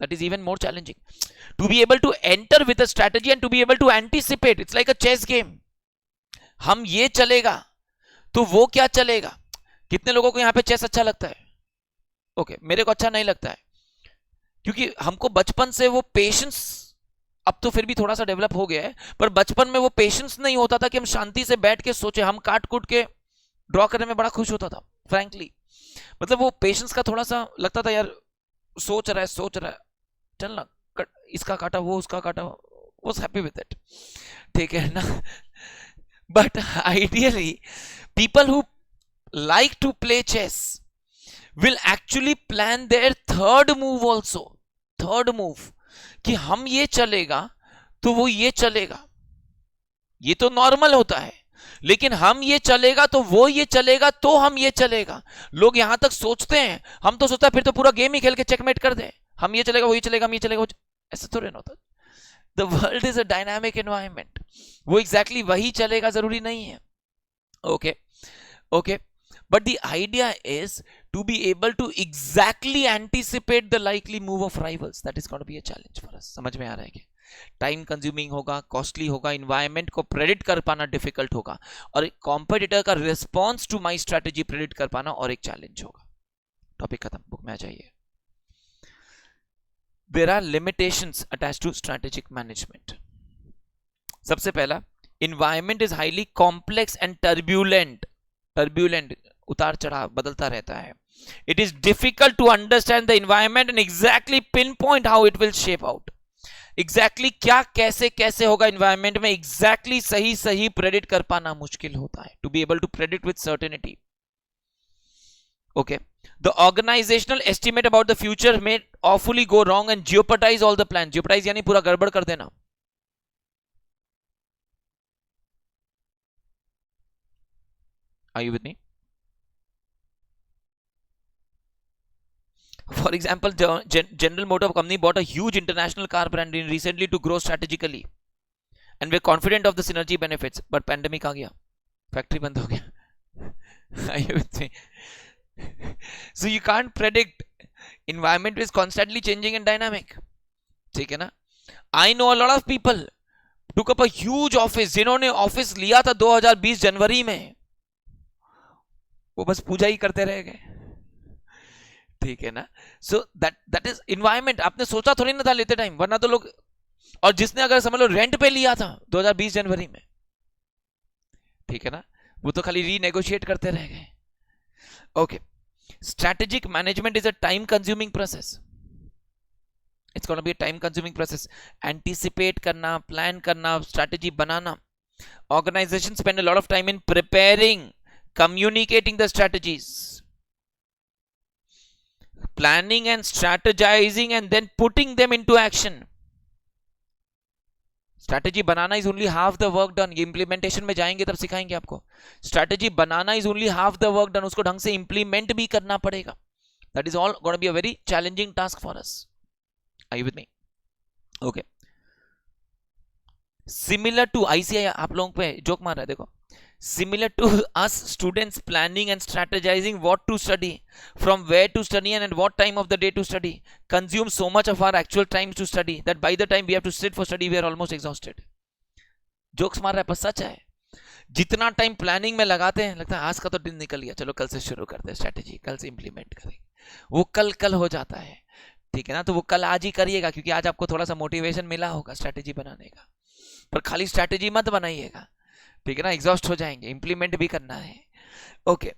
that is even more challenging. To be able to enter with a strategy and to be able to anticipate, it's like a chess game. हम ये चलेगा तो वो क्या चलेगा, कितने लोगों को यहाँ पे चेस अच्छा लगता है? ओके, मेरे को अच्छा नहीं लगता है, क्योंकि हमको बचपन से वो पेशेंस, अब तो फिर भी थोड़ा सा डेवलप हो गया है, पर बचपन में वो पेशेंस नहीं होता था कि हम शांति से बैठ के सोचे। हम काट कूट के ड्रॉ करने में बड़ा खुश होता था फ्रैंकली, मतलब वो पेशेंस का थोड़ा सा लगता था यार, सोच रहा है, चल ना, इसका काटा वो, उसका काटा, वाज हैप्पी विद इट, ठीक है ना। But ideally people who like to play chess will actually plan their third move also, third move, कि हम ये चलेगा तो वो ये चलेगा, ये तो नॉर्मल होता है, लेकिन हम ये चलेगा तो वो ये चलेगा तो हम ये चलेगा। लोग यहां तक सोचते हैं, हम तो सोचता है फिर तो पूरा गेम ही खेल के चेकमेट कर दे, हम ये चलेगा वो ये चलेगा, हम ये चलेगा ऐसा थोड़ी ना होता। The world is a dynamic environment, वो एग्जैक्टली वही चलेगा जरूरी नहीं है। Okay, but the idea is to be able to exactly anticipate the likely move of rivals. That is going to be a challenge for us. समझ में आ रहा है कि टाइम कंज्यूमिंग होगा, कॉस्टली होगा, इन्वायरमेंट को प्रेडिक्ट कर पाना डिफिकल्ट होगा, और कॉम्पिटिटर का response to my strategy predict कर पाना और एक चैलेंज होगा। टॉपिक खत्म, बुक में आ जाइए। There are limitations attached to strategic management. सबसे पहला, environment is highly complex and turbulent, उतार चढ़ाव बदलता रहता है। It is difficult to understand the environment and exactly pinpoint how it will shape out. Exactly क्या कैसे कैसे होगा environment में, exactly सही predict कर पाना मुश्किल होता है। To be able to predict with certainty. Okay. The organizational estimate about the future may awfully go wrong and jeopardize all the plans. Jeopardize यानी पूरा गड़बड़ कर देना। Are you with me? For example, General Motor Company bought a huge international car brand recently to grow strategically, and we're confident of the synergy benefits. But pandemic आ गया, factory बंद हो गया। Are you with me? So you can't predict. Environment is constantly changing and dynamic. ठीक है ना? I know a lot of people took up a huge office, जिन्होंने office लिया था 2020 जनवरी में, वो बस पूजा ही करते रह गए, ठीक है ना। So that is environment. आपने सोचा थोड़ी ना था लेते टाइम, वरना तो लोग, और जिसने अगर समझ लो रेंट पे लिया था 2020 जनवरी में, ठीक है ना, वो तो खाली रीनेगोशिएट करते रह गए। Okay, strategic management is a time consuming process. It's gonna be a time consuming process. Anticipate करना, प्लान करना, स्ट्रैटेजी बनाना। Organisation spend a lot of time in preparing, communicating the strategies, planning and strategizing, and then putting them into action. Strategy banana is only half the work done. ये implementation में जाएंगे तब सिखाएंगे आपको। Strategy banana is only half the work done. उसको ढंग से implement भी करना पड़ेगा। That is all going to be a very challenging task for us. Are you with me? Okay. Similar to ICI, आप लोगों पे जोक मार रहा है, देखो। Similar to us students planning and strategizing what to study, from where to study, and at what time of the day to study, consume so much of our actual time to study that by the time we have to sit for study we are almost exhausted. Jokes मार रहा है, पर सच है। जितना time planning में लगाते हैं, लगता है आज का तो दिन निकल गया, चलो कल से शुरू करते हैं स्ट्रेटेजी, कल से इंप्लीमेंट करेंगे, वो कल हो जाता है, ठीक है ना। तो वो कल आज ही करिएगा, क्योंकि आज आपको थोड़ा सा मोटिवेशन मिला होगा स्ट्रेटेजी बनाने का, पर खाली स्ट्रेटेजी मत बनाइएगा, ठीक है ना, एग्जॉस्ट हो जाएंगे, इंप्लीमेंट भी करना है। Okay,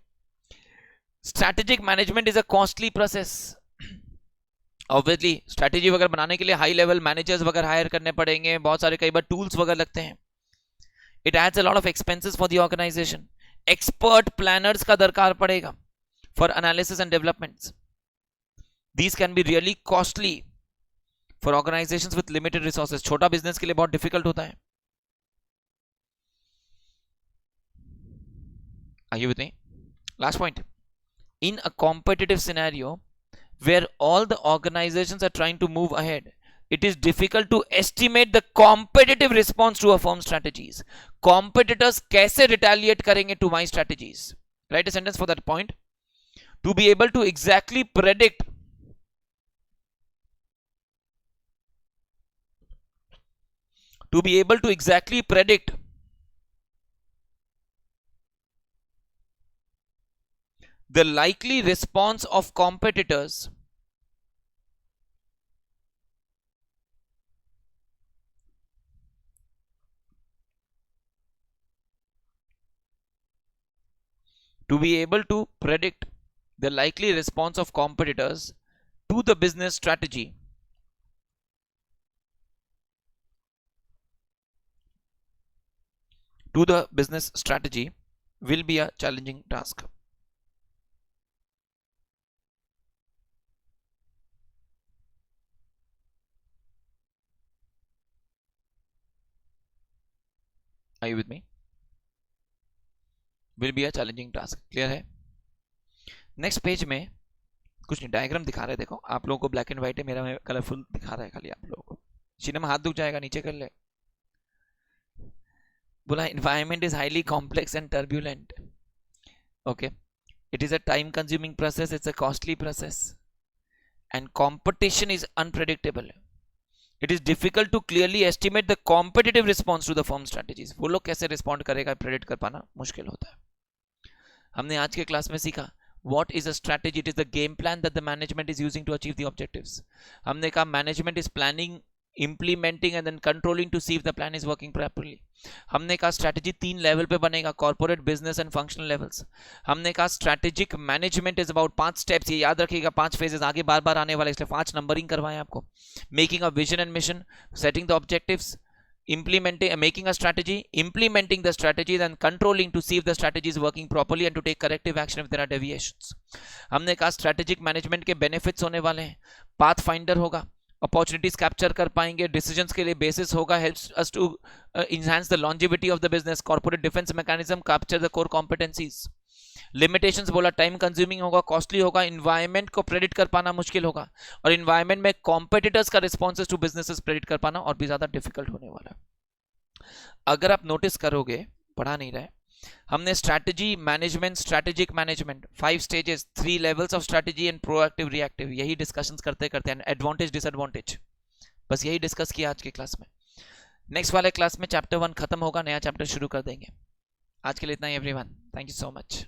strategic management is a costly process. Obviously strategy वगैरह बनाने के लिए हाई लेवल मैनेजर्स वगैरह हायर करने पड़ेंगे, बहुत सारे कई बार टूल्स वगैरह लगते हैं। It adds a lot of expenses for the organisation. Expert planners का दरकार पड़ेगा for analysis and developments. These can be really costly for organisations with limited resources. छोटा बिजनेस के लिए बहुत डिफिकल्ट होता है। Are you with me? Last point. In a competitive scenario where all the organizations are trying to move ahead, it is difficult to estimate the competitive response to a firm's strategies. Competitors कैसे retaliate करेंगे to my strategies? Write a sentence for that point. To be able to exactly predict the likely response of competitors to be able to predict the likely response of competitors to the business strategy will be a challenging task. Are you with me? Will be a challenging task. Clear है? Next page में कुछ नहीं, diagram दिखा रहे हैं. देखो आप लोगों को ब्लैक एंड व्हाइट है, मेरा में कलरफुल दिखा रहा है खाली आप लोगों को. सीने में हाथ दुख जाएगा, नीचे कर ले. बोला environment is highly complex and turbulent. Okay, it is a time consuming process, it's a costly process, and competition is unpredictable. It is difficult to clearly estimate the competitive response to the firm strategies. वो लोग कैसे respond करेगा predict कर पाना मुश्किल होता है. हमने आज के क्लास में सीखा what is a strategy. It is the game plan that the management is using to achieve the objectives. हमने कहा management is planning, implementing and then controlling to see if the plan is working properly. हमने कहा strategy 3 level पे बनेगा, corporate, business and functional levels. हमने कहा strategic management is about 5 steps. ये याद रखिएगा, 5 phases आगे बार बार आने वाले, इसलिए 5 नंबरिंग करवाएं आपको. Making a vision and mission, setting the objectives, making a strategy, implementing the strategy, then controlling to see if the strategy is working properly and to take corrective action if there are deviations. हमने कहा strategic management के benefits होने वाले हैं. path finder होगा, opportunities capture कर पाएंगे, decisions के लिए basis होगा, helps us to enhance the longevity of the business, corporate defense mechanism, capture the core competencies. Limitations बोला टाइम कंज्यूमिंग होगा, कॉस्टली होगा, इन्वायरमेंट को प्रेडिक्ट कर पाना मुश्किल होगा, और इन्वायरमेंट में कॉम्पिटिटर्स का रिस्पॉन्सेस टू बिजनेसेस प्रेडिक्ट कर पाना और भी ज्यादा डिफिकल्ट होने वाला है. अगर आप नोटिस करोगे, पढ़ा नहीं रहे, हमने strategy management, strategic management, 5 stages, 3 levels of strategy and proactive reactive, यही डिस्कशंस करते करते हैं. एडवांटेज डिसएडवांटेज बस यही डिस्कस किया आज की क्लास में. नेक्स्ट वाले क्लास में चैप्टर 1 खत्म होगा, नया चैप्टर शुरू कर देंगे. आज के लिए इतना ही everyone. Thank you so much.